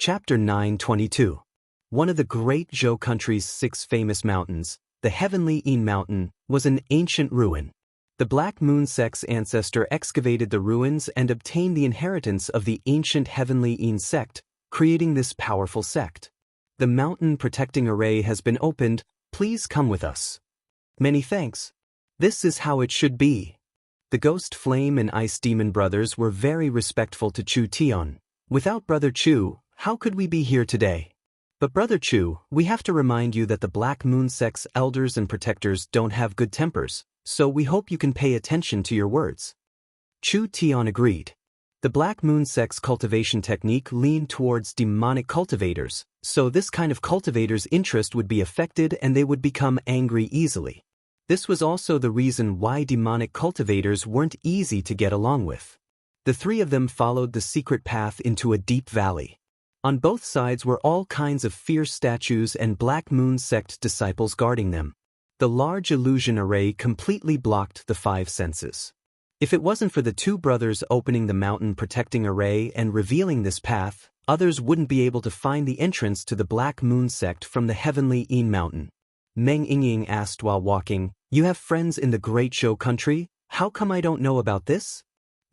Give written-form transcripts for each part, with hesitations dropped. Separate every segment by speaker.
Speaker 1: Chapter 922. One of the great Zhou country's 6 famous mountains, the Heavenly Yin Mountain, was an ancient ruin. The Black Moon sect's ancestor excavated the ruins and obtained the inheritance of the ancient Heavenly Yin sect, creating this powerful sect. The mountain protecting array has been opened, please come with us. Many thanks. This is how it should be. The Ghost Flame and Ice Demon brothers were very respectful to Chu Tian. Without Brother Chu, how could we be here today? But Brother Chu, we have to remind you that the Black Moon sect's elders and protectors don't have good tempers, so we hope you can pay attention to your words. Chu Tian agreed. The Black Moon sect's cultivation technique leaned towards demonic cultivators, so this kind of cultivator's interest would be affected and they would become angry easily. This was also the reason why demonic cultivators weren't easy to get along with. The 3 of them followed the secret path into a deep valley. On both sides were all kinds of fierce statues and Black Moon sect disciples guarding them. The large illusion array completely blocked the 5 senses. If it wasn't for the 2 brothers opening the mountain protecting array and revealing this path, others wouldn't be able to find the entrance to the Black Moon sect from the Heavenly Yin Mountain. Meng Yingying asked while walking, "You have friends in the Great Zhou country? How come I don't know about this?"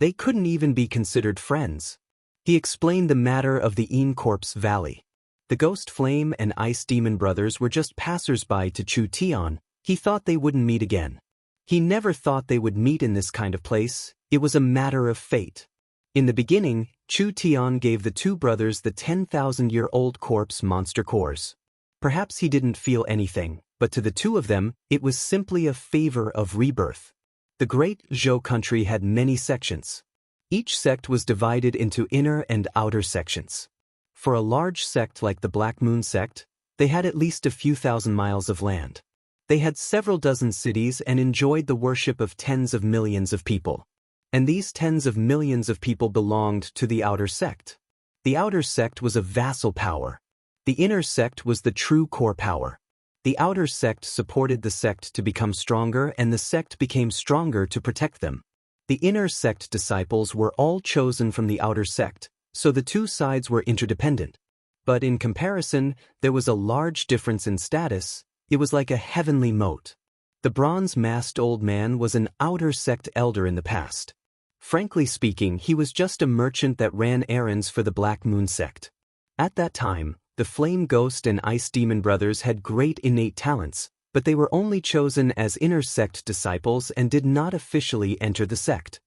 Speaker 1: They couldn't even be considered friends. He explained the matter of the Yin Corpse Valley. The Ghost Flame and Ice Demon brothers were just passers-by to Chu Tian. He thought they wouldn't meet again. He never thought they would meet in this kind of place. It was a matter of fate. In the beginning, Chu Tian gave the 2 brothers the 10,000-year-old corpse monster cores. Perhaps he didn't feel anything, but to the 2 of them, it was simply a favor of rebirth. The Great Zhou country had many sections. Each sect was divided into inner and outer sections. For a large sect like the Black Moon sect, they had at least a few thousand miles of land. They had several dozen cities and enjoyed the worship of tens of millions of people. And these tens of millions of people belonged to the outer sect. The outer sect was a vassal power. The inner sect was the true core power. The outer sect supported the sect to become stronger and the sect became stronger to protect them. The inner sect disciples were all chosen from the outer sect, so the 2 sides were interdependent. But in comparison, there was a large difference in status. It was like a heavenly moat. The bronze-masked old man was an outer sect elder in the past. Frankly speaking, he was just a merchant that ran errands for the Black Moon sect. At that time, the Flame Ghost and Ice Demon brothers had great innate talents, but they were only chosen as inner sect disciples and did not officially enter the sect.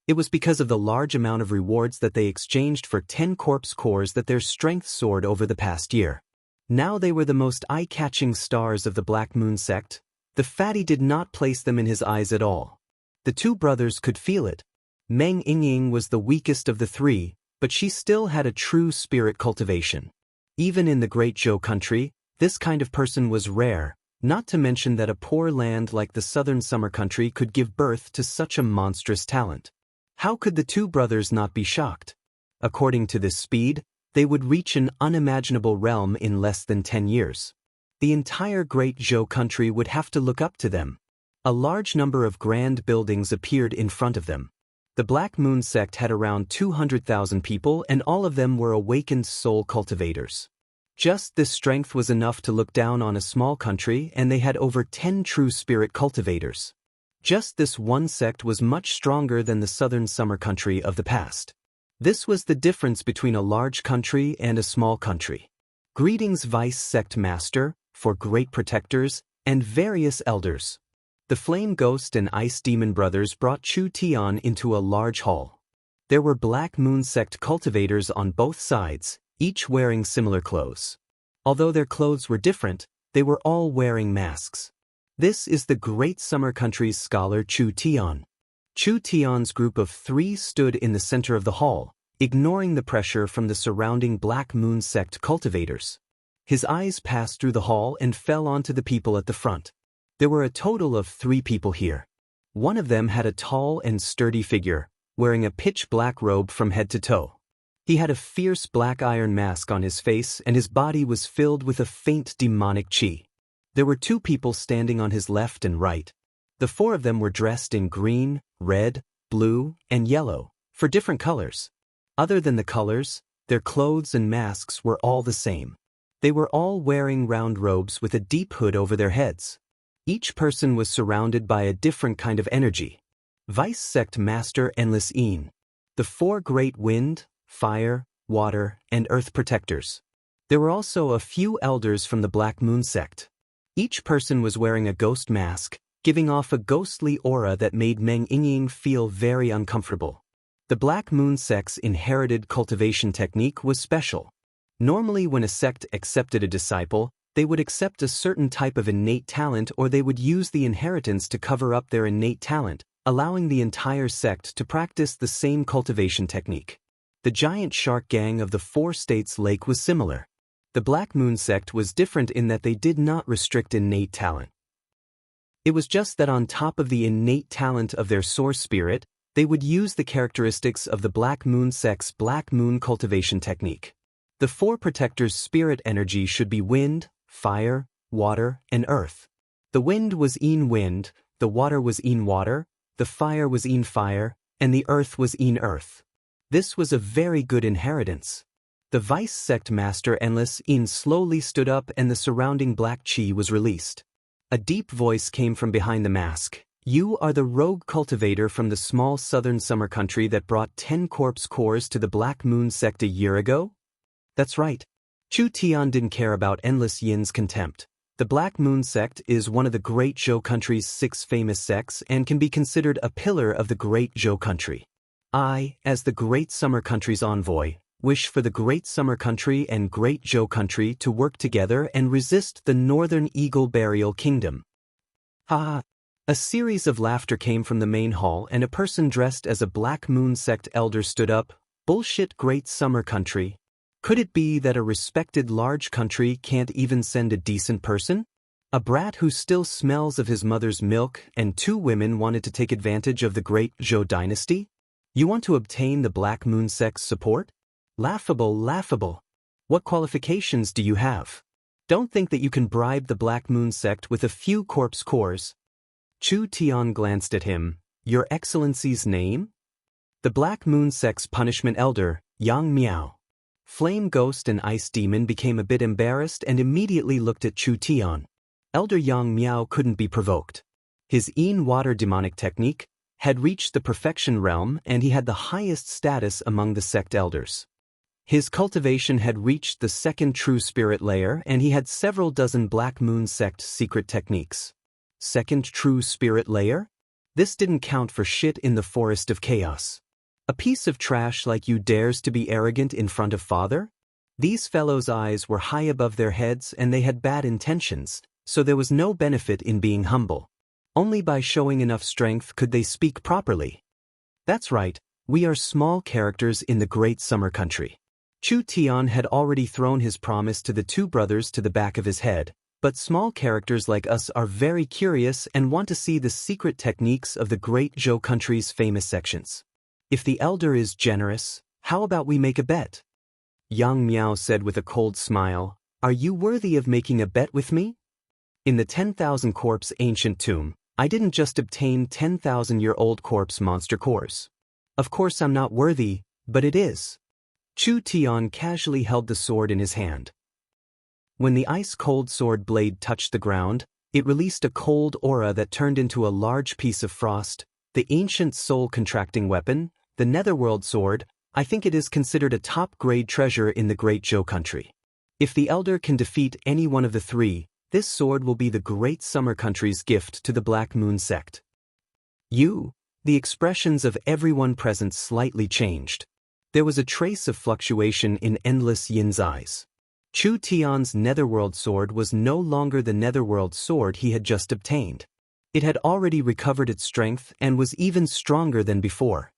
Speaker 1: It was because of the large amount of rewards that they exchanged for 10 corpse cores that their strength soared over the past year. Now they were the most eye-catching stars of the Black Moon sect. The fatty did not place them in his eyes at all. The 2 brothers could feel it. Meng Yingying was the weakest of the 3, but she still had a true spirit cultivation. Even in the Great Zhou country, this kind of person was rare, not to mention that a poor land like the southern summer country could give birth to such a monstrous talent. How could the 2 brothers not be shocked? According to this speed, they would reach an unimaginable realm in less than 10 years. The entire Great Zhou country would have to look up to them. A large number of grand buildings appeared in front of them. The Black Moon sect had around 200,000 people and all of them were awakened soul cultivators. Just this strength was enough to look down on a small country and they had over 10 true spirit cultivators. Just this one sect was much stronger than the southern summer country of the past. This was the difference between a large country and a small country. Greetings Vice Sect Master, for great protectors, and various elders. The Flame Ghost and Ice Demon brothers brought Chu Tian into a large hall. There were Black Moon sect cultivators on both sides, each wearing similar clothes. Although their clothes were different, they were all wearing masks. This is the Great Summer Country's scholar Chu Tian. Chu Tian's group of 3 stood in the center of the hall, ignoring the pressure from the surrounding Black Moon sect cultivators. His eyes passed through the hall and fell onto the people at the front. There were a total of 3 people here. One of them had a tall and sturdy figure, wearing a pitch-black robe from head to toe. He had a fierce black iron mask on his face and his body was filled with a faint demonic qi. There were 2 people standing on his left and right. The 4 of them were dressed in green, red, blue, and yellow, for different colors. Other than the colors, Their clothes and masks were all the same. They were all wearing round robes with a deep hood over their heads. Each person was surrounded by a different kind of energy. Vice Sect Master Endless Een. The 4 great wind, fire, water, and earth protectors. There were also a few elders from the Black Moon Sect. Each person was wearing a ghost mask, giving off a ghostly aura that made Meng Yingying feel very uncomfortable. The Black Moon Sect's inherited cultivation technique was special. Normally when a sect accepted a disciple, they would accept a certain type of innate talent, or they would use the inheritance to cover up their innate talent, allowing the entire sect to practice the same cultivation technique. The giant shark gang of the 4 states lake was similar. The Black Moon Sect was different in that they did not restrict innate talent. It was just that on top of the innate talent of their source spirit, they would use the characteristics of the Black Moon Sect's Black Moon cultivation technique. The 4 protectors' spirit energy should be wind, fire, water, and earth. The wind was Een wind, the water was Een water, the fire was Een fire, and the earth was Een earth. This was a very good inheritance. The Vice Sect Master Endless Een slowly stood up and the surrounding black chi was released. A deep voice came from behind the mask. You are the rogue cultivator from the small southern summer country that brought 10 corpse cores to the Black Moon Sect a year ago? That's right. Chu Tian didn't care about Endless Yin's contempt. The Black Moon Sect is one of the Great Zhou country's 6 famous sects and can be considered a pillar of the Great Zhou country. I, as the Great Summer country's envoy, wish for the Great Summer country and Great Zhou country to work together and resist the Northern Eagle Burial Kingdom. Ha! A series of laughter came from the main hall and a person dressed as a Black Moon Sect elder stood up. Bullshit Great Summer country. Could it be that a respected large country can't even send a decent person? A brat who still smells of his mother's milk and 2 women wanted to take advantage of the Great Zhou dynasty? You want to obtain the Black Moon Sect's support? Laughable, laughable. What qualifications do you have? Don't think that you can bribe the Black Moon Sect with a few corpse cores. Chu Tian glanced at him. Your Excellency's name? The Black Moon Sect's punishment elder, Yang Miao. Flame Ghost and Ice Demon became a bit embarrassed and immediately looked at Chu Tian. Elder Yang Miao couldn't be provoked. His Een water demonic technique had reached the perfection realm and he had the highest status among the sect elders. His cultivation had reached the 2nd true spirit layer and he had several dozen Black Moon Sect secret techniques. 2nd true spirit layer? This didn't count for shit in the forest of chaos. A piece of trash like you dares to be arrogant in front of father? These fellows' eyes were high above their heads and they had bad intentions, so there was no benefit in being humble. Only by showing enough strength could they speak properly. That's right, we are small characters in the Great Summer country. Chu Tian had already thrown his promise to the 2 brothers to the back of his head, but small characters like us are very curious and want to see the secret techniques of the Great Zhou country's famous sections. If the elder is generous, how about we make a bet? Yang Miao said with a cold smile, Are you worthy of making a bet with me? In the 10,000 corpse ancient tomb, I didn't just obtain 10,000-year-old corpse monster cores. Of course I'm not worthy, but it is. Chu Tian casually held the sword in his hand. When the ice-cold sword blade touched the ground, it released a cold aura that turned into a large piece of frost, the ancient soul-contracting weapon, the Netherworld Sword. I think it is considered a top-grade treasure in the Great Zhou country. If the elder can defeat any one of the 3, this sword will be the Great Summer country's gift to the Black Moon Sect. The expressions of everyone present slightly changed. There was a trace of fluctuation in Endless Yin's eyes. Chu Tian's Netherworld Sword was no longer the Netherworld Sword he had just obtained. It had already recovered its strength and was even stronger than before.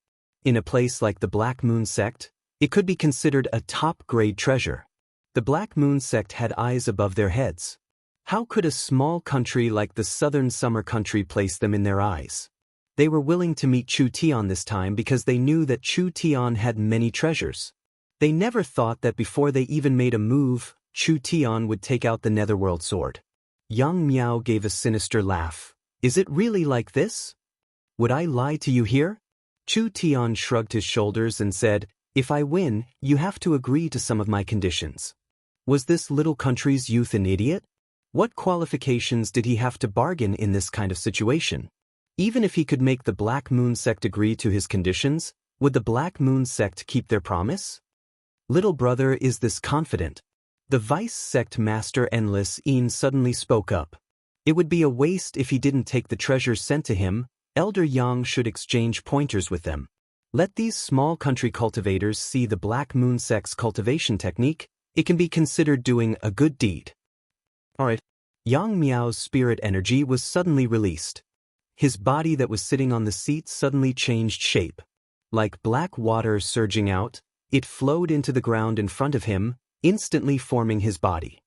Speaker 1: In a place like the Black Moon Sect, it could be considered a top-grade treasure. The Black Moon Sect had eyes above their heads. How could a small country like the Southern Summer country place them in their eyes? They were willing to meet Chu Tian this time because they knew that Chu Tian had many treasures. They never thought that before they even made a move, Chu Tian would take out the Netherworld Sword. Yang Miao gave a sinister laugh. Is it really like this? Would I lie to you here? Chu Tian shrugged his shoulders and said, If I win, you have to agree to some of my conditions. Was this little country's youth an idiot? What qualifications did he have to bargain in this kind of situation? Even if he could make the Black Moon sect agree to his conditions, would the Black Moon sect keep their promise? Little brother is this confident. The vice sect master Endless Een suddenly spoke up. It would be a waste if he didn't take the treasures sent to him. Elder Yang should exchange pointers with them. Let these small country cultivators see the Black Moon sect's cultivation technique. It can be considered doing a good deed. Alright. Yang Miao's spirit energy was suddenly released. His body that was sitting on the seat suddenly changed shape. Like black water surging out, it flowed into the ground in front of him, instantly forming his body.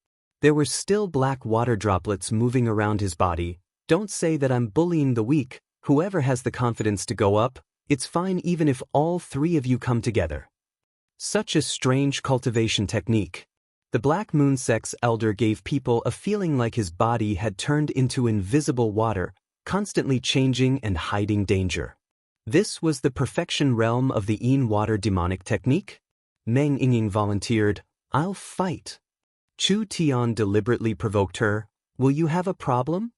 Speaker 1: There were still black water droplets moving around his body. Don't say that I'm bullying the weak. Whoever has the confidence to go up, it's fine even if all three of you come together. Such a strange cultivation technique. The Black Moon sect's elder gave people a feeling like his body had turned into invisible water, constantly changing and hiding danger. This was the perfection realm of the Een water demonic technique? Meng Yingying volunteered, I'll fight. Chu Tian deliberately provoked her, will you have a problem?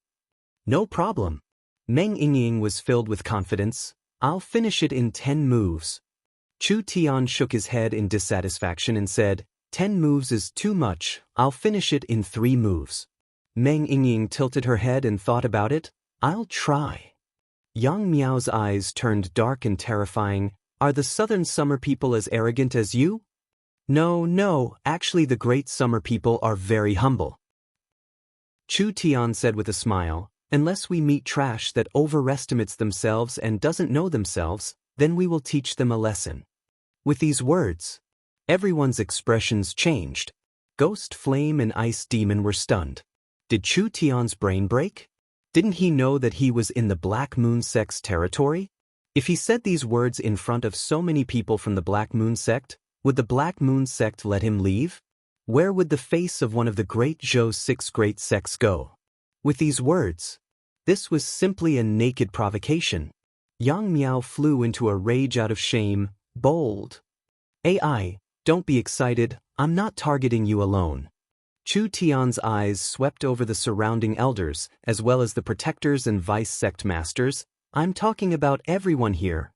Speaker 1: No problem. Meng Yingying was filled with confidence, I'll finish it in 10 moves. Chu Tian shook his head in dissatisfaction and said, 10 moves is too much, I'll finish it in 3 moves. Meng Yingying tilted her head and thought about it, I'll try. Yang Miao's eyes turned dark and terrifying, are the southern summer people as arrogant as you? No, actually the great summer people are very humble. Chu Tian said with a smile, unless we meet trash that overestimates themselves and doesn't know themselves, then we will teach them a lesson. With these words, everyone's expressions changed. Ghost Flame and Ice Demon were stunned. Did Chu Tian's brain break? Didn't he know that he was in the Black Moon sect's territory? If he said these words in front of so many people from the Black Moon sect, would the Black Moon sect let him leave? Where would the face of one of the great Zhou's 6 great sects go? With these words, this was simply a naked provocation. Yang Miao flew into a rage out of shame, bold. AI, don't be excited, I'm not targeting you alone. Chu Tian's eyes swept over the surrounding elders, as well as the protectors and vice sect masters. I'm talking about everyone here.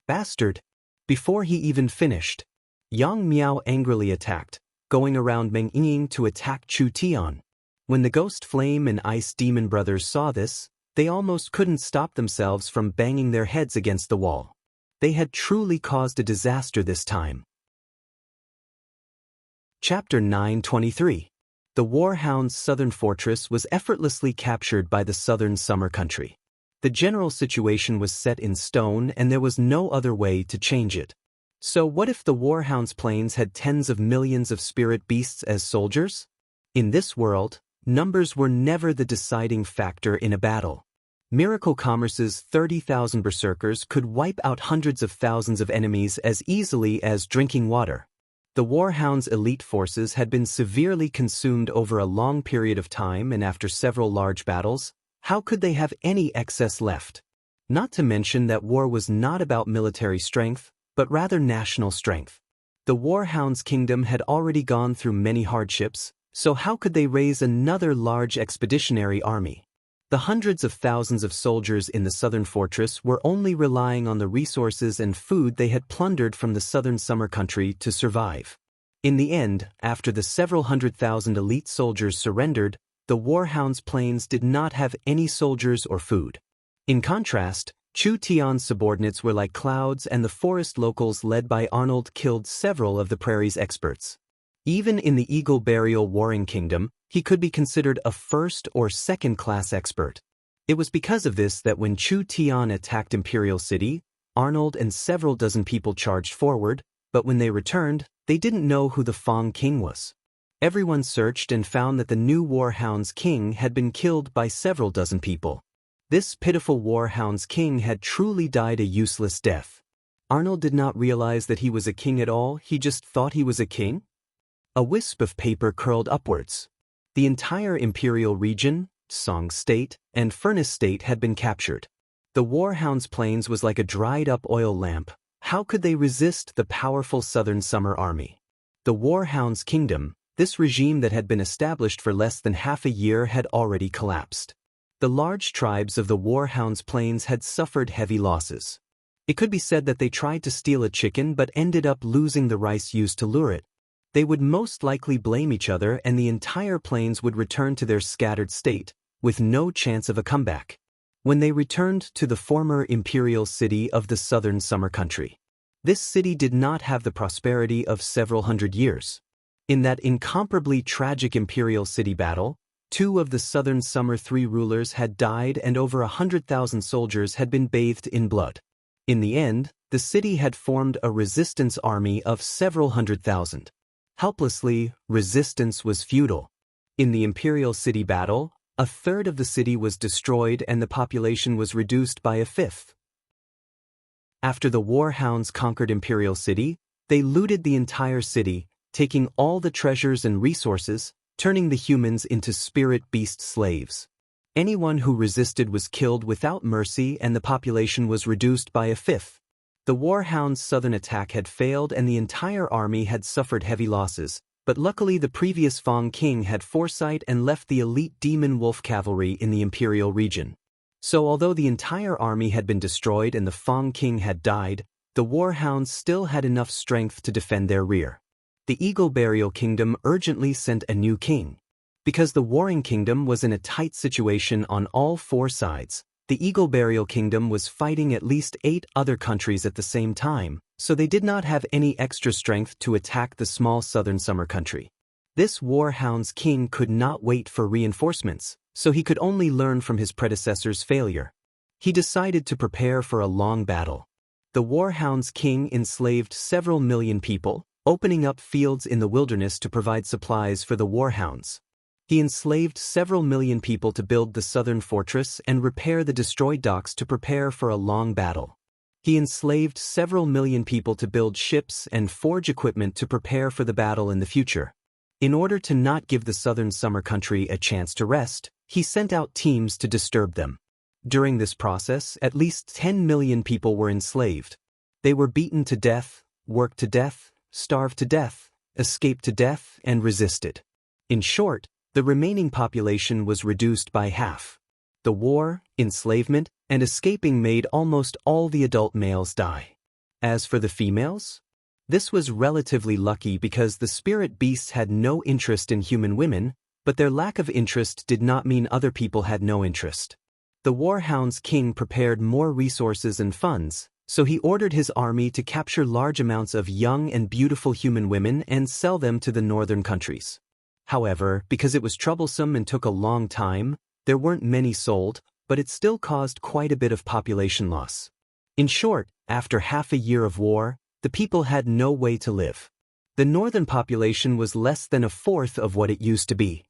Speaker 1: Bastard. Before he even finished, Yang Miao angrily attacked, going around Meng Yingying to attack Chu Tian. When the Ghost Flame and Ice Demon brothers saw this, they almost couldn't stop themselves from banging their heads against the wall. They had truly caused a disaster this time. Chapter 923. The Warhound's southern fortress was effortlessly captured by the southern summer country. The general situation was set in stone and there was no other way to change it. So what if the Warhound's plains had tens of millions of spirit beasts as soldiers? In this world, numbers were never the deciding factor in a battle. Miracle Commerce's 30,000 berserkers could wipe out hundreds of thousands of enemies as easily as drinking water. The Warhound's elite forces had been severely consumed over a long period of time, and after several large battles, how could they have any excess left? Not to mention that war was not about military strength, but rather national strength. The Warhound's kingdom had already gone through many hardships, so how could they raise another large expeditionary army? The hundreds of thousands of soldiers in the southern fortress were only relying on the resources and food they had plundered from the southern summer country to survive. In the end, after the several 100,000 elite soldiers surrendered, the Warhound's plains did not have any soldiers or food. In contrast, Chu Tian's subordinates were like clouds, and the forest locals led by Arnold killed several of the prairie's experts. Even in the Eagle Burial Warring Kingdom, he could be considered a first or second-class expert. It was because of this that when Chu Tian attacked Imperial City, Arnold and several dozen people charged forward, but when they returned, they didn't know who the Fang King was. Everyone searched and found that the new Warhound's king had been killed by several dozen people. This pitiful Warhound's king had truly died a useless death. Arnold did not realize that he was a king at all, he just thought he was a king. A wisp of paper curled upwards. The entire Imperial region, Song State, and Furnace State had been captured. The Warhound's plains was like a dried-up oil lamp. How could they resist the powerful Southern Summer Army? The Warhounds' kingdom, this regime that had been established for less than half a year, had already collapsed. The large tribes of the Warhounds' plains had suffered heavy losses. It could be said that they tried to steal a chicken but ended up losing the rice used to lure it. They would most likely blame each other, and the entire plains would return to their scattered state, with no chance of a comeback. When they returned to the former imperial city of the Southern Summer Country, this city did not have the prosperity of several hundred years. In that incomparably tragic imperial city battle, 2 of the Southern Summer 3 rulers had died and over 100,000 soldiers had been bathed in blood. In the end, the city had formed a resistance army of several hundred thousand. Helplessly, resistance was futile. In the imperial city battle, 1/3 of the city was destroyed and the population was reduced by 1/5. After the Warhounds conquered Imperial City, they looted the entire city, taking all the treasures and resources, turning the humans into spirit beast slaves. Anyone who resisted was killed without mercy and the population was reduced by 1/5. The Warhounds' southern attack had failed and the entire army had suffered heavy losses, but luckily the previous Fang king had foresight and left the elite demon wolf cavalry in the imperial region. So although the entire army had been destroyed and the Fang king had died, the Warhounds still had enough strength to defend their rear. The Eagle Burial Kingdom urgently sent a new king. Because the warring kingdom was in a tight situation on all 4 sides, the Eagle Burial Kingdom was fighting at least 8 other countries at the same time, so they did not have any extra strength to attack the small Southern Summer Country. This Warhounds king could not wait for reinforcements, so he could only learn from his predecessor's failure. He decided to prepare for a long battle. The Warhounds king enslaved several million people, opening up fields in the wilderness to provide supplies for the Warhounds. He enslaved several million people to build the southern fortress and repair the destroyed docks to prepare for a long battle. He enslaved several million people to build ships and forge equipment to prepare for the battle in the future. In order to not give the Southern Summer Country a chance to rest, he sent out teams to disturb them. During this process, at least 10 million people were enslaved. They were beaten to death, worked to death, starved to death, escaped to death, and resisted. In short, the remaining population was reduced by half. The war, enslavement, and escaping made almost all the adult males die. As for the females, this was relatively lucky because the spirit beasts had no interest in human women, but their lack of interest did not mean other people had no interest. The Warhounds king prepared more resources and funds, so he ordered his army to capture large amounts of young and beautiful human women and sell them to the northern countries. However, because it was troublesome and took a long time, there weren't many sold, but it still caused quite a bit of population loss. In short, after half a year of war, the people had no way to live. The northern population was less than 1/4 of what it used to be.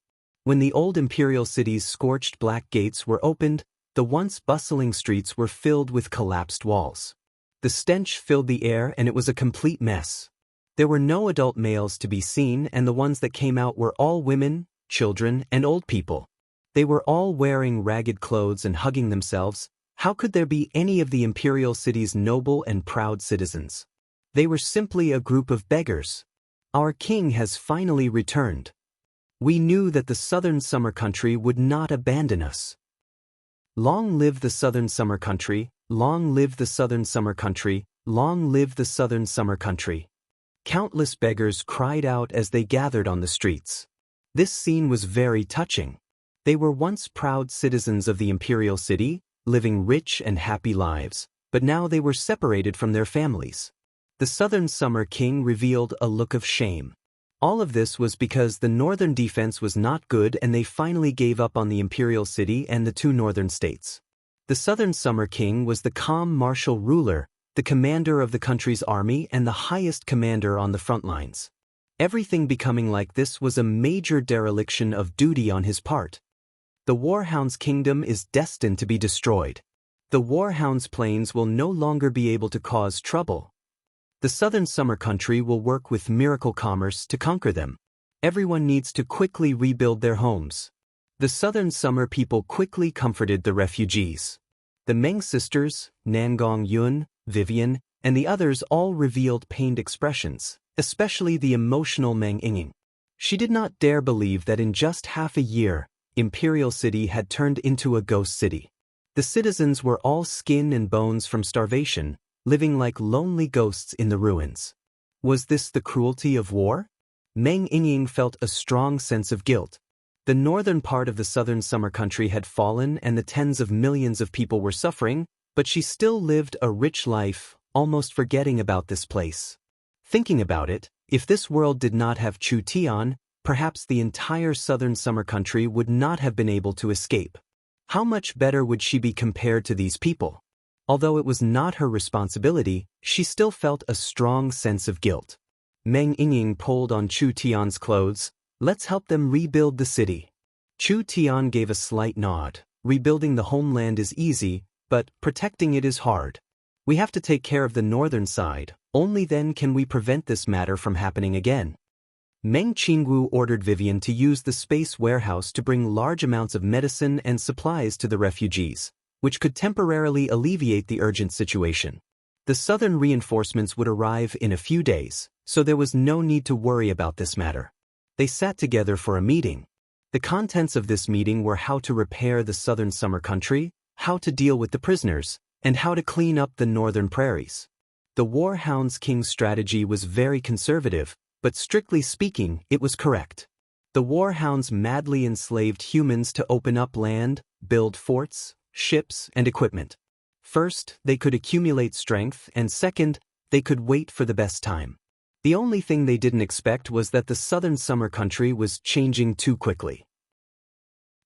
Speaker 1: When the old imperial city's scorched black gates were opened, the once bustling streets were filled with collapsed walls. The stench filled the air and it was a complete mess. There were no adult males to be seen and the ones that came out were all women, children, and old people. They were all wearing ragged clothes and hugging themselves. How could there be any of the imperial city's noble and proud citizens? They were simply a group of beggars. Our king has finally returned. We knew that the Southern Summer Country would not abandon us. Long live the Southern Summer Country, long live the Southern Summer Country, long live the Southern Summer Country. Countless beggars cried out as they gathered on the streets. This scene was very touching. They were once proud citizens of the imperial city, living rich and happy lives, but now they were separated from their families. The Southern Summer King revealed a look of shame. All of this was because the northern defense was not good and they finally gave up on the imperial city and the 2 northern states. The Southern Summer King was the calm martial ruler, the commander of the country's army and the highest commander on the front lines. Everything becoming like this was a major dereliction of duty on his part. The Warhounds' kingdom is destined to be destroyed. The Warhounds' plains will no longer be able to cause trouble. The Southern Summer Country will work with miracle commerce to conquer them. Everyone needs to quickly rebuild their homes. The Southern Summer people quickly comforted the refugees. The Meng sisters, Nangong Yun, Vivian, and the others all revealed pained expressions, especially the emotional Meng Yingying. She did not dare believe that in just half a year, Imperial City had turned into a ghost city. The citizens were all skin and bones from starvation, living like lonely ghosts in the ruins. Was this the cruelty of war? Meng Yingying felt a strong sense of guilt. The northern part of the southern summer country had fallen and the tens of millions of people were suffering, but she still lived a rich life, almost forgetting about this place. Thinking about it, if this world did not have Chu Tian, perhaps the entire southern summer country would not have been able to escape. How much better would she be compared to these people? Although it was not her responsibility, she still felt a strong sense of guilt. Meng Yingying pulled on Chu Tian's clothes. Let's help them rebuild the city. Chu Tian gave a slight nod. Rebuilding the homeland is easy, but protecting it is hard. We have to take care of the northern side. Only then can we prevent this matter from happening again. Meng Qingwu ordered Vivian to use the space warehouse to bring large amounts of medicine and supplies to the refugees, which could temporarily alleviate the urgent situation. The southern reinforcements would arrive in a few days, so there was no need to worry about this matter. They sat together for a meeting. The contents of this meeting were how to repair the southern summer country, how to deal with the prisoners, and how to clean up the northern prairies. The Warhounds King's strategy was very conservative, but strictly speaking, it was correct. The Warhounds madly enslaved humans to open up land, build forts, ships, and equipment. First, they could accumulate strength, and second, they could wait for the best time. The only thing they didn't expect was that the southern summer country was changing too quickly.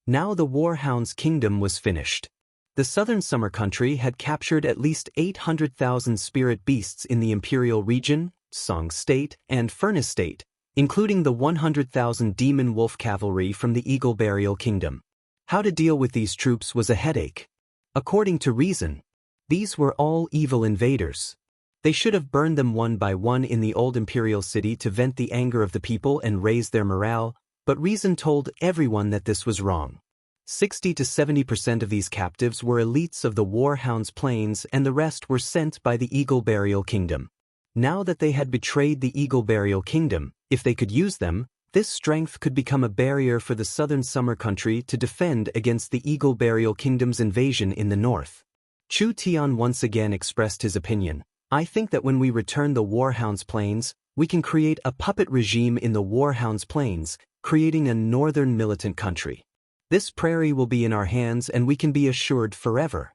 Speaker 1: Now the Warhounds' kingdom was finished. The southern summer country had captured at least 800,000 spirit beasts in the Imperial region, Song State, and Furnace State, including the 100,000 demon wolf cavalry from the Eagle Burial Kingdom. How to deal with these troops was a headache. According to reason, these were all evil invaders. They should have burned them one by one in the old Imperial City to vent the anger of the people and raise their morale, but reason told everyone that this was wrong. 60 to 70% of these captives were elites of the Warhounds Plains and the rest were sent by the Eagle Burial Kingdom. Now that they had betrayed the Eagle Burial Kingdom, if they could use them, this strength could become a barrier for the southern summer country to defend against the Eagle Burial Kingdom's invasion in the north. Chu Tian once again expressed his opinion. I think that when we return the Warhounds Plains, we can create a puppet regime in the Warhounds Plains, creating a northern militant country. This prairie will be in our hands and we can be assured forever.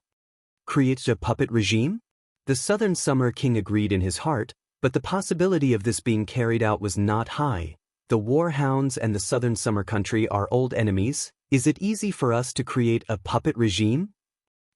Speaker 1: Create a puppet regime? The southern summer king agreed in his heart, but the possibility of this being carried out was not high. The Warhounds and the southern summer country are old enemies. Is it easy for us to create a puppet regime?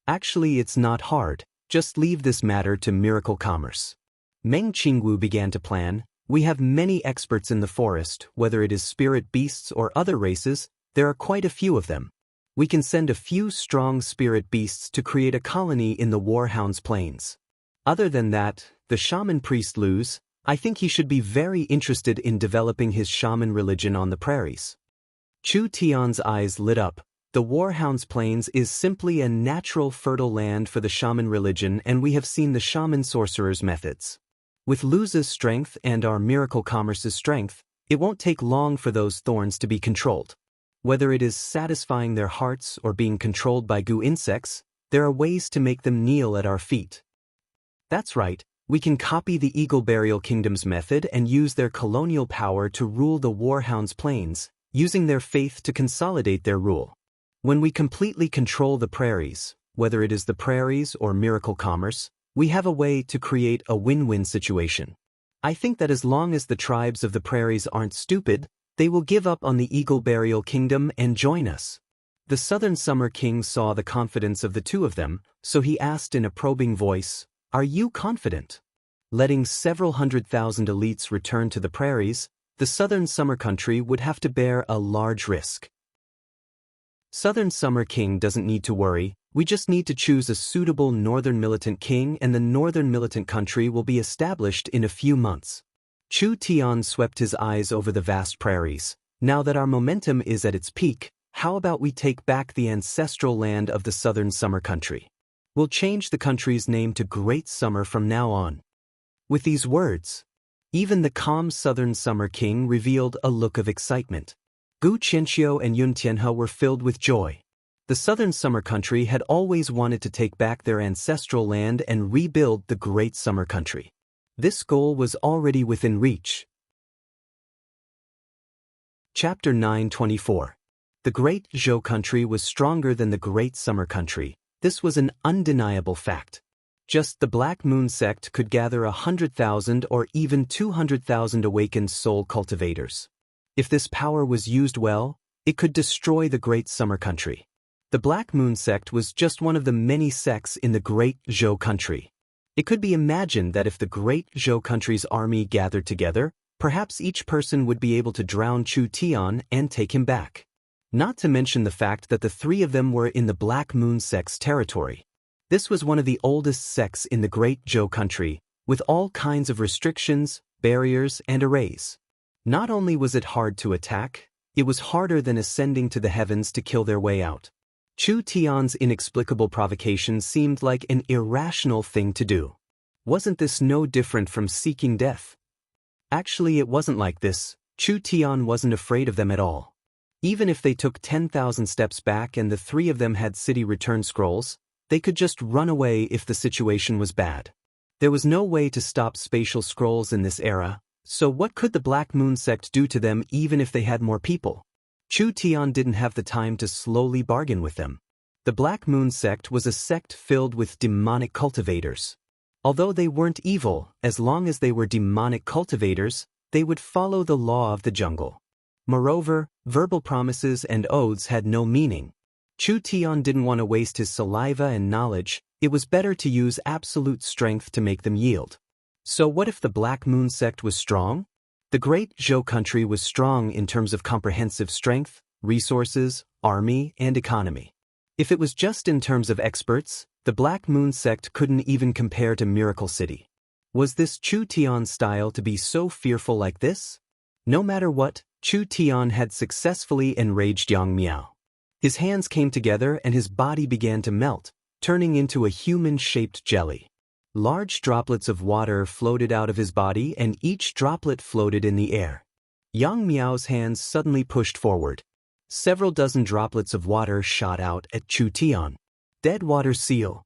Speaker 1: Actually, it's not hard. Just leave this matter to miracle commerce. Meng Qingwu began to plan. We have many experts in the forest, whether it is spirit beasts or other races, there are quite a few of them. We can send a few strong spirit beasts to create a colony in the Warhounds Plains. Other than that, the shaman priest Luz, I think he should be very interested in developing his shaman religion on the prairies. Chu Tian's eyes lit up. The Warhounds Plains is simply a natural fertile land for the shaman religion and we have seen the shaman sorcerer's methods. With Luz's strength and our miracle commerce's strength, it won't take long for those thorns to be controlled. Whether it is satisfying their hearts or being controlled by goo insects, there are ways to make them kneel at our feet. That's right, we can copy the Eagle Burial Kingdom's method and use their colonial power to rule the Warhounds Plains, using their faith to consolidate their rule. When we completely control the prairies, whether it is the prairies or miracle commerce, we have a way to create a win-win situation. I think that as long as the tribes of the prairies aren't stupid, they will give up on the Eagle Burial Kingdom and join us. The Southern Summer King saw the confidence of the two of them, so he asked in a probing voice, "Are you confident?" Letting several 100,000 elites return to the prairies, the Southern Summer Country would have to bear a large risk. Southern Summer King doesn't need to worry, we just need to choose a suitable Northern Militant King and the Northern Militant Country will be established in a few months. Chu Tian swept his eyes over the vast prairies. Now that our momentum is at its peak, how about we take back the ancestral land of the Southern Summer Country? We'll change the country's name to Great Summer from now on. With these words, even the calm southern summer king revealed a look of excitement. Gu Qianqiu and Yun Tianhe were filled with joy. The southern summer country had always wanted to take back their ancestral land and rebuild the great summer country. This goal was already within reach. Chapter 9:24. The great Zhou country was stronger than the great summer country. This was an undeniable fact. Just the Black Moon sect could gather 100,000 or even 200,000 awakened soul cultivators. If this power was used well, it could destroy the great summer country. The Black Moon sect was just one of the many sects in the great Zhou country. It could be imagined that if the great Zhou country's army gathered together, perhaps each person would be able to drown Chu Tian and take him back. Not to mention the fact that the three of them were in the Black Moon sect's territory. This was one of the oldest sects in the great Zhou country, with all kinds of restrictions, barriers, and arrays. Not only was it hard to attack, it was harder than ascending to the heavens to kill their way out. Chu Tian's inexplicable provocation seemed like an irrational thing to do. Wasn't this no different from seeking death? Actually, it wasn't like this. Chu Tian wasn't afraid of them at all. Even if they took 10,000 steps back and the three of them had city return scrolls, they could just run away if the situation was bad. There was no way to stop spatial scrolls in this era, so what could the Black Moon sect do to them even if they had more people? Chu Tian didn't have the time to slowly bargain with them. The Black Moon sect was a sect filled with demonic cultivators. Although they weren't evil, as long as they were demonic cultivators, they would follow the law of the jungle. Moreover, verbal promises and oaths had no meaning. Chu Tian didn't want to waste his saliva and knowledge. It was better to use absolute strength to make them yield. So what if the Black Moon sect was strong? The great Zhou country was strong in terms of comprehensive strength, resources, army, and economy. If it was just in terms of experts, the Black Moon sect couldn't even compare to Miracle City. Was this Chu Tian's style to be so fearful like this? No matter what, Chu Tian had successfully enraged Yang Miao. His hands came together and his body began to melt, turning into a human-shaped jelly. Large droplets of water floated out of his body and each droplet floated in the air. Yang Miao's hands suddenly pushed forward. Several dozen droplets of water shot out at Chu Tian. Dead water seal.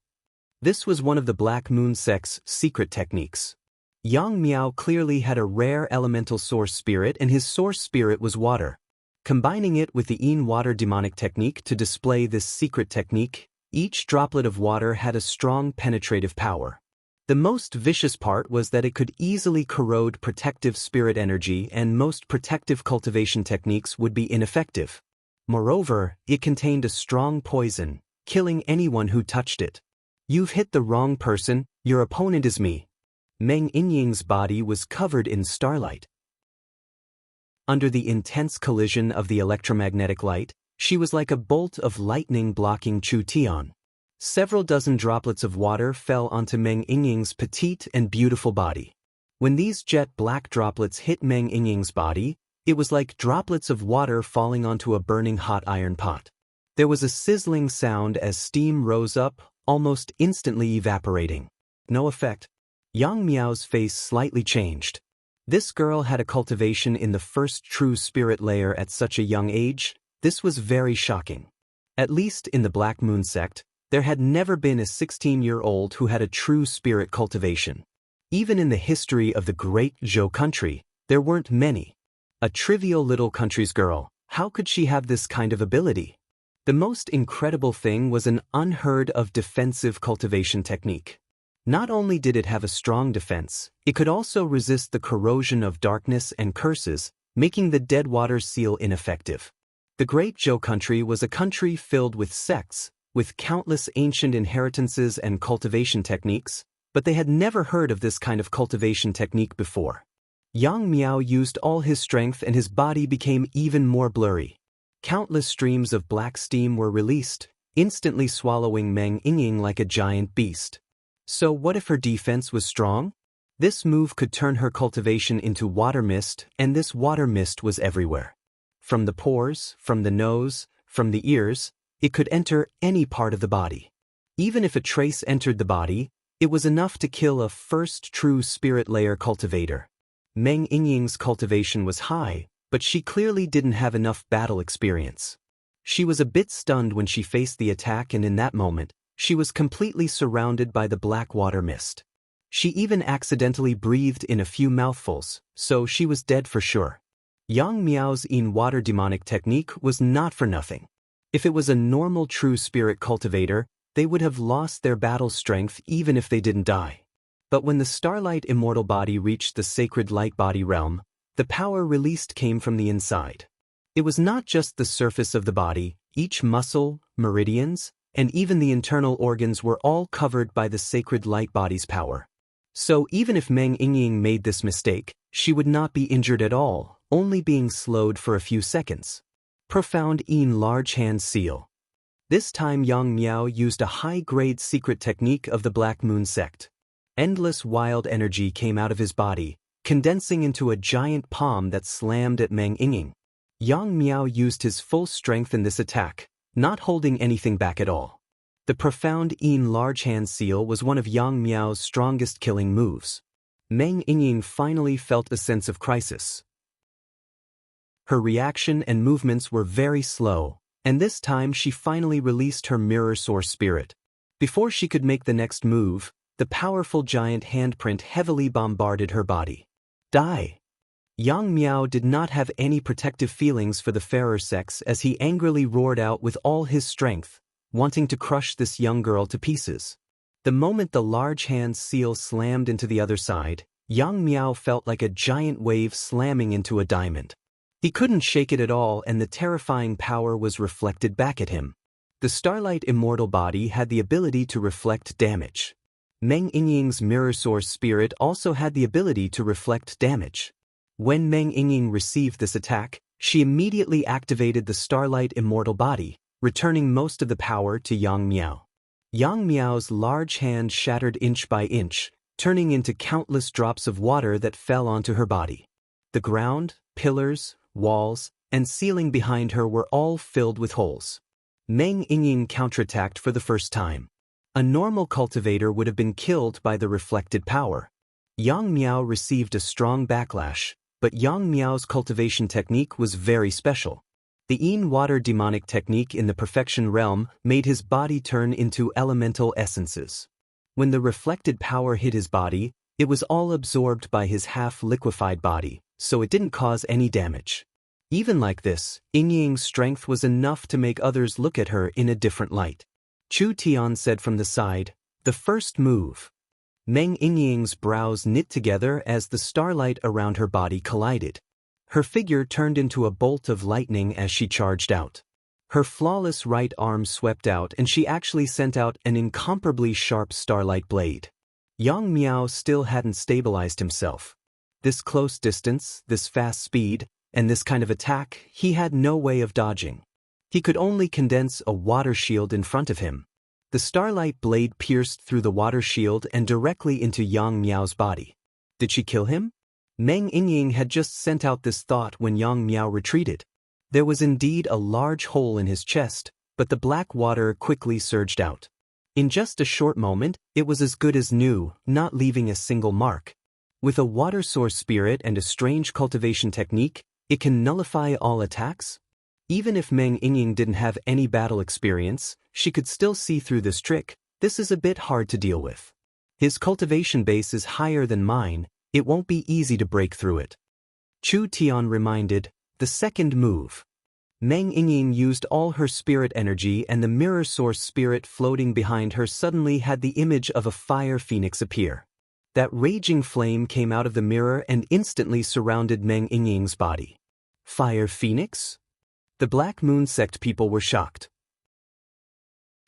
Speaker 1: This was one of the Black Moon sect's secret techniques. Yang Miao clearly had a rare elemental source spirit and his source spirit was water. Combining it with the Yin water demonic technique to display this secret technique, each droplet of water had a strong penetrative power. The most vicious part was that it could easily corrode protective spirit energy and most protective cultivation techniques would be ineffective. Moreover, it contained a strong poison, killing anyone who touched it. You've hit the wrong person, your opponent is me. Meng Yinying's body was covered in starlight. Under the intense collision of the electromagnetic light, she was like a bolt of lightning blocking Chu Tian. Several dozen droplets of water fell onto Meng Yinying's petite and beautiful body. When these jet black droplets hit Meng Yinying's body, it was like droplets of water falling onto a burning hot iron pot. There was a sizzling sound as steam rose up, almost instantly evaporating. No effect. Yang Miao's face slightly changed. This girl had a cultivation in the first true spirit layer at such a young age. This was very shocking. At least in the Black Moon sect, there had never been a 16-year-old who had a true spirit cultivation. Even in the history of the great Zhou country, there weren't many. A trivial little country's girl, how could she have this kind of ability? The most incredible thing was an unheard of defensive cultivation technique. Not only did it have a strong defense, it could also resist the corrosion of darkness and curses, making the dead water seal ineffective. The great Zhou country was a country filled with sects, with countless ancient inheritances and cultivation techniques, but they had never heard of this kind of cultivation technique before. Yang Miao used all his strength and his body became even more blurry. Countless streams of black steam were released, instantly swallowing Meng Yinying like a giant beast. So what if her defense was strong? This move could turn her cultivation into water mist, and this water mist was everywhere. From the pores, from the nose, from the ears, it could enter any part of the body. Even if a trace entered the body, It was enough to kill a first true spirit layer cultivator. Meng Yingying's cultivation was high, but she clearly didn't have enough battle experience. She was a bit stunned when she faced the attack, and in that moment, she was completely surrounded by the black water mist. She even accidentally breathed in a few mouthfuls, so she was dead for sure. Yang Miao's in water demonic technique was not for nothing. If it was a normal true spirit cultivator, they would have lost their battle strength even if they didn't die. But when the starlight immortal body reached the sacred light body realm, the power released came from the inside. It was not just the surface of the body, each muscle, meridians, and even the internal organs were all covered by the sacred light body's power. So even if Meng Yingying made this mistake, she would not be injured at all, only being slowed for a few seconds. Profound Yin Large Hand Seal. This time Yang Miao used a high-grade secret technique of the Black Moon sect. Endless wild energy came out of his body, condensing into a giant palm that slammed at Meng Yingying. Yang Miao used his full strength in this attack, not holding anything back at all. The Profound Yin Large Hand Seal was one of Yang Miao's strongest killing moves. Meng Yingying finally felt a sense of crisis. Her reaction and movements were very slow, and this time she finally released her mirror source spirit. Before she could make the next move, the powerful giant handprint heavily bombarded her body. Die! Yang Miao did not have any protective feelings for the fairer sex as he angrily roared out with all his strength, wanting to crush this young girl to pieces. The moment the large hand seal slammed into the other side, Yang Miao felt like a giant wave slamming into a diamond. He couldn't shake it at all, and the terrifying power was reflected back at him. The starlight immortal body had the ability to reflect damage. Meng Yingying's mirror source spirit also had the ability to reflect damage. When Meng Yingying received this attack, she immediately activated the starlight immortal body, returning most of the power to Yang Miao. Yang Miao's large hand shattered inch by inch, turning into countless drops of water that fell onto her body. The ground, pillars, walls, and ceiling behind her were all filled with holes. Meng Yingying counterattacked for the first time. A normal cultivator would have been killed by the reflected power. Yang Miao received a strong backlash, but Yang Miao's cultivation technique was very special. The Yin water demonic technique in the perfection realm made his body turn into elemental essences. When the reflected power hit his body, it was all absorbed by his half-liquefied body, so it didn't cause any damage. Even like this, Yingying's strength was enough to make others look at her in a different light. Chu Tian said from the side, "The first move." Meng Yingying's brows knit together as the starlight around her body collided. Her figure turned into a bolt of lightning as she charged out. Her flawless right arm swept out, and she actually sent out an incomparably sharp starlight blade. Yang Miao still hadn't stabilized himself. This close distance, this fast speed, and this kind of attack, he had no way of dodging. He could only condense a water shield in front of him. The starlight blade pierced through the water shield and directly into Yang Miao's body. Did she kill him? Meng Yingying had just sent out this thought when Yang Miao retreated. There was indeed a large hole in his chest, but the black water quickly surged out. In just a short moment, it was as good as new, not leaving a single mark. With a water source spirit and a strange cultivation technique, it can nullify all attacks? Even if Meng Yingying didn't have any battle experience, she could still see through this trick. This is a bit hard to deal with. His cultivation base is higher than mine, it won't be easy to break through it. Chu Tian reminded, the second move. Meng Yingying used all her spirit energy, and the mirror source spirit floating behind her suddenly had the image of a fire phoenix appear. That raging flame came out of the mirror and instantly surrounded Meng Yingying's body. Fire phoenix? The Black Moon sect people were shocked.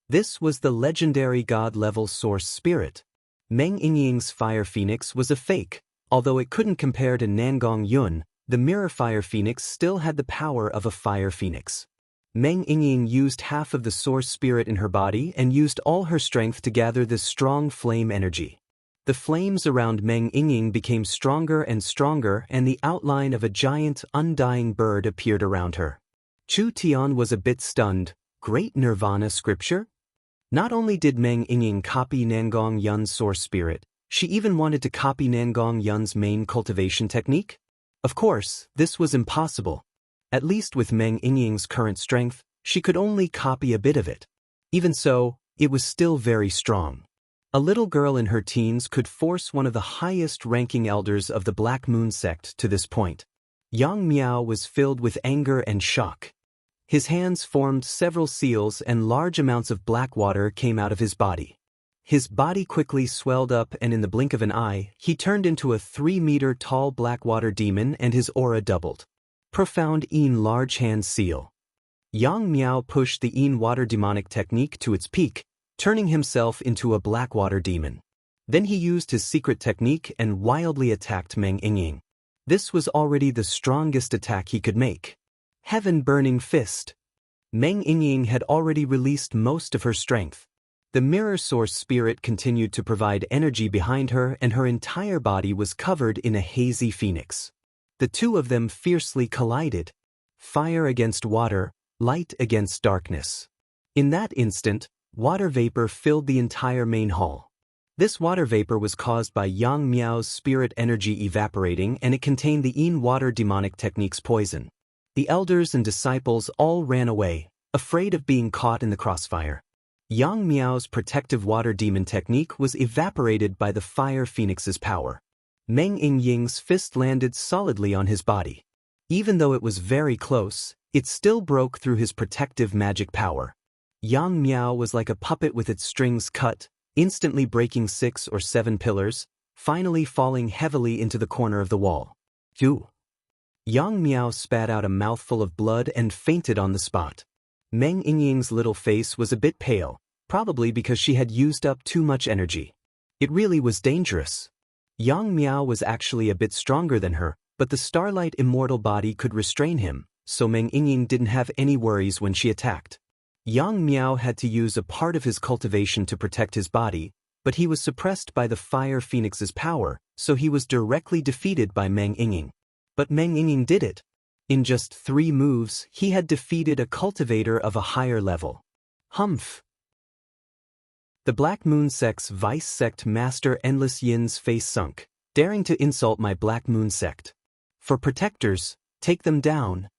Speaker 1: This was the legendary god-level source spirit. Meng Yingying's fire phoenix was a fake. Although it couldn't compare to Nangong Yun, the mirror fire phoenix still had the power of a fire phoenix. Meng Yingying used half of the source spirit in her body and used all her strength to gather this strong flame energy. The flames around Meng Yingying became stronger and stronger, and the outline of a giant, undying bird appeared around her. Chu Tian was a bit stunned. Great Nirvana scripture? Not only did Meng Yingying copy Nangong Yun's source spirit, she even wanted to copy Nangong Yun's main cultivation technique. Of course, this was impossible. At least with Meng Yingying's current strength, she could only copy a bit of it. Even so, it was still very strong. A little girl in her teens could force one of the highest-ranking elders of the Black Moon sect to this point. Yang Miao was filled with anger and shock. His hands formed several seals and large amounts of black water came out of his body. His body quickly swelled up and in the blink of an eye, he turned into a 3-meter-tall black water demon and his aura doubled. Profound Yin Large Hand Seal. Yang Miao pushed the Yin water demonic technique to its peak, turning himself into a black water demon. Then he used his secret technique and wildly attacked Meng Yingying. This was already the strongest attack he could make. Heaven-burning fist. Meng Yingying had already released most of her strength. The mirror source spirit continued to provide energy behind her and her entire body was covered in a hazy phoenix. The two of them fiercely collided. Fire against water, light against darkness. In that instant, water vapor filled the entire main hall. This water vapor was caused by Yang Miao's spirit energy evaporating and it contained the Yin water demonic technique's poison. The elders and disciples all ran away, afraid of being caught in the crossfire. Yang Miao's protective water demon technique was evaporated by the fire phoenix's power. Meng Yingying's fist landed solidly on his body. Even though it was very close, it still broke through his protective magic power. Yang Miao was like a puppet with its strings cut, instantly breaking 6 or 7 pillars, finally falling heavily into the corner of the wall. Phew! Yang Miao spat out a mouthful of blood and fainted on the spot. Meng Yingying's little face was a bit pale, probably because she had used up too much energy. It really was dangerous. Yang Miao was actually a bit stronger than her, but the starlight immortal body could restrain him, so Meng Yingying didn't have any worries when she attacked. Yang Miao had to use a part of his cultivation to protect his body, but he was suppressed by the fire phoenix's power, so he was directly defeated by Meng Yingying. But Meng Yingying did it. In just 3 moves, he had defeated a cultivator of a higher level. Humph! The Black Moon sect's vice sect master Endless Yin's face sunk, daring to insult my Black Moon sect. For protectors, take them down.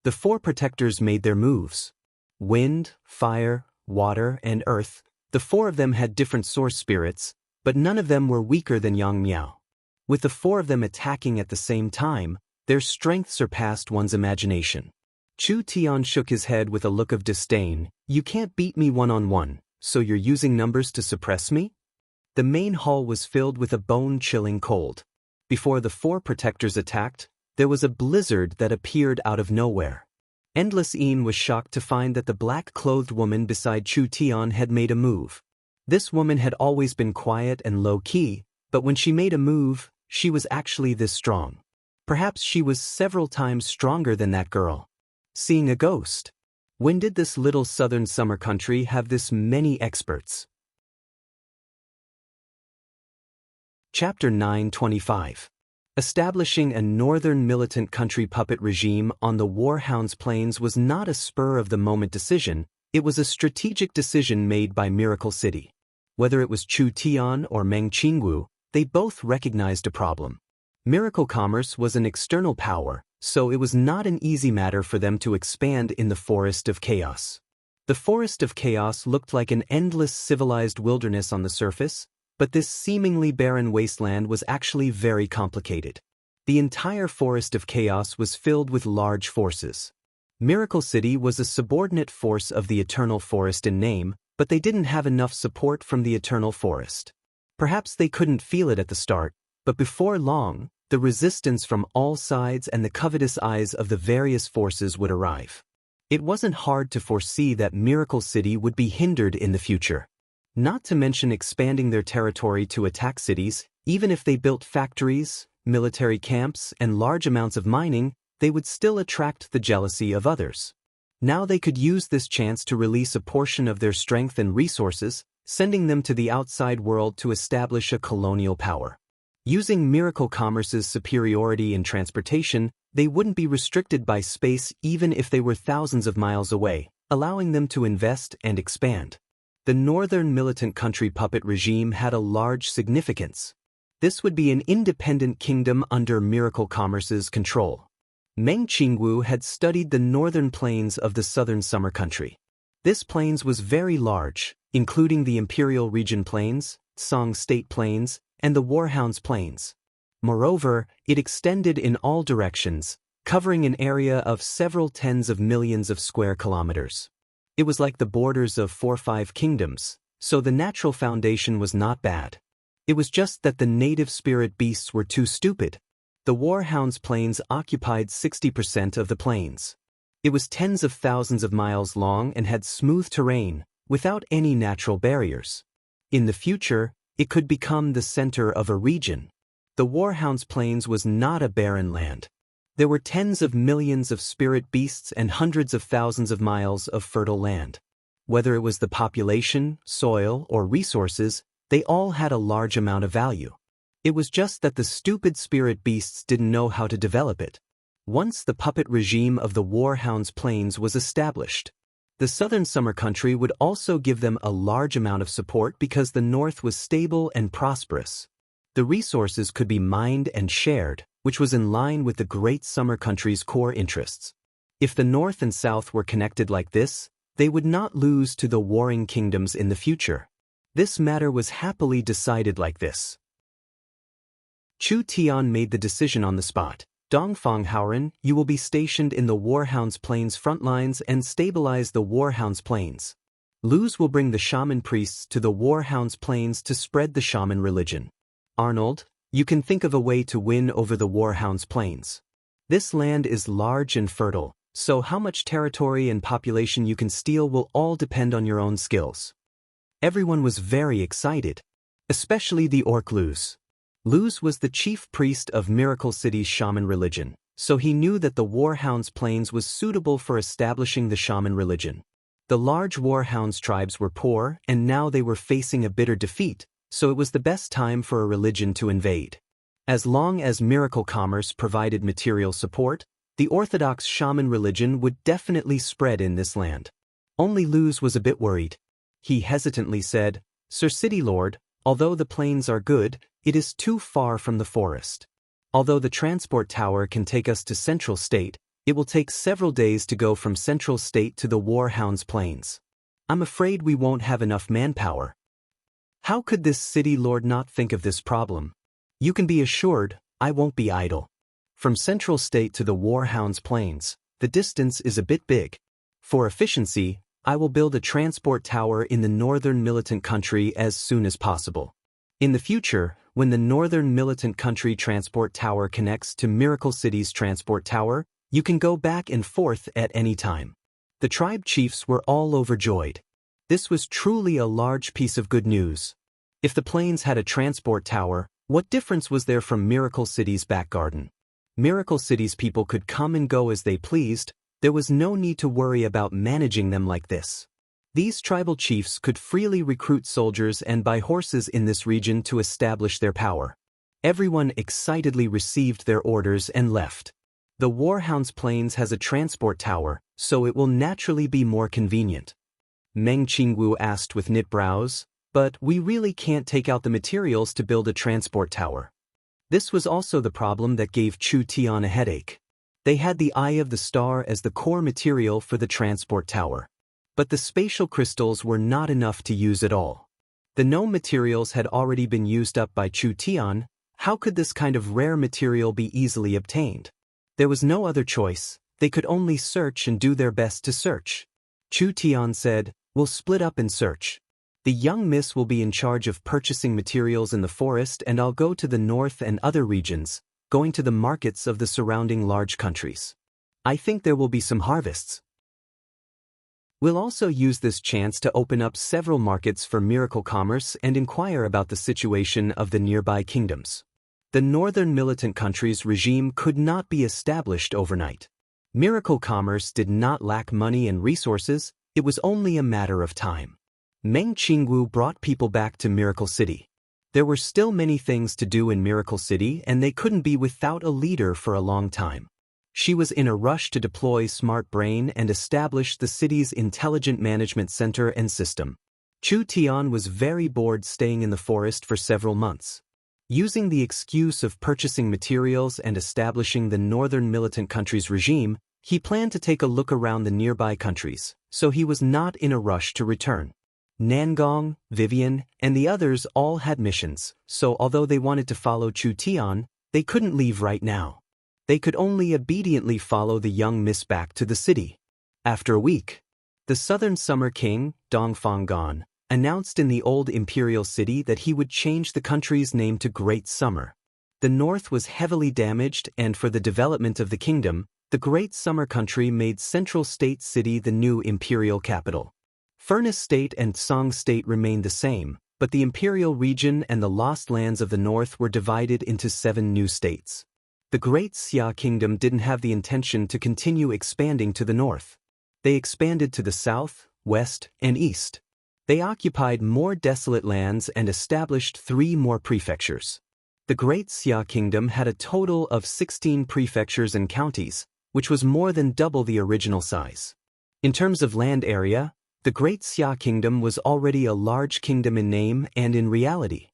Speaker 1: The 4 protectors made their moves. Wind, fire, water, and earth, the 4 of them had different source spirits, but none of them were weaker than Yang Miao. With the 4 of them attacking at the same time, their strength surpassed one's imagination. Chu Tian shook his head with a look of disdain. You can't beat me one-on-one, so you're using numbers to suppress me? The main hall was filled with a bone-chilling cold. Before the 4 protectors attacked, there was a blizzard that appeared out of nowhere. Endless Yin was shocked to find that the black-clothed woman beside Chu Tian had made a move. This woman had always been quiet and low-key, but when she made a move, she was actually this strong. Perhaps she was several times stronger than that girl. Seeing a ghost. When did this little southern summer country have this many experts? Chapter 925. Establishing a northern militant country puppet regime on the Warhound's plains was not a spur-of-the-moment decision, it was a strategic decision made by Miracle City. Whether it was Chu Tian or Meng Qingwu, they both recognized a problem. Miracle Commerce was an external power, so it was not an easy matter for them to expand in the Forest of Chaos. The Forest of Chaos looked like an endless civilized wilderness on the surface, but this seemingly barren wasteland was actually very complicated. The entire Forest of Chaos was filled with large forces. Miracle City was a subordinate force of the Eternal Forest in name, but they didn't have enough support from the Eternal Forest. Perhaps they couldn't feel it at the start, but before long, the resistance from all sides and the covetous eyes of the various forces would arrive. It wasn't hard to foresee that Miracle City would be hindered in the future. Not to mention expanding their territory to attack cities, even if they built factories, military camps, and large amounts of mining, they would still attract the jealousy of others. Now they could use this chance to release a portion of their strength and resources, sending them to the outside world to establish a colonial power. Using Miracle Commerce's superiority in transportation, they wouldn't be restricted by space even if they were thousands of miles away, allowing them to invest and expand. The northern militant country puppet regime had a large significance. This would be an independent kingdom under Miracle Commerce's control. Meng Qingwu had studied the northern plains of the southern summer country. This plains was very large, including the Imperial Region Plains, Song State Plains, and the Warhounds Plains. Moreover, it extended in all directions, covering an area of several tens of millions of square kilometers. It was like the borders of 4-5 kingdoms, so the natural foundation was not bad. It was just that the native spirit beasts were too stupid. The Warhounds Plains occupied 60% of the plains. It was tens of thousands of miles long and had smooth terrain, without any natural barriers. In the future, it could become the center of a region. The Warhounds Plains was not a barren land. There were tens of millions of spirit beasts and hundreds of thousands of miles of fertile land. Whether it was the population, soil, or resources, they all had a large amount of value. It was just that the stupid spirit beasts didn't know how to develop it. Once the puppet regime of the Warhounds Plains was established, the southern summer country would also give them a large amount of support because the north was stable and prosperous. The resources could be mined and shared, which was in line with the great summer country's core interests. If the north and south were connected like this, they would not lose to the warring kingdoms in the future. This matter was happily decided like this. Chu Tian made the decision on the spot. Dongfang Haoren, you will be stationed in the Warhounds Plains front lines and stabilize the Warhounds Plains. Luz will bring the shaman priests to the Warhounds Plains to spread the shaman religion. Arnold, you can think of a way to win over the Warhounds Plains. This land is large and fertile, so how much territory and population you can steal will all depend on your own skills. Everyone was very excited, especially the orc Luz. Luz was the chief priest of Miracle City's shaman religion, so he knew that the Warhounds Plains was suitable for establishing the shaman religion. The large Warhounds tribes were poor, and now they were facing a bitter defeat, so it was the best time for a religion to invade. As long as Miracle Commerce provided material support, the orthodox shaman religion would definitely spread in this land. Only Luz was a bit worried. He hesitantly said, Sir City Lord, although the plains are good, it is too far from the forest. Although the transport tower can take us to Central State, it will take several days to go from Central State to the Warhounds Plains. I'm afraid we won't have enough manpower. How could this city lord not think of this problem? You can be assured, I won't be idle. From Central State to the Warhounds Plains, the distance is a bit big. For efficiency, I will build a transport tower in the northern militant country as soon as possible. In the future, when the northern militant country transport tower connects to Miracle City's transport tower, you can go back and forth at any time. The tribe chiefs were all overjoyed. This was truly a large piece of good news. If the plains had a transport tower, what difference was there from Miracle City's back garden? Miracle City's people could come and go as they pleased. There was no need to worry about managing them like this. These tribal chiefs could freely recruit soldiers and buy horses in this region to establish their power. Everyone excitedly received their orders and left. The Warhounds Plains has a transport tower, so it will naturally be more convenient. Meng Qingwu asked with knit brows, but we really can't take out the materials to build a transport tower. This was also the problem that gave Chu Tian a headache. They had the Eye of the Star as the core material for the transport tower. But the spatial crystals were not enough to use at all. The gnome materials had already been used up by Chu Tian. How could this kind of rare material be easily obtained? There was no other choice. They could only search and do their best to search. Chu Tian said, We'll split up and search. The young miss will be in charge of purchasing materials in the forest and I'll go to the north and other regions, going to the markets of the surrounding large countries. I think there will be some harvests. We'll also use this chance to open up several markets for Miracle Commerce and inquire about the situation of the nearby kingdoms. The northern militant country's regime could not be established overnight. Miracle Commerce did not lack money and resources, it was only a matter of time. Meng Qingwu brought people back to Miracle City. There were still many things to do in Miracle City and they couldn't be without a leader for a long time. She was in a rush to deploy Smart Brain and establish the city's intelligent management center and system. Chu Tian was very bored staying in the forest for several months. Using the excuse of purchasing materials and establishing the northern militant country's regime, he planned to take a look around the nearby countries, so he was not in a rush to return. Nangong, Vivian, and the others all had missions, so although they wanted to follow Chu Tian, they couldn't leave right now. They could only obediently follow the young miss back to the city. After a week, the Southern Summer King, Dongfang, announced in the old imperial city that he would change the country's name to Great Summer. The north was heavily damaged, and for the development of the kingdom, the Great Summer country made Central State City the new imperial capital. Furnace State and Song State remained the same, but the imperial region and the lost lands of the north were divided into 7 new states. The Great Xia Kingdom didn't have the intention to continue expanding to the north. They expanded to the south, west, and east. They occupied more desolate lands and established 3 more prefectures. The Great Xia Kingdom had a total of 16 prefectures and counties, which was more than double the original size. In terms of land area, the Great Xia Kingdom was already a large kingdom in name and in reality.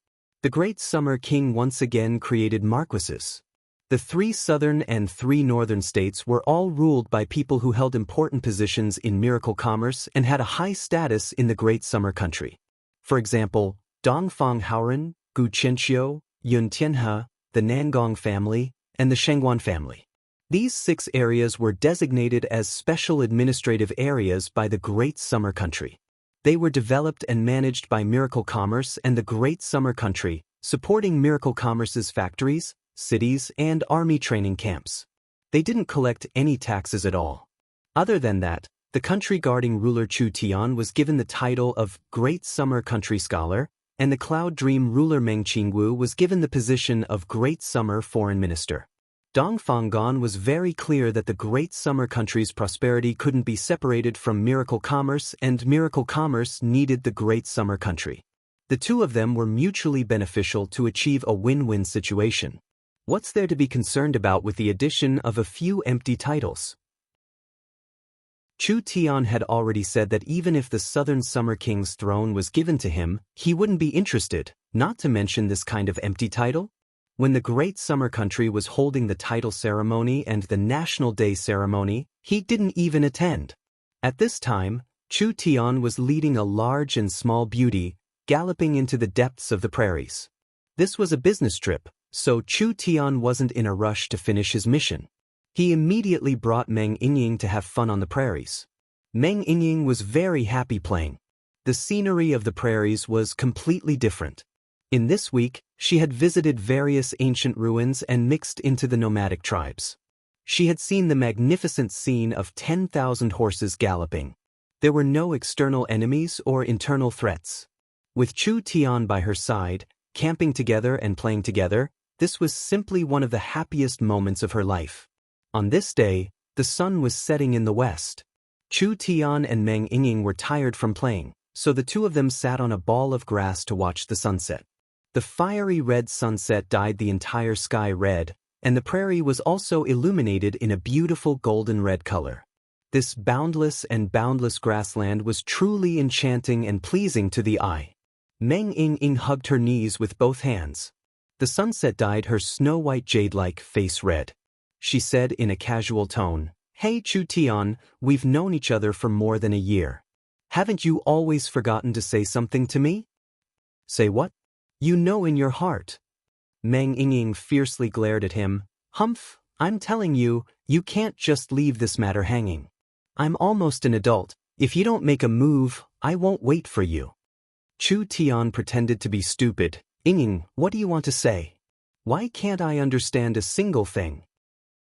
Speaker 1: The Great Summer King once again created marquises. The 3 southern and 3 northern states were all ruled by people who held important positions in miracle commerce and had a high status in the Great Summer country. For example, Dongfang Haoren, Gu Qianqiu, Yun Tianhe, the Nangong family, and the Shengguan family. These 6 areas were designated as special administrative areas by the Great Summer country. They were developed and managed by Miracle Commerce and the Great Summer country, supporting Miracle Commerce's factories, cities, and army training camps. They didn't collect any taxes at all. Other than that, the country guarding ruler Chu Tian was given the title of Great Summer Country Scholar, and the Cloud Dream ruler Meng Qingwu was given the position of Great Summer Foreign Minister. Dongfang was very clear that the Great Summer country's prosperity couldn't be separated from Miracle Commerce, and Miracle Commerce needed the Great Summer country. The 2 of them were mutually beneficial to achieve a win-win situation. What's there to be concerned about with the addition of a few empty titles? Chu Tian had already said that even if the Southern Summer King's throne was given to him, he wouldn't be interested, not to mention this kind of empty title. When the Great Summer country was holding the title ceremony and the National Day ceremony, he didn't even attend. At this time, Chu Tian was leading a large and small beauty, galloping into the depths of the prairies. This was a business trip, so Chu Tian wasn't in a rush to finish his mission. He immediately brought Meng Yingying to have fun on the prairies. Meng Yingying was very happy playing. The scenery of the prairies was completely different. In this week, she had visited various ancient ruins and mixed into the nomadic tribes. She had seen the magnificent scene of 10,000 horses galloping. There were no external enemies or internal threats. With Chu Tian by her side, camping together and playing together, this was simply one of the happiest moments of her life. On this day, the sun was setting in the west. Chu Tian and Meng Yingying were tired from playing, so the 2 of them sat on a ball of grass to watch the sunset. The fiery red sunset dyed the entire sky red, and the prairie was also illuminated in a beautiful golden red color. This boundless and boundless grassland was truly enchanting and pleasing to the eye. Meng Yingying hugged her knees with both hands. The sunset dyed her snow-white jade-like face red. She said in a casual tone, "Hey Chu Tian, we've known each other for more than a year. Haven't you always forgotten to say something to me?" "Say what?" "You know in your heart." Meng Yingying fiercely glared at him. "Humph, I'm telling you, you can't just leave this matter hanging. I'm almost an adult. If you don't make a move, I won't wait for you." Chu Tian pretended to be stupid. "Yingying, what do you want to say? Why can't I understand a single thing?"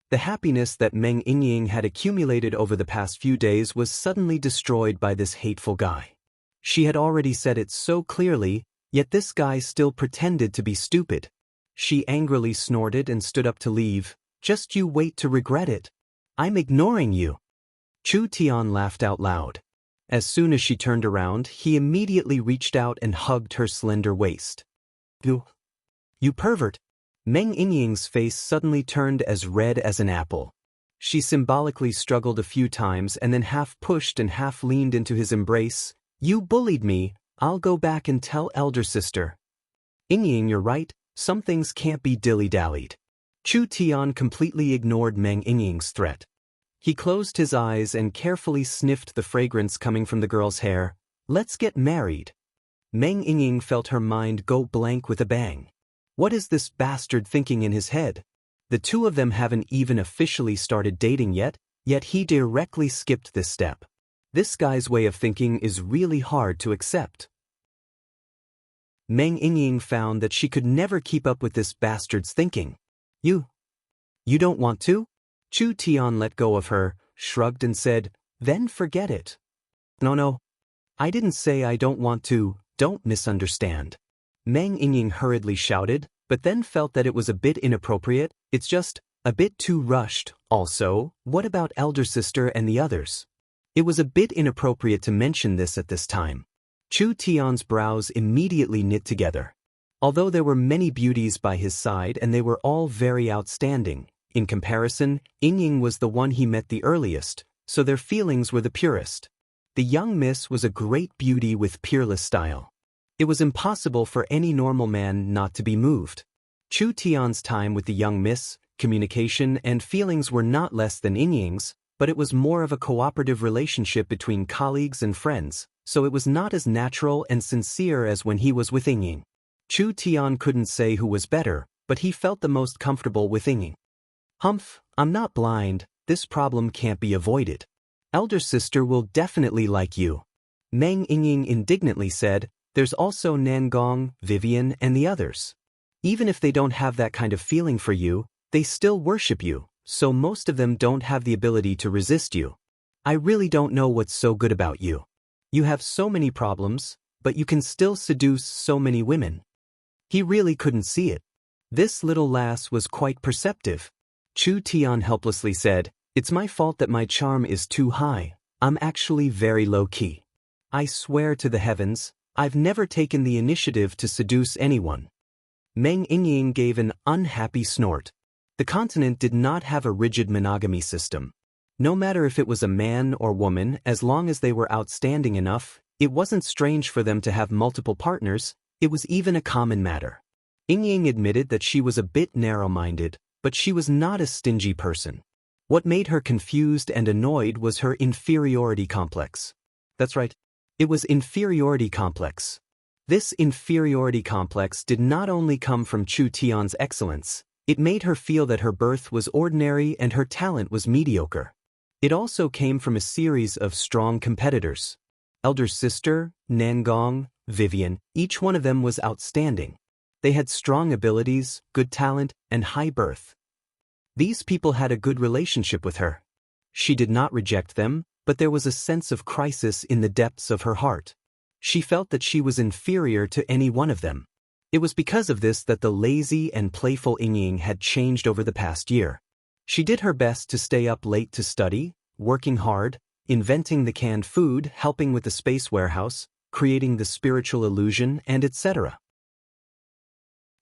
Speaker 1: The happiness that Meng Yingying had accumulated over the past few days was suddenly destroyed by this hateful guy. She had already said it so clearly, yet this guy still pretended to be stupid. She angrily snorted and stood up to leave. "Just you wait to regret it. I'm ignoring you." Chu Tian laughed out loud. As soon as she turned around, he immediately reached out and hugged her slender waist. You pervert." Meng Yingying's face suddenly turned as red as an apple. She symbolically struggled a few times and then half pushed and half leaned into his embrace. "You bullied me. I'll go back and tell elder sister. Ying, you're right, some things can't be dilly-dallied. Chu Tian completely ignored Meng Ying's threat. He closed his eyes and carefully sniffed the fragrance coming from the girl's hair. Let's get married. Meng Ying felt her mind go blank with a bang. What is this bastard thinking in his head? The two of them haven't even officially started dating yet he directly skipped this step. This guy's way of thinking is really hard to accept. Meng Ying found that she could never keep up with this bastard's thinking. You don't want to? Chu Tian let go of her, shrugged and said, then forget it. No, I didn't say I don't want to, don't misunderstand. Meng Ying hurriedly shouted, but then felt that it was a bit inappropriate, it's just a bit too rushed. Also, what about elder sister and the others? It was a bit inappropriate to mention this at this time. Chu Tian's brows immediately knit together. Although there were many beauties by his side and they were all very outstanding, in comparison, Ying was the one he met the earliest, so their feelings were the purest. The young miss was a great beauty with peerless style. It was impossible for any normal man not to be moved. Chu Tian's time with the young miss, communication and feelings were not less than Ying's, but it was more of a cooperative relationship between colleagues and friends, so it was not as natural and sincere as when he was with Ying. Chu Tian couldn't say who was better, but he felt the most comfortable with Ying. Humph, I'm not blind, this problem can't be avoided. Elder sister will definitely like you. Meng Ying indignantly said, there's also Nangong, Vivian and the others. Even if they don't have that kind of feeling for you, they still worship you, so most of them don't have the ability to resist you. I really don't know what's so good about you. You have so many problems, but you can still seduce so many women. He really couldn't see it. This little lass was quite perceptive. Chu Tian helplessly said, it's my fault that my charm is too high. I'm actually very low-key. I swear to the heavens, I've never taken the initiative to seduce anyone. Meng Ying gave an unhappy snort. The continent did not have a rigid monogamy system. No matter if it was a man or woman, as long as they were outstanding enough, it wasn't strange for them to have multiple partners, it was even a common matter. Ying admitted that she was a bit narrow-minded, but she was not a stingy person. What made her confused and annoyed was her inferiority complex. That's right, it was inferiority complex. This inferiority complex did not only come from Chu Tian's excellence, it made her feel that her birth was ordinary and her talent was mediocre. It also came from a series of strong competitors. Elder sister, Nangong, Vivian, each one of them was outstanding. They had strong abilities, good talent, and high birth. These people had a good relationship with her. She did not reject them, but there was a sense of crisis in the depths of her heart. She felt that she was inferior to any one of them. It was because of this that the lazy and playful Ying had changed over the past year. She did her best to stay up late to study, working hard, inventing the canned food, helping with the space warehouse, creating the spiritual illusion, and etc.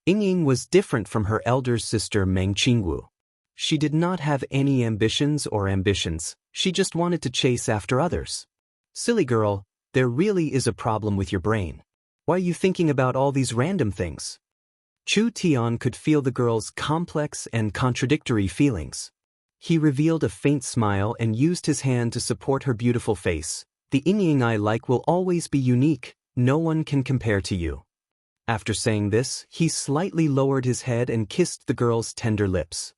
Speaker 1: Ying was different from her elder sister Meng Qingwu. She did not have any ambitions, she just wanted to chase after others. Silly girl, there really is a problem with your brain. Why are you thinking about all these random things? Chu Tian could feel the girl's complex and contradictory feelings. He revealed a faint smile and used his hand to support her beautiful face. The Ying I like will always be unique, no one can compare to you. After saying this, he slightly lowered his head and kissed the girl's tender lips.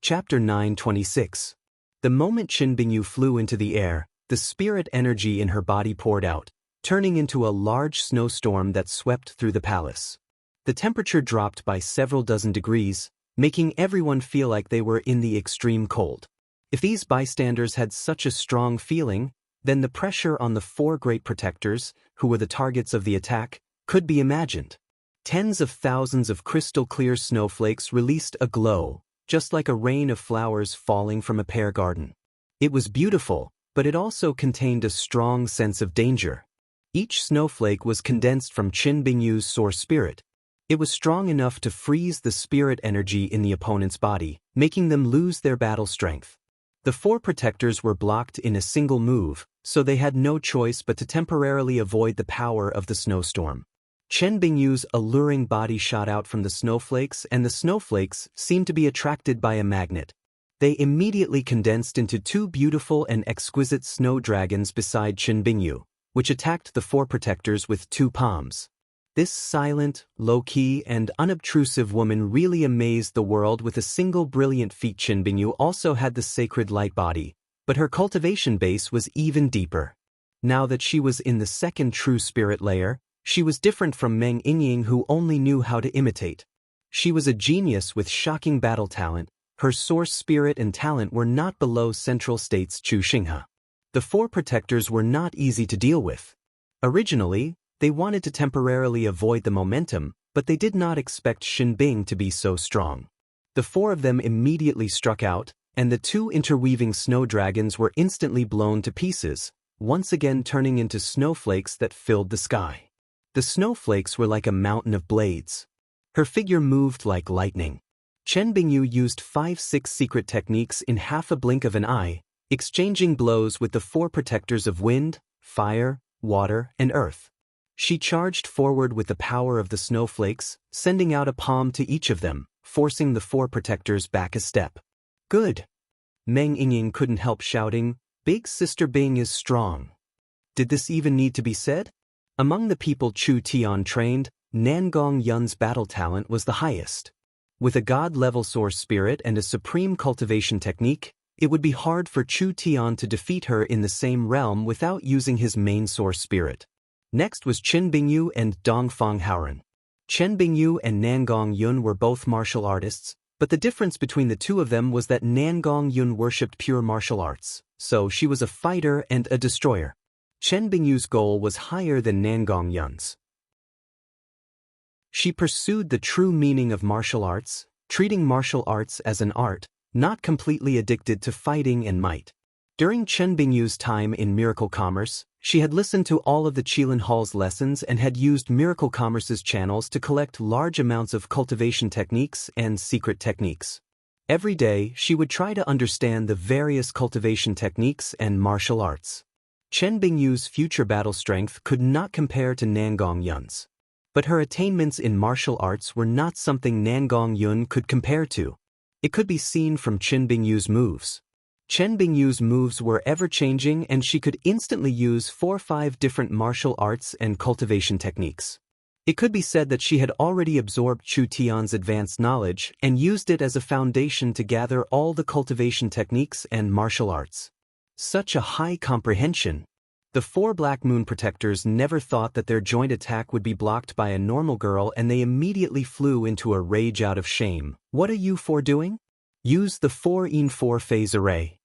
Speaker 1: Chapter 9:26. The moment Qin Bingyu flew into the air, the spirit energy in her body poured out, turning into a large snowstorm that swept through the palace. The temperature dropped by several dozen degrees, making everyone feel like they were in the extreme cold. If these bystanders had such a strong feeling, then the pressure on the four great protectors, who were the targets of the attack, could be imagined. Tens of thousands of crystal-clear snowflakes released a glow, just like a rain of flowers falling from a pear garden. It was beautiful, but it also contained a strong sense of danger. Each snowflake was condensed from Qin Bingyu's source spirit. It was strong enough to freeze the spirit energy in the opponent's body, making them lose their battle strength. The four protectors were blocked in a single move, so they had no choice but to temporarily avoid the power of the snowstorm. Chen Bingyu's alluring body shot out from the snowflakes, and the snowflakes seemed to be attracted by a magnet. They immediately condensed into two beautiful and exquisite snow dragons beside Chen Bingyu, which attacked the four protectors with two palms. This silent, low-key, and unobtrusive woman really amazed the world with a single brilliant feat. Chen Bingyu also had the sacred light body, but her cultivation base was even deeper. Now that she was in the second true spirit layer, she was different from Meng Yingying, who only knew how to imitate. She was a genius with shocking battle talent. Her source spirit and talent were not below Central State's Chu Xinghe. The four protectors were not easy to deal with. Originally, they wanted to temporarily avoid the momentum, but they did not expect Xin Bing to be so strong. The four of them immediately struck out, and the two interweaving snow dragons were instantly blown to pieces, once again turning into snowflakes that filled the sky. The snowflakes were like a mountain of blades. Her figure moved like lightning. Chen Bingyu used 5-6 secret techniques in half a blink of an eye, exchanging blows with the four protectors of wind, fire, water, and earth. She charged forward with the power of the snowflakes, sending out a palm to each of them, forcing the four protectors back a step. Good! Meng Yingying couldn't help shouting, "Big Sister Bing is strong." Did this even need to be said? Among the people Chu Tian trained, Nangong Yun's battle talent was the highest. With a god-level source spirit and a supreme cultivation technique, it would be hard for Chu Tian to defeat her in the same realm without using his main source spirit. Next was Chen Bingyu and Dongfang Haoren. Chen Bingyu and Nangong Yun were both martial artists, but the difference between the two of them was that Nangong Yun worshipped pure martial arts, so she was a fighter and a destroyer. Chen Bingyu's goal was higher than Nangong Yun's. She pursued the true meaning of martial arts, treating martial arts as an art, not completely addicted to fighting and might. During Chen Bingyu's time in Miracle Commerce, she had listened to all of the Qilin Hall's lessons and had used Miracle Commerce's channels to collect large amounts of cultivation techniques and secret techniques. Every day, she would try to understand the various cultivation techniques and martial arts. Chen Bingyu's future battle strength could not compare to Nangong Yun's. But her attainments in martial arts were not something Nangong Yun could compare to. It could be seen from Chen Bingyu's moves. Chen Bingyu's moves were ever-changing, and she could instantly use 4 or 5 different martial arts and cultivation techniques. It could be said that she had already absorbed Chu Tian's advanced knowledge and used it as a foundation to gather all the cultivation techniques and martial arts. Such a high comprehension! The 4 Black Moon Protectors never thought that their joint attack would be blocked by a normal girl, and they immediately flew into a rage out of shame. What are you 4 doing? Use the 4-in-4 phase array.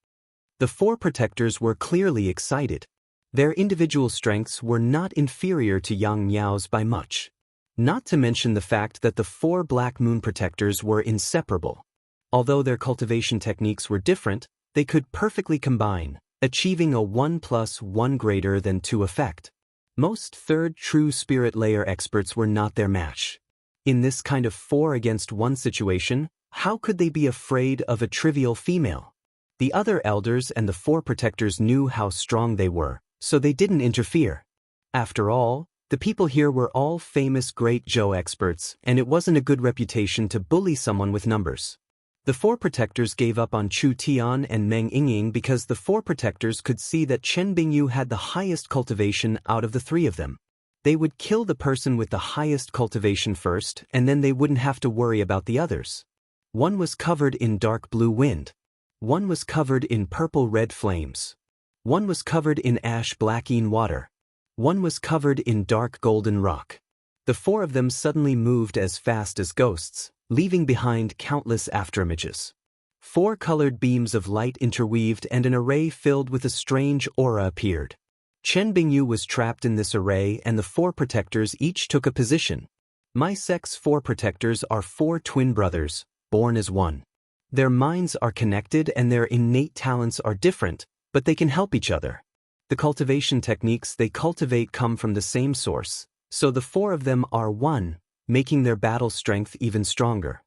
Speaker 1: The 4 Protectors were clearly excited. Their individual strengths were not inferior to Yang Miao's by much. Not to mention the fact that the 4 Black Moon Protectors were inseparable. Although their cultivation techniques were different, they could perfectly combine, achieving a 1+1 greater than 2 effect. Most third true spirit layer experts were not their match. In this kind of 4 against 1 situation, how could they be afraid of a trivial female? The other elders and the 4 protectors knew how strong they were, so they didn't interfere. After all, the people here were all famous Great Zhou experts, and it wasn't a good reputation to bully someone with numbers. The 4 protectors gave up on Chu Tian and Meng Yingying because the 4 protectors could see that Chen Bingyu had the highest cultivation out of the 3 of them. They would kill the person with the highest cultivation first, and then they wouldn't have to worry about the others. One was covered in dark blue wind. One was covered in purple-red flames. One was covered in ash-blackine water. One was covered in dark golden rock. The 4 of them suddenly moved as fast as ghosts, leaving behind countless afterimages. 4 colored beams of light interweaved, and an array filled with a strange aura appeared. Chen Bingyu was trapped in this array, and the 4 protectors each took a position. My sex 4 protectors are 4 twin brothers, born as one. Their minds are connected and their innate talents are different, but they can help each other. The cultivation techniques they cultivate come from the same source, so the 4 of them are one, making their battle strength even stronger.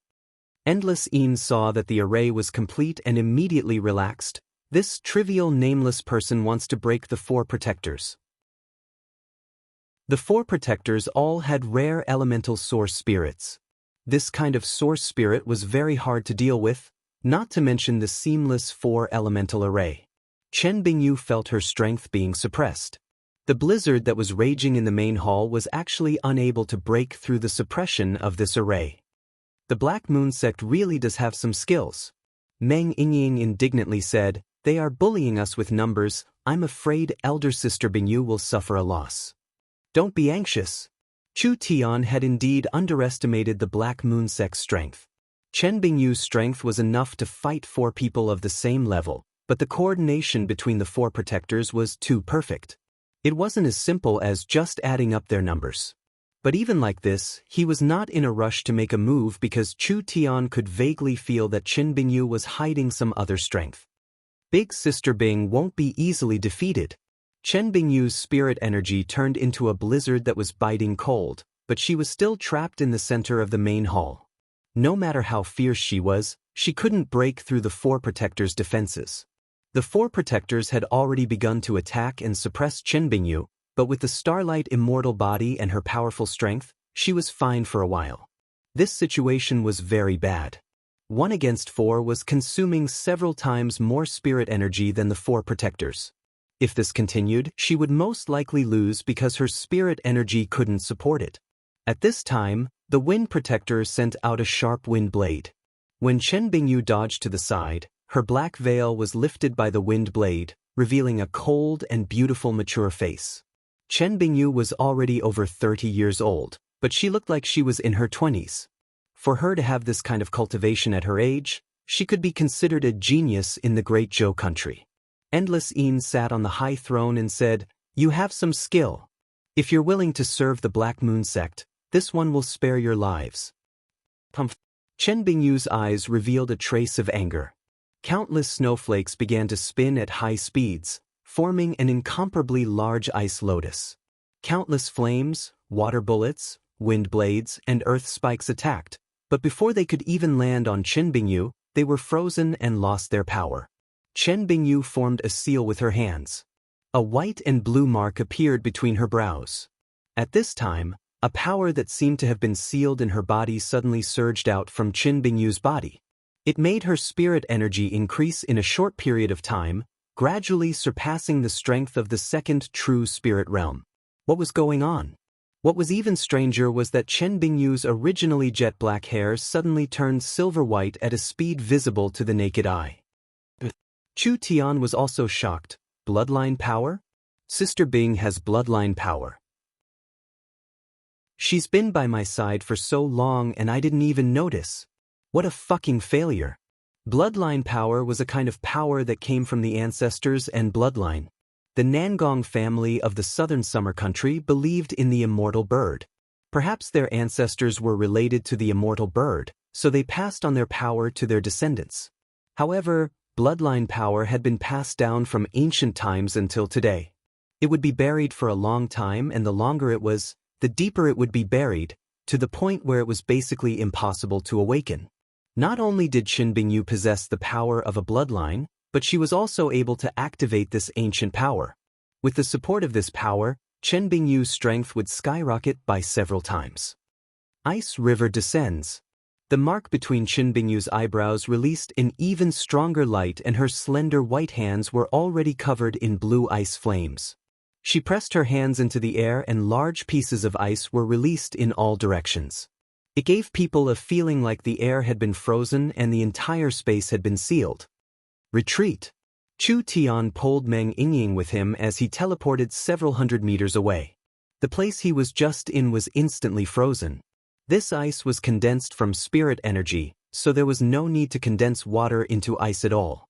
Speaker 1: Endless Een saw that the array was complete and immediately relaxed, This trivial nameless person wants to break the four protectors. The four protectors all had rare elemental source spirits. This kind of source spirit was very hard to deal with, not to mention the seamless four elemental array. Chen Bingyu felt her strength being suppressed. The blizzard that was raging in the main hall was actually unable to break through the suppression of this array. The Black Moon sect really does have some skills. Meng Yingying indignantly said, "They are bullying us with numbers. I'm afraid elder sister Bingyu will suffer a loss." "Don't be anxious." Chu Tian had indeed underestimated the Black Moon sect's strength. Chen Bingyu's strength was enough to fight four people of the same level, but the coordination between the four protectors was too perfect. It wasn't as simple as just adding up their numbers. But even like this, he was not in a rush to make a move because Chu Tian could vaguely feel that Chen Bingyu was hiding some other strength. Big Sister Bing won't be easily defeated. Chen Bingyu's spirit energy turned into a blizzard that was biting cold, but she was still trapped in the center of the main hall. No matter how fierce she was, she couldn't break through the four protectors' defenses. The four protectors had already begun to attack and suppress Chen Bingyu, but with the Starlight immortal body and her powerful strength, she was fine for a while. This situation was very bad. 1 against 4 was consuming several times more spirit energy than the four protectors. If this continued, she would most likely lose because her spirit energy couldn't support it. At this time, the wind protector sent out a sharp wind blade. When Chen Bingyu dodged to the side, her black veil was lifted by the wind blade, revealing a cold and beautiful mature face. Chen Bingyu was already over 30 years old, but she looked like she was in her 20s. For her to have this kind of cultivation at her age, she could be considered a genius in the Great Zhou country. Endless Een sat on the high throne and said, "You have some skill. If you're willing to serve the Black Moon sect, this one will spare your lives." Chen Bingyu's eyes revealed a trace of anger. Countless snowflakes began to spin at high speeds, forming an incomparably large ice lotus. Countless flames, water bullets, wind blades, and earth spikes attacked, but before they could even land on Chen Bingyu, they were frozen and lost their power. Chen Bingyu formed a seal with her hands. A white and blue mark appeared between her brows. At this time, a power that seemed to have been sealed in her body suddenly surged out from Chen Bingyu's body. It made her spirit energy increase in a short period of time, gradually surpassing the strength of the second true spirit realm. What was going on? What was even stranger was that Chen Bingyu's originally jet black hair suddenly turned silver white at a speed visible to the naked eye. Chu Tian was also shocked. Bloodline power? Sister Bing has bloodline power. She's been by my side for so long and I didn't even notice. What a fucking failure. Bloodline power was a kind of power that came from the ancestors and bloodline. The Nangong family of the southern summer country believed in the immortal bird. Perhaps their ancestors were related to the immortal bird, so they passed on their power to their descendants. However, bloodline power had been passed down from ancient times until today. It would be buried for a long time, and the longer it was, the deeper it would be buried, to the point where it was basically impossible to awaken. Not only did Chen Bingyu possess the power of a bloodline, but she was also able to activate this ancient power. With the support of this power, Chen Bingyu's strength would skyrocket by several times. Ice River descends. The mark between Chen Bingyu's eyebrows released an even stronger light and her slender white hands were already covered in blue ice flames. She pressed her hands into the air and large pieces of ice were released in all directions. It gave people a feeling like the air had been frozen and the entire space had been sealed. Retreat! Chu Tian pulled Meng Yingying with him as he teleported several hundred meters away. The place he was just in was instantly frozen. This ice was condensed from spirit energy, so there was no need to condense water into ice at all.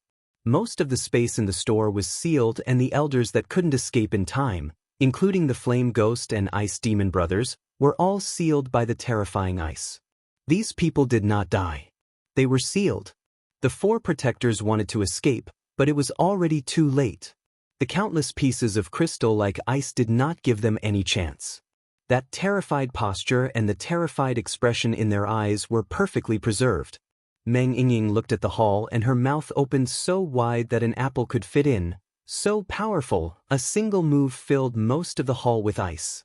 Speaker 1: Most of the space in the store was sealed and the elders that couldn't escape in time, including the Flame Ghost and Ice Demon brothers, were all sealed by the terrifying ice. These people did not die. They were sealed. The four protectors wanted to escape, but it was already too late. The countless pieces of crystal like ice did not give them any chance. That terrified posture and the terrified expression in their eyes were perfectly preserved. Meng Yingying looked at the hall and her mouth opened so wide that an apple could fit in. So powerful, a single move filled most of the hall with ice.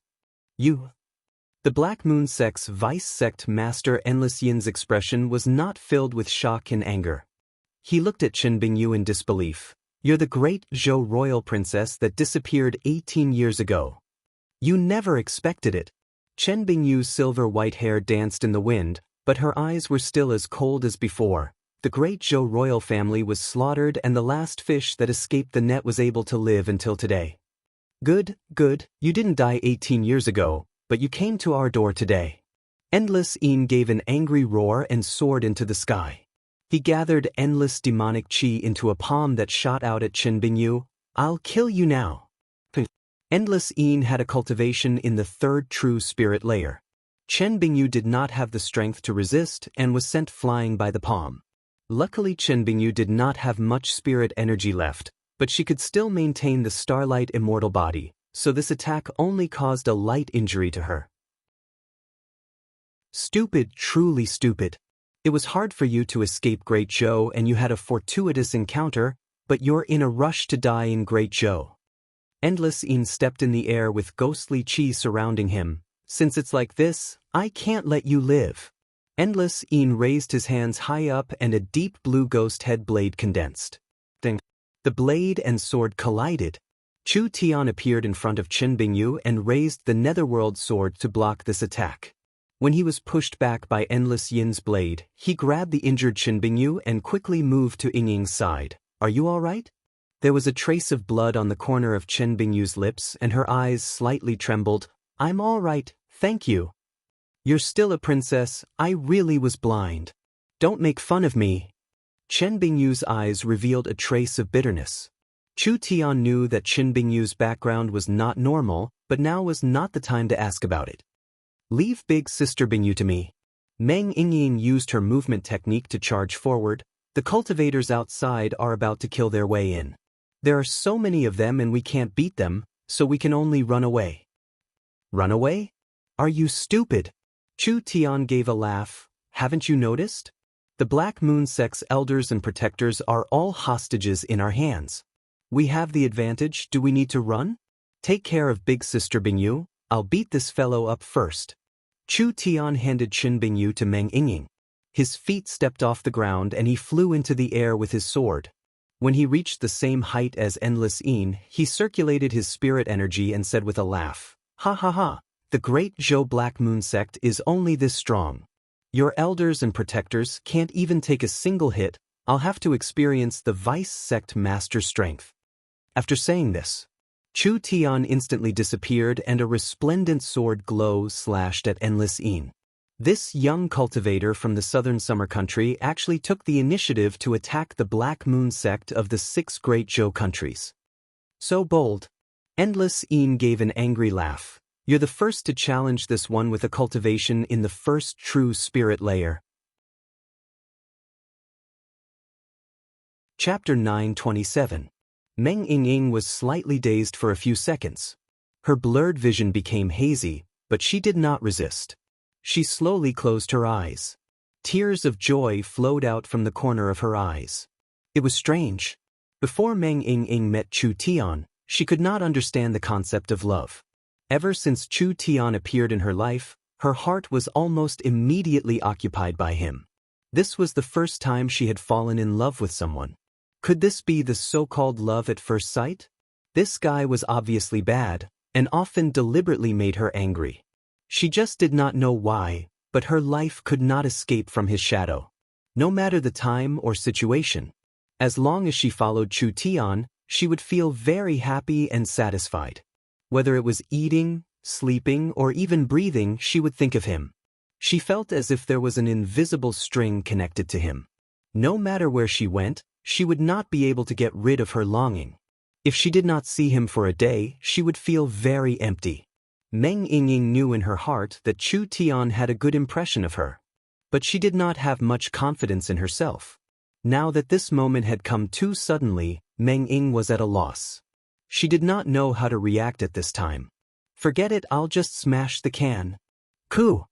Speaker 1: You. The Black Moon Sect's vice sect master Endless Yin's expression was not filled with shock and anger. He looked at Chen Bingyu in disbelief. You're the great Zhou royal princess that disappeared 18 years ago. You never expected it. Chen Bingyu's silver-white hair danced in the wind, but her eyes were still as cold as before. The great Zhou royal family was slaughtered and the last fish that escaped the net was able to live until today. Good, you didn't die 18 years ago, but you came to our door today. Endless Yin gave an angry roar and soared into the sky. He gathered endless demonic qi into a palm that shot out at Chen Bingyu. I'll kill you now. Endless Yin had a cultivation in the third true spirit layer. Chen Bingyu did not have the strength to resist and was sent flying by the palm. Luckily Chen Bingyu did not have much spirit energy left, but she could still maintain the starlight immortal body, so this attack only caused a light injury to her. Stupid, truly stupid. It was hard for you to escape Great Zhou and you had a fortuitous encounter, but you're in a rush to die in Great Zhou. Endless Yin stepped in the air with ghostly qi surrounding him. Since it's like this, I can't let you live. Endless Yin raised his hands high up and a deep blue ghost head blade condensed. Ding. The blade and sword collided. Chu Tian appeared in front of Chen Bingyu and raised the netherworld sword to block this attack. When he was pushed back by Endless Yin's blade, he grabbed the injured Chen Bingyu and quickly moved to Yingying's side. Are you all right? There was a trace of blood on the corner of Chen Bingyu's lips and her eyes slightly trembled. I'm all right, thank you. You're still a princess, I really was blind. Don't make fun of me. Chen Bingyu's eyes revealed a trace of bitterness. Chu Tian knew that Chen Bingyu's background was not normal, but now was not the time to ask about it. Leave big sister Bingyu to me. Meng Yingying used her movement technique to charge forward. The cultivators outside are about to kill their way in. There are so many of them and we can't beat them, so we can only run away. Run away? Are you stupid? Chu Tian gave a laugh. Haven't you noticed? The Black Moon Sect's elders and protectors are all hostages in our hands. We have the advantage, do we need to run? Take care of big sister Bingyu, I'll beat this fellow up first. Chu Tian handed Chen Bingyu to Meng Yingying. His feet stepped off the ground and he flew into the air with his sword. When he reached the same height as Endless Yin, he circulated his spirit energy and said with a laugh, Ha ha ha, the great Zhou Black Moon Sect is only this strong. Your elders and protectors can't even take a single hit, I'll have to experience the Vice Sect Master strength. After saying this, Chu Tian instantly disappeared and a resplendent sword glow slashed at Endless Yin. This young cultivator from the southern summer country actually took the initiative to attack the Black Moon Sect of the 6 great Zhou countries. So bold. Endless Yin gave an angry laugh. You're the first to challenge this one with a cultivation in the first true spirit layer. Chapter 927. Meng Yingying was slightly dazed for a few seconds. Her blurred vision became hazy, but she did not resist. She slowly closed her eyes. Tears of joy flowed out from the corner of her eyes. It was strange. Before Meng Yingying met Chu Tian, she could not understand the concept of love. Ever since Chu Tian appeared in her life, her heart was almost immediately occupied by him. This was the first time she had fallen in love with someone. Could this be the so-called love at first sight? This guy was obviously bad, and often deliberately made her angry. She just did not know why, but her life could not escape from his shadow. No matter the time or situation. As long as she followed Chu Tian, she would feel very happy and satisfied. Whether it was eating, sleeping, or even breathing, she would think of him. She felt as if there was an invisible string connected to him. No matter where she went, she would not be able to get rid of her longing. If she did not see him for a day, she would feel very empty. Meng Yingying knew in her heart that Chu Tian had a good impression of her. But she did not have much confidence in herself. Now that this moment had come too suddenly, Meng Ying was at a loss. She did not know how to react at this time. Forget it, I'll just smash the can. Coo!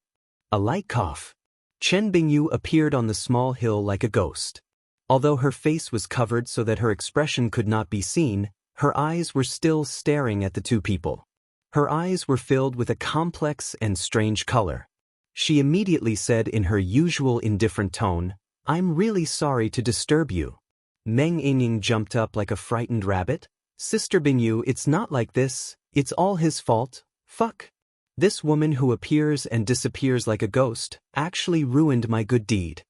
Speaker 1: A light cough. Chen Bingyu appeared on the small hill like a ghost. Although her face was covered so that her expression could not be seen, her eyes were still staring at the two people. Her eyes were filled with a complex and strange color. She immediately said in her usual indifferent tone, "I'm really sorry to disturb you." Meng Yingying jumped up like a frightened rabbit. "Sister Bingyu, it's not like this, it's all his fault, fuck. This woman who appears and disappears like a ghost actually ruined my good deed.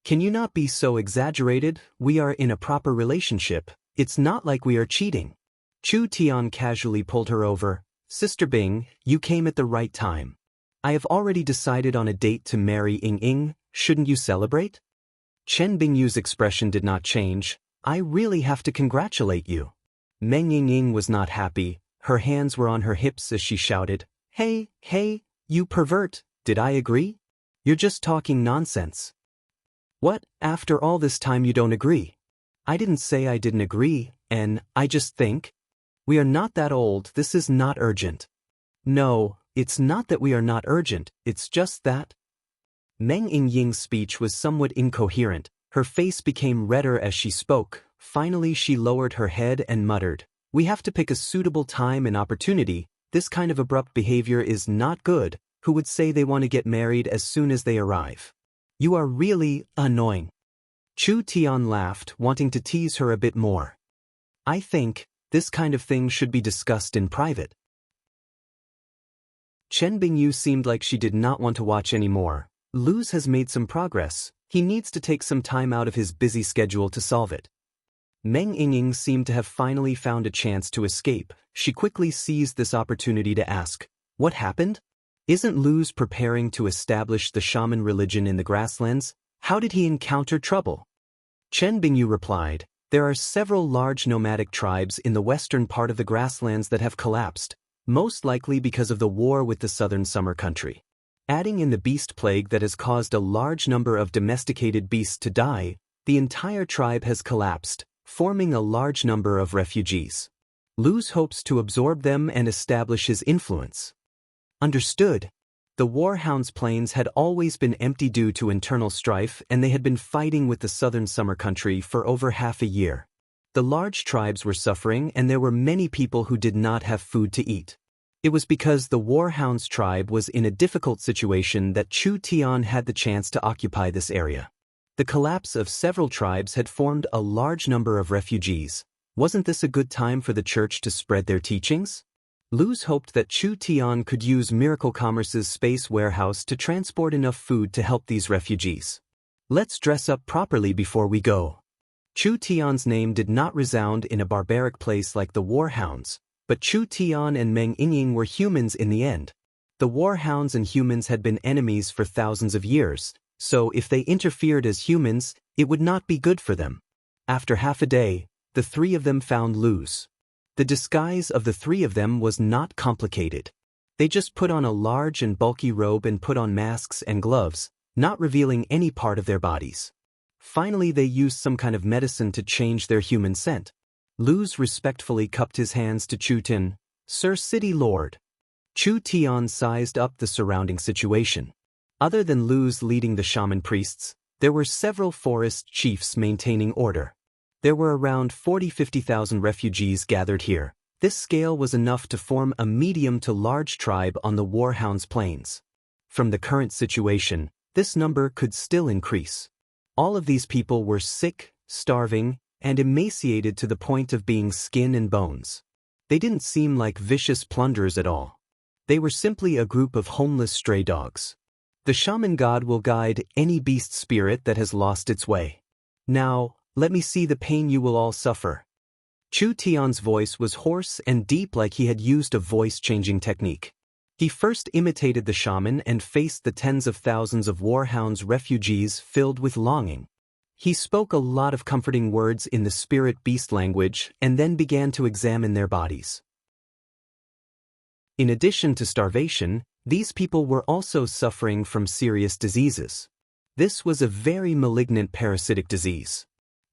Speaker 1: Can you not be so exaggerated? We are in a proper relationship, it's not like we are cheating." Chu Tian casually pulled her over. "Sister Bing, you came at the right time. I have already decided on a date to marry Ying, shouldn't you celebrate?" Chen Bingyu's expression did not change. "I really have to congratulate you." Meng Yingying was not happy, her hands were on her hips as she shouted, Hey, you pervert, did I agree? You're just talking nonsense." "What, after all this time you don't agree?" "I didn't say I didn't agree, and I just think. We are not that old, this is not urgent." "No, it's not that we are not urgent, it's just that." Meng Yingying's speech was somewhat incoherent, her face became redder as she spoke. Finally she lowered her head and muttered, "We have to pick a suitable time and opportunity. This kind of abrupt behavior is not good. Who would say they want to get married as soon as they arrive? You are really annoying." Chu Tian laughed, wanting to tease her a bit more. "I think this kind of thing should be discussed in private." Chen Bingyu seemed like she did not want to watch anymore. Luz has made some progress. He needs to take some time out of his busy schedule to solve it. Meng Yingying seemed to have finally found a chance to escape. She quickly seized this opportunity to ask, "What happened? Isn't Luz preparing to establish the shaman religion in the grasslands? How did he encounter trouble?" Chen Bingyu replied, "There are several large nomadic tribes in the western part of the grasslands that have collapsed, most likely because of the war with the southern summer country. Adding in the beast plague that has caused a large number of domesticated beasts to die, the entire tribe has collapsed, forming a large number of refugees. Luz hopes to absorb them and establish his influence." "Understood." The Warhounds' plains had always been empty due to internal strife, and they had been fighting with the southern summer country for over half a year. The large tribes were suffering, and there were many people who did not have food to eat. It was because the Warhounds tribe was in a difficult situation that Chu Tian had the chance to occupy this area. The collapse of several tribes had formed a large number of refugees. Wasn't this a good time for the church to spread their teachings? Luz hoped that Chu Tian could use Miracle Commerce's space warehouse to transport enough food to help these refugees. "Let's dress up properly before we go." Chu Tian's name did not resound in a barbaric place like the Warhounds, but Chu Tian and Meng Yingying were humans in the end. The Warhounds and humans had been enemies for thousands of years, so if they interfered as humans, it would not be good for them. After half a day, the three of them found Luz. The disguise of the three of them was not complicated. They just put on a large and bulky robe and put on masks and gloves, not revealing any part of their bodies. Finally they used some kind of medicine to change their human scent. Luz respectfully cupped his hands to Chu Tian. "Sir City Lord." Chu Tian sized up the surrounding situation. Other than Luz leading the shaman priests, there were several forest chiefs maintaining order. There were around 40–50,000 refugees gathered here. This scale was enough to form a medium to large tribe on the Warhounds plains. From the current situation, this number could still increase. All of these people were sick, starving, and emaciated to the point of being skin and bones. They didn't seem like vicious plunderers at all. They were simply a group of homeless stray dogs. The shaman god will guide any beast spirit that has lost its way. "Now, let me see the pain you will all suffer." Chu Tian's voice was hoarse and deep, like he had used a voice-changing technique. He first imitated the shaman and faced the tens of thousands of Warhounds refugees filled with longing. He spoke a lot of comforting words in the spirit beast language and then began to examine their bodies. In addition to starvation, these people were also suffering from serious diseases. This was a very malignant parasitic disease.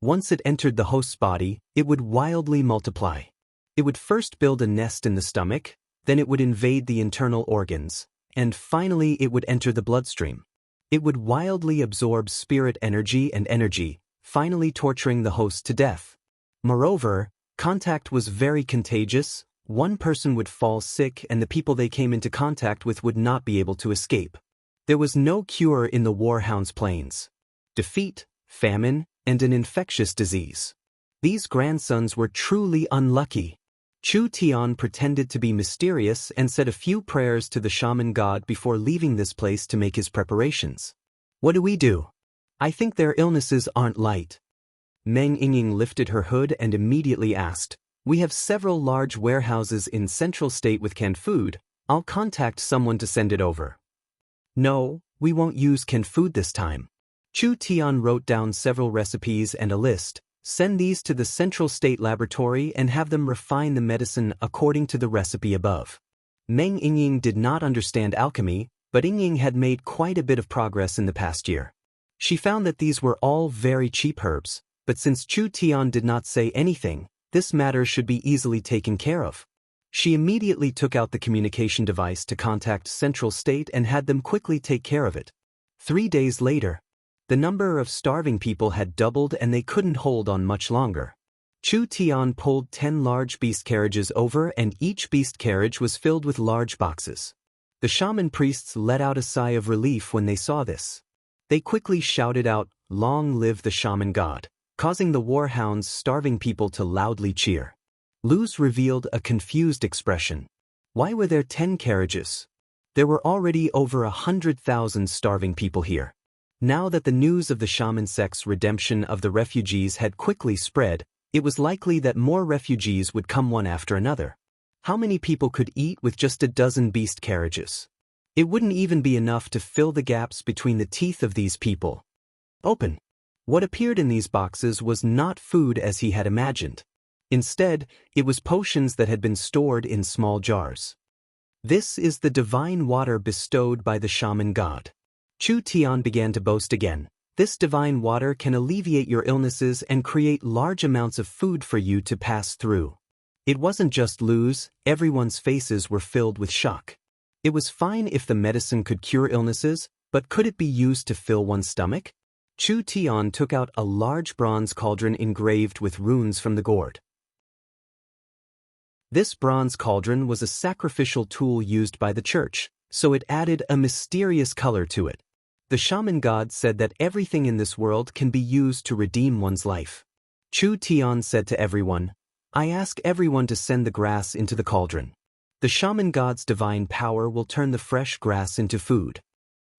Speaker 1: Once it entered the host's body, it would wildly multiply. It would first build a nest in the stomach, then it would invade the internal organs, and finally it would enter the bloodstream. It would wildly absorb spirit energy, finally torturing the host to death. Moreover, contact was very contagious. One person would fall sick and the people they came into contact with would not be able to escape. There was no cure in the Warhound's plains. Defeat, famine, and an infectious disease. These grandsons were truly unlucky. Chu Tian pretended to be mysterious and said a few prayers to the shaman god before leaving this place to make his preparations. What do we do? I think their illnesses aren't light. Meng Yingying lifted her hood and immediately asked, "We have several large warehouses in Central State with canned food. I'll contact someone to send it over." "No, we won't use canned food this time." Chu Tian wrote down several recipes and a list. "Send these to the Central State Laboratory and have them refine the medicine according to the recipe above." Meng Yingying did not understand alchemy, but Yingying had made quite a bit of progress in the past year. She found that these were all very cheap herbs, but since Chu Tian did not say anything, this matter should be easily taken care of. She immediately took out the communication device to contact Central State and had them quickly take care of it. 3 days later, the number of starving people had doubled and they couldn't hold on much longer. Chu Tian pulled 10 large beast carriages over and each beast carriage was filled with large boxes. The shaman priests let out a sigh of relief when they saw this. They quickly shouted out, "Long live the shaman god," causing the Warhound's starving people to loudly cheer. Luz revealed a confused expression. Why were there 10 carriages? There were already over 100,000 starving people here. Now that the news of the shaman sect's redemption of the refugees had quickly spread, it was likely that more refugees would come one after another. How many people could eat with just a dozen beast carriages? It wouldn't even be enough to fill the gaps between the teeth of these people. Open. What appeared in these boxes was not food as he had imagined. Instead, it was potions that had been stored in small jars. This is the divine water bestowed by the shaman god. Chu Tian began to boast again. This divine water can alleviate your illnesses and create large amounts of food for you to pass through. It wasn't just Luz, everyone's faces were filled with shock. It was fine if the medicine could cure illnesses, but could it be used to fill one's stomach? Chu Tian took out a large bronze cauldron engraved with runes from the gourd. This bronze cauldron was a sacrificial tool used by the church, so it added a mysterious color to it. The shaman god said that everything in this world can be used to redeem one's life. Chu Tian said to everyone, "I ask everyone to send the grass into the cauldron. The shaman god's divine power will turn the fresh grass into food."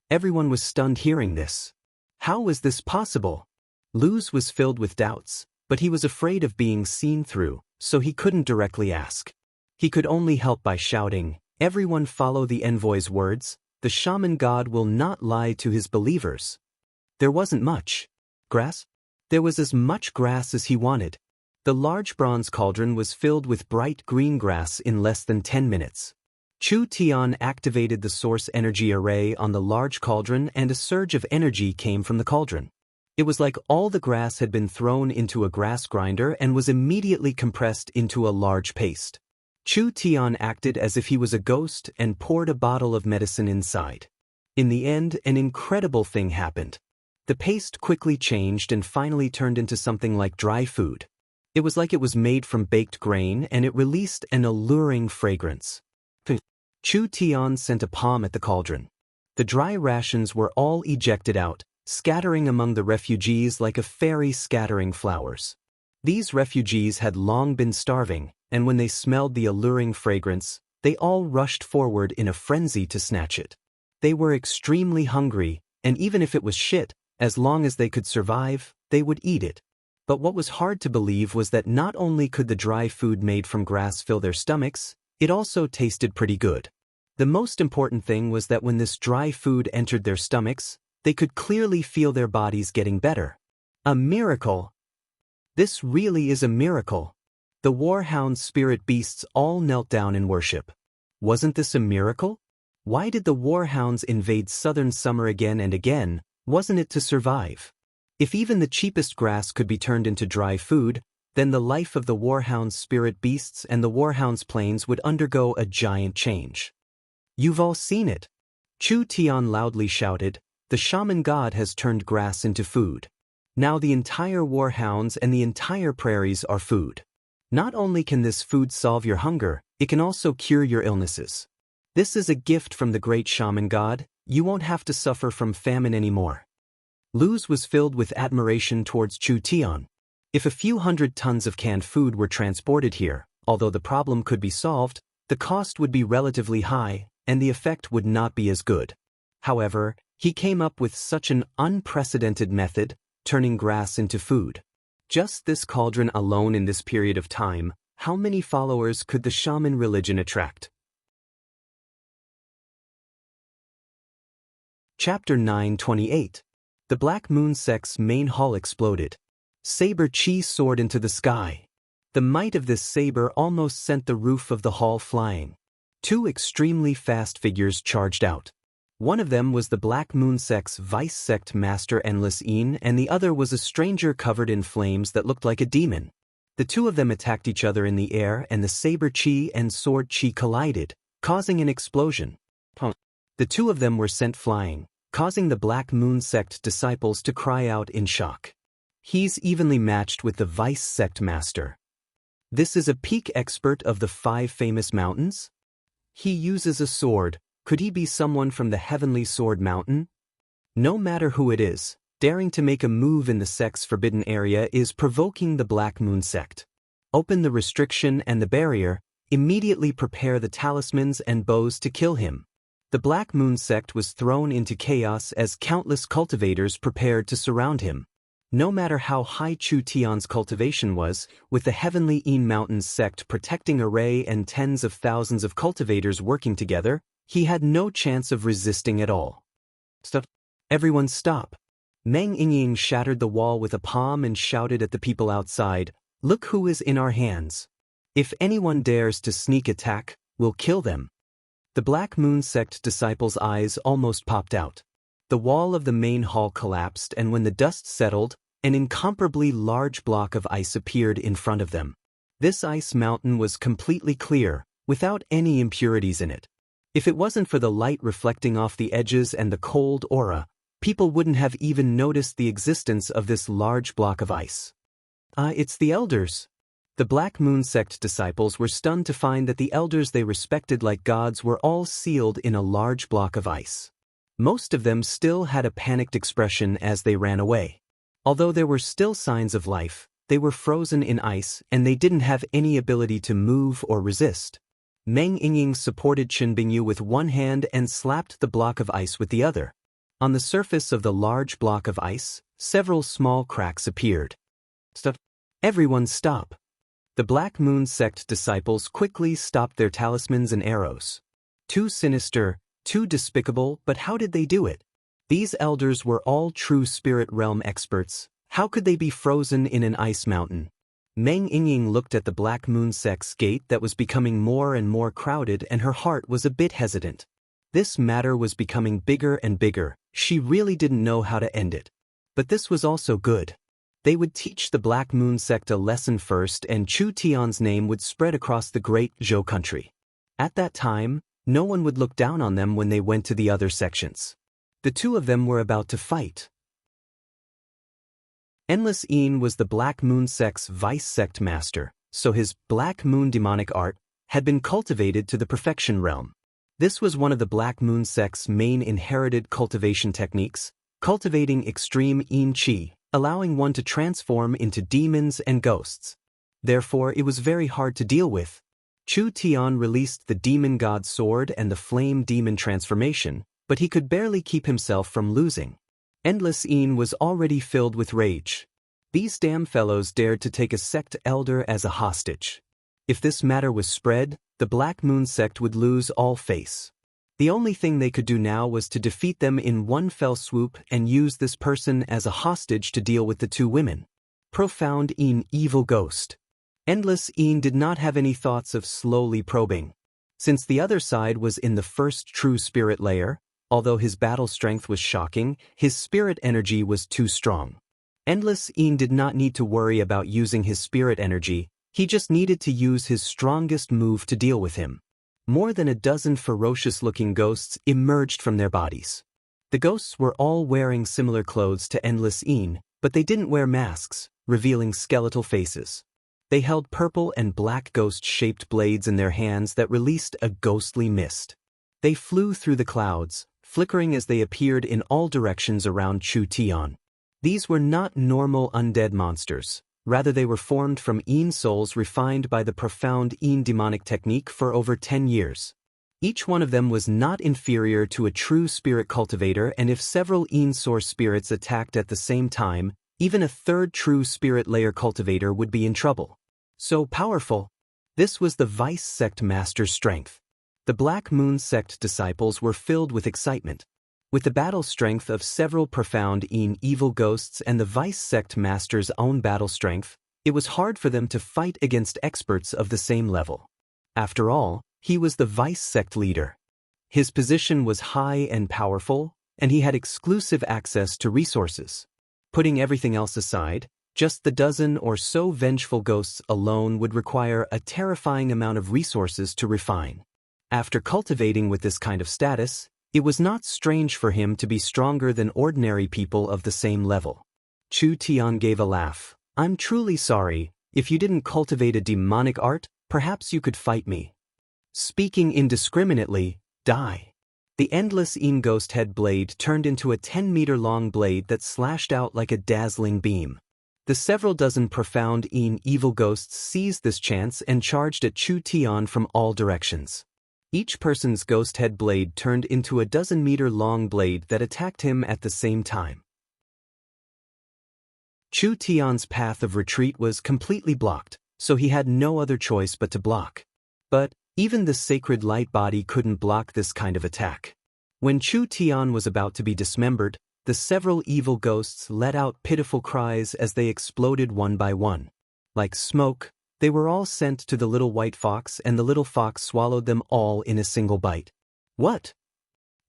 Speaker 1: Everyone was stunned hearing this. How was this possible? Luz was filled with doubts, but he was afraid of being seen through, so he couldn't directly ask. He could only help by shouting, "Everyone follow the envoy's words. The shaman god will not lie to his believers." There wasn't much. Grass? There was as much grass as he wanted. The large bronze cauldron was filled with bright green grass in less than 10 minutes. Chu Tian activated the source energy array on the large cauldron and a surge of energy came from the cauldron. It was like all the grass had been thrown into a grass grinder and was immediately compressed into a large paste. Chu Tian acted as if he was a ghost and poured a bottle of medicine inside. In the end, an incredible thing happened. The paste quickly changed and finally turned into something like dry food. It was like it was made from baked grain and it released an alluring fragrance. Chu Tian sent a palm at the cauldron. The dry rations were all ejected out, scattering among the refugees like a fairy scattering flowers. These refugees had long been starving, and when they smelled the alluring fragrance, they all rushed forward in a frenzy to snatch it. They were extremely hungry, and even if it was shit, as long as they could survive, they would eat it. But what was hard to believe was that not only could the dry food made from grass fill their stomachs, it also tasted pretty good. The most important thing was that when this dry food entered their stomachs, they could clearly feel their bodies getting better. A miracle! This really is a miracle. The Warhound spirit beasts all knelt down in worship. Wasn't this a miracle? Why did the Warhounds invade southern summer again and again? Wasn't it to survive? If even the cheapest grass could be turned into dry food, then the life of the Warhound's spirit beasts and the Warhound's plains would undergo a giant change. You've all seen it. Chu Tian loudly shouted, The shaman god has turned grass into food. Now the entire warhounds and the entire prairies are food. Not only can this food solve your hunger, it can also cure your illnesses. This is a gift from the great shaman god. You won't have to suffer from famine anymore. Luz was filled with admiration towards Chu Tian. If a few hundred tons of canned food were transported here, although the problem could be solved, the cost would be relatively high, and the effect would not be as good. However, he came up with such an unprecedented method, turning grass into food. Just this cauldron alone in this period of time, how many followers could the shaman religion attract? Chapter 9:28. The Black Moon Sect's main hall exploded. Saber Chi soared into the sky. The might of this saber almost sent the roof of the hall flying. Two extremely fast figures charged out. One of them was the Black Moon Sect's vice sect master Endless Een, and the other was a stranger covered in flames that looked like a demon. The two of them attacked each other in the air, and the saber chi and sword chi collided, causing an explosion. The two of them were sent flying, causing the Black Moon Sect disciples to cry out in shock. He's evenly matched with the vice sect master. This is a peak expert of the 5 famous mountains? He uses a sword. Could he be someone from the Heavenly Sword Mountain? No matter who it is, daring to make a move in the sect's forbidden area is provoking the Black Moon Sect. Open the restriction and the barrier, immediately prepare the talismans and bows to kill him. The Black Moon Sect was thrown into chaos as countless cultivators prepared to surround him. No matter how high Chu Tian's cultivation was, with the Heavenly Een Mountains sect protecting Array and tens of thousands of cultivators working together, he had no chance of resisting at all. Stop. Everyone stop. Meng Yingying shattered the wall with a palm and shouted at the people outside, "Look who is in our hands. If anyone dares to sneak attack, we'll kill them." The Black Moon Sect disciples' eyes almost popped out. The wall of the main hall collapsed, and when the dust settled, an incomparably large block of ice appeared in front of them. This ice mountain was completely clear, without any impurities in it. If it wasn't for the light reflecting off the edges and the cold aura, people wouldn't have even noticed the existence of this large block of ice. It's the elders. The Black Moon Sect disciples were stunned to find that the elders they respected like gods were all sealed in a large block of ice. Most of them still had a panicked expression as they ran away. Although there were still signs of life, they were frozen in ice and they didn't have any ability to move or resist. Meng Yingying supported Chen Bingyu with one hand and slapped the block of ice with the other. On the surface of the large block of ice, several small cracks appeared. Stop. Everyone stop. The Black Moon Sect disciples quickly stopped their talismans and arrows. Too sinister, too despicable, but how did they do it? These elders were all true spirit realm experts. How could they be frozen in an ice mountain? Meng Yingying looked at the Black Moon Sect's gate that was becoming more and more crowded, and her heart was a bit hesitant. This matter was becoming bigger and bigger. She really didn't know how to end it. But this was also good. They would teach the Black Moon Sect a lesson first, and Chu Tian's name would spread across the great Zhou country. At that time, no one would look down on them when they went to the other sections. The two of them were about to fight. Endless Een was the Black Moon Sect's vice sect master, so his Black Moon demonic art had been cultivated to the perfection realm. This was one of the Black Moon Sect's main inherited cultivation techniques, cultivating extreme Een Qi, allowing one to transform into demons and ghosts. Therefore, it was very hard to deal with. Chu Tian released the demon god sword and the flame demon transformation, but he could barely keep himself from losing. Endless Een was already filled with rage. These damn fellows dared to take a sect elder as a hostage. If this matter was spread, the Black Moon Sect would lose all face. The only thing they could do now was to defeat them in one fell swoop and use this person as a hostage to deal with the two women. Profound Een evil ghost. Endless Een did not have any thoughts of slowly probing. Since the other side was in the first true spirit layer, although his battle strength was shocking, his spirit energy was too strong. Endless Een did not need to worry about using his spirit energy, he just needed to use his strongest move to deal with him. More than a dozen ferocious-looking ghosts emerged from their bodies. The ghosts were all wearing similar clothes to Endless Een, but they didn't wear masks, revealing skeletal faces. They held purple and black ghost-shaped blades in their hands that released a ghostly mist. They flew through the clouds, flickering as they appeared in all directions around Chu Tian. These were not normal undead monsters. Rather, they were formed from Een souls refined by the profound Een demonic technique for over 10 years. Each one of them was not inferior to a true spirit cultivator, and if several Een source spirits attacked at the same time, even a third true spirit layer cultivator would be in trouble. So powerful. This was the Vice Sect Master's strength. The Black Moon Sect disciples were filled with excitement. With the battle strength of several profound Een evil ghosts and the Vice Sect Master's own battle strength, it was hard for them to fight against experts of the same level. After all, he was the Vice Sect leader. His position was high and powerful, and he had exclusive access to resources. Putting everything else aside, just the dozen or so vengeful ghosts alone would require a terrifying amount of resources to refine. After cultivating with this kind of status, it was not strange for him to be stronger than ordinary people of the same level. Chu Tian gave a laugh. I'm truly sorry. If you didn't cultivate a demonic art, perhaps you could fight me. Speaking indiscriminately, die. The Endless Een ghost head blade turned into a 10-meter-long blade that slashed out like a dazzling beam. The several dozen profound Een evil ghosts seized this chance and charged at Chu Tian from all directions. Each person's ghost head blade turned into a 12-meter-long blade that attacked him at the same time. Chu Tian's path of retreat was completely blocked, so he had no other choice but to block. But even the sacred light body couldn't block this kind of attack. When Chu Tian was about to be dismembered, the several evil ghosts let out pitiful cries as they exploded one by one. Like smoke, they were all sent to the little white fox, and the little fox swallowed them all in a single bite. What?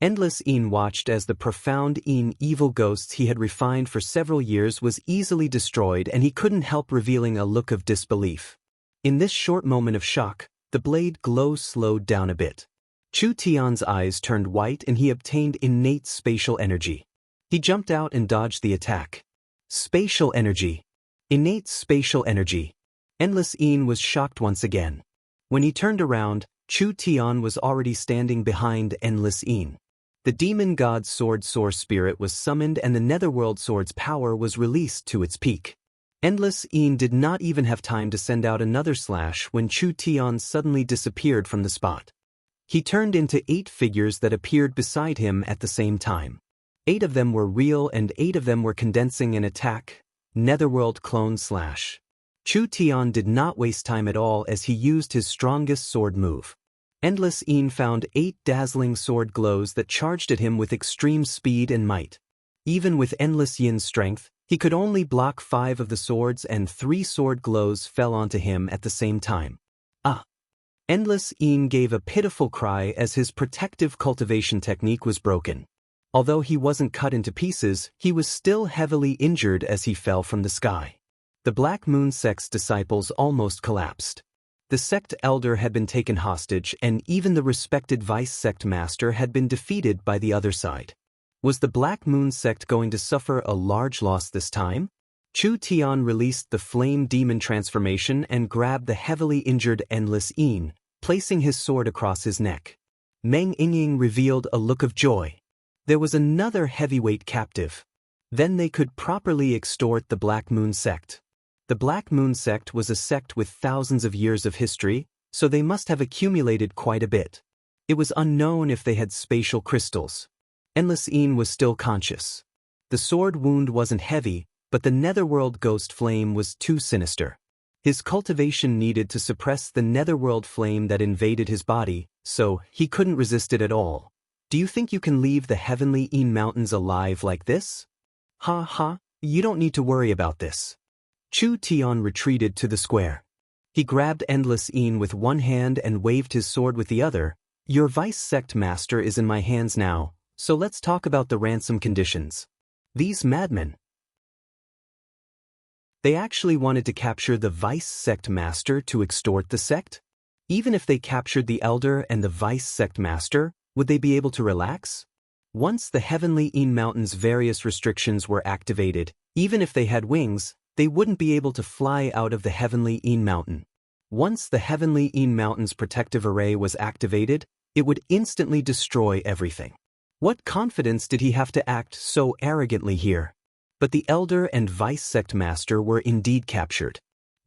Speaker 1: Endless Een watched as the profound Een evil ghosts he had refined for several years was easily destroyed, and he couldn't help revealing a look of disbelief. In this short moment of shock, the blade glow slowed down a bit. Chu Tian's eyes turned white and he obtained innate spatial energy. He jumped out and dodged the attack. Spatial energy. Innate spatial energy. Endless Een was shocked once again. When he turned around, Chu Tian was already standing behind Endless Een. The demon god's sword source spirit was summoned and the netherworld sword's power was released to its peak. Endless Een did not even have time to send out another slash when Chu Tian suddenly disappeared from the spot. He turned into 8 figures that appeared beside him at the same time. 8 of them were real and 8 of them were condensing an attack. Netherworld clone slash. Chu Tian did not waste time at all as he used his strongest sword move. Endless Een found 8 dazzling sword glows that charged at him with extreme speed and might. Even with Endless Yin's strength, he could only block 5 of the swords and 3 sword glows fell onto him at the same time. Ah! Endless Een gave a pitiful cry as his protective cultivation technique was broken. Although he wasn't cut into pieces, he was still heavily injured as he fell from the sky. The Black Moon Sect's disciples almost collapsed. The sect elder had been taken hostage, and even the respected Vice Sect Master had been defeated by the other side. Was the Black Moon Sect going to suffer a large loss this time? Chu Tian released the Flame Demon transformation and grabbed the heavily injured Endless Een, placing his sword across his neck. Meng Yingying revealed a look of joy. There was another heavyweight captive. Then they could properly extort the Black Moon Sect. The Black Moon Sect was a sect with thousands of years of history, so they must have accumulated quite a bit. It was unknown if they had spatial crystals. Endless Een was still conscious. The sword wound wasn't heavy, but the netherworld ghost flame was too sinister. His cultivation needed to suppress the netherworld flame that invaded his body, so he couldn't resist it at all. Do you think you can leave the heavenly Een mountains alive like this? Ha ha, you don't need to worry about this. Chu Tian retreated to the square. He grabbed Endless Een with one hand and waved his sword with the other. Your Vice Sect Master is in my hands now, so let's talk about the ransom conditions. These madmen. They actually wanted to capture the Vice Sect Master to extort the sect? Even if they captured the Elder and the Vice Sect Master, would they be able to relax? Once the heavenly Een Mountain's various restrictions were activated, even if they had wings, they wouldn't be able to fly out of the heavenly Een Mountain. Once the heavenly Een Mountain's protective array was activated, it would instantly destroy everything. What confidence did he have to act so arrogantly here? But the elder and vice sect master were indeed captured.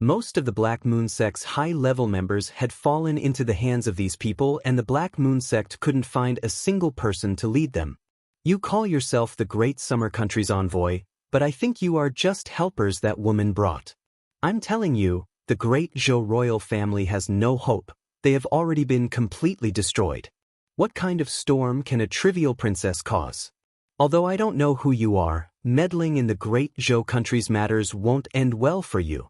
Speaker 1: Most of the Black Moon Sect's high-level members had fallen into the hands of these people, and the Black Moon Sect couldn't find a single person to lead them. You call yourself the Great Summer Country's envoy, but I think you are just helpers that woman brought. I'm telling you, the Great Zhou royal family has no hope. They have already been completely destroyed. What kind of storm can a trivial princess cause? Although I don't know who you are, meddling in the Great Zhou country's matters won't end well for you.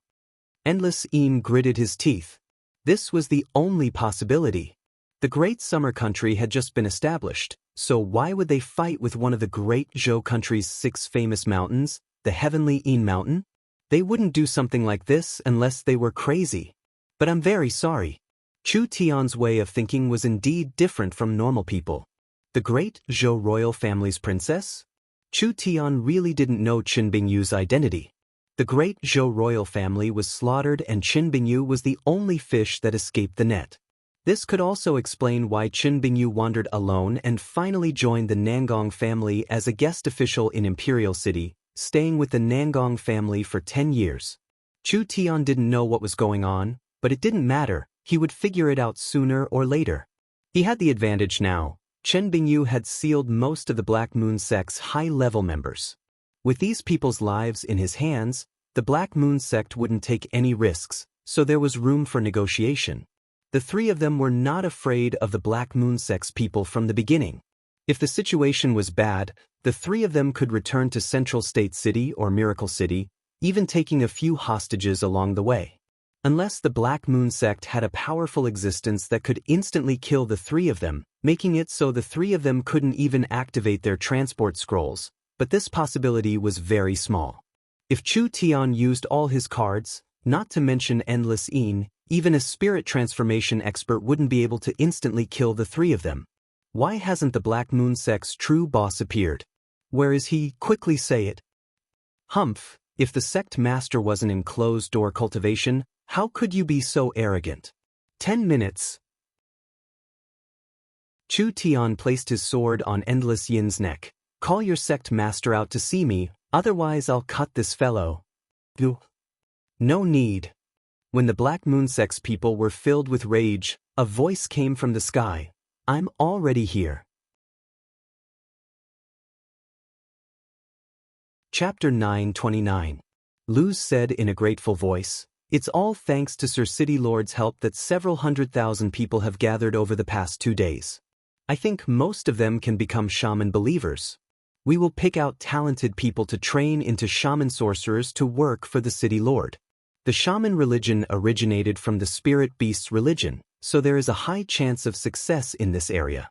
Speaker 1: Endless Een gritted his teeth. This was the only possibility. The Great Summer Country had just been established, so why would they fight with one of the Great Zhou country's 6 famous mountains, the Heavenly Een Mountain? They wouldn't do something like this unless they were crazy. But I'm very sorry. Chu Tian's way of thinking was indeed different from normal people. The Great Zhou royal family's princess? Chu Tian really didn't know Qin Bingyu's identity. The Great Zhou royal family was slaughtered, and Qin Bingyu was the only fish that escaped the net. This could also explain why Qin Bingyu wandered alone and finally joined the Nangong family as a guest official in Imperial City, staying with the Nangong family for 10 years. Chu Tian didn't know what was going on, but it didn't matter. He would figure it out sooner or later. He had the advantage now. Qin Bingyu had sealed most of the Black Moon Sect's high-level members. With these people's lives in his hands, the Black Moon Sect wouldn't take any risks, so there was room for negotiation. The 3 of them were not afraid of the Black Moon Sect's people from the beginning. If the situation was bad, the 3 of them could return to Central State City or Miracle City, even taking a few hostages along the way. Unless the Black Moon Sect had a powerful existence that could instantly kill the 3 of them, making it so the 3 of them couldn't even activate their transport scrolls, but this possibility was very small. If Chu Tian used all his cards, not to mention Endless Een, even a spirit transformation expert wouldn't be able to instantly kill the 3 of them. Why hasn't the Black Moon Sect's true boss appeared? Where is he? Quickly say it. Humph, if the sect master wasn't in closed-door cultivation, how could you be so arrogant? 10 minutes. Chu Tian placed his sword on Endless Yin's neck. Call your sect master out to see me, otherwise I'll cut this fellow. No need. When the Black Moon Sect's people were filled with rage, a voice came from the sky. I'm already here. Chapter 929. Luz said in a grateful voice, "It's all thanks to Sir City Lord's help that several 100,000 people have gathered over the past 2 days. I think most of them can become shaman believers. We will pick out talented people to train into shaman sorcerers to work for the City Lord. The shaman religion originated from the spirit beast's religion, so there is a high chance of success in this area.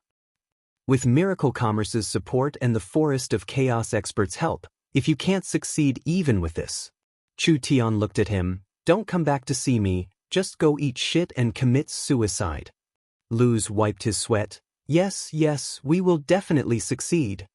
Speaker 1: With Miracle Commerce's support and the Forest of Chaos experts' help, if you can't succeed even with this." Chu Tian looked at him. "Don't come back to see me, just go eat shit and commit suicide." Luz wiped his sweat. Yes, we will definitely succeed."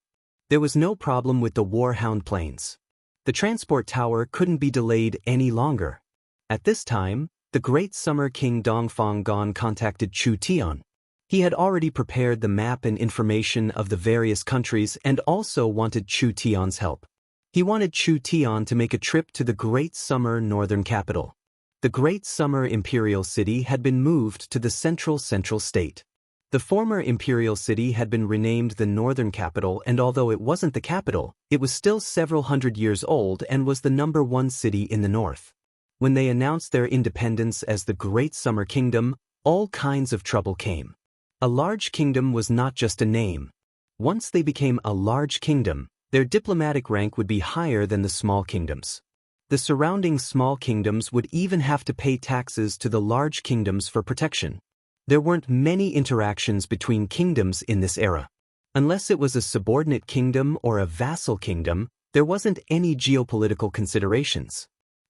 Speaker 1: There was no problem with the Warhound planes. The transport tower couldn't be delayed any longer. At this time, the Great Summer King Dongfang Gon contacted Chu Tian. He had already prepared the map and information of the various countries and also wanted Chu Tian's help. He wanted Chu Tian to make a trip to the Great Summer Northern Capital. The Great Summer Imperial City had been moved to the Central State. The former Imperial City had been renamed the Northern Capital, and although it wasn't the capital, it was still several hundred years old and was the #1 city in the north. When they announced their independence as the Great Summer Kingdom, all kinds of trouble came. A large kingdom was not just a name. Once they became a large kingdom, their diplomatic rank would be higher than the small kingdoms. The surrounding small kingdoms would even have to pay taxes to the large kingdoms for protection. There weren't many interactions between kingdoms in this era. Unless it was a subordinate kingdom or a vassal kingdom, there wasn't any geopolitical considerations.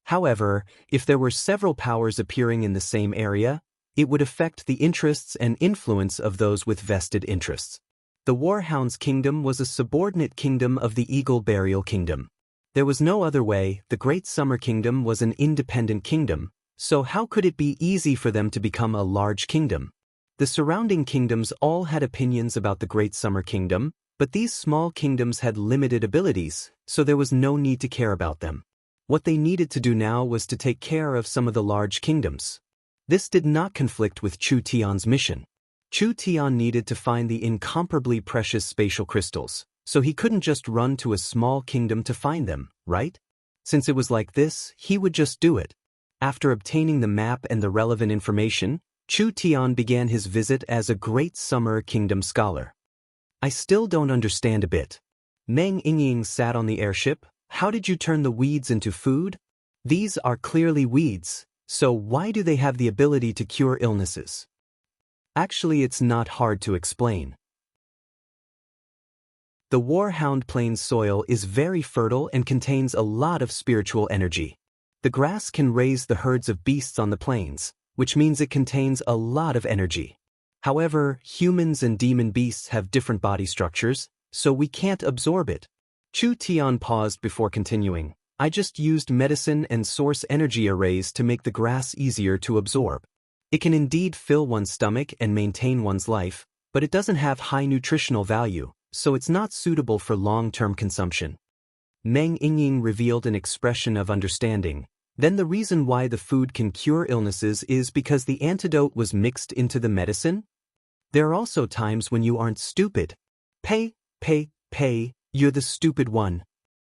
Speaker 1: However, if there were several powers appearing in the same area, it would affect the interests and influence of those with vested interests. The Warhound's kingdom was a subordinate kingdom of the Eagle Burial Kingdom. There was no other way. The Great Summer Kingdom was an independent kingdom, so how could it be easy for them to become a large kingdom? The surrounding kingdoms all had opinions about the Great Summer Kingdom, but these small kingdoms had limited abilities, so there was no need to care about them. What they needed to do now was to take care of some of the large kingdoms. This did not conflict with Chu Tian's mission. Chu Tian needed to find the incomparably precious spatial crystals, so he couldn't just run to a small kingdom to find them, right? Since it was like this, he would just do it. After obtaining the map and the relevant information, Chu Tian began his visit as a Great Summer Kingdom scholar. I still don't understand a bit. Meng Yingying sat on the airship. How did you turn the weeds into food? These are clearly weeds, so why do they have the ability to cure illnesses? Actually, it's not hard to explain. The Warhound Plains soil is very fertile and contains a lot of spiritual energy. The grass can raise the herds of beasts on the plains, which means it contains a lot of energy. However, humans and demon beasts have different body structures, so we can't absorb it. Chu Tian paused before continuing. I just used medicine and source energy arrays to make the grass easier to absorb. It can indeed fill one's stomach and maintain one's life, but it doesn't have high nutritional value, so it's not suitable for long-term consumption. Meng Yingying revealed an expression of understanding. Then the reason why the food can cure illnesses is because the antidote was mixed into the medicine? There are also times when you aren't stupid. Pay, you're the stupid one.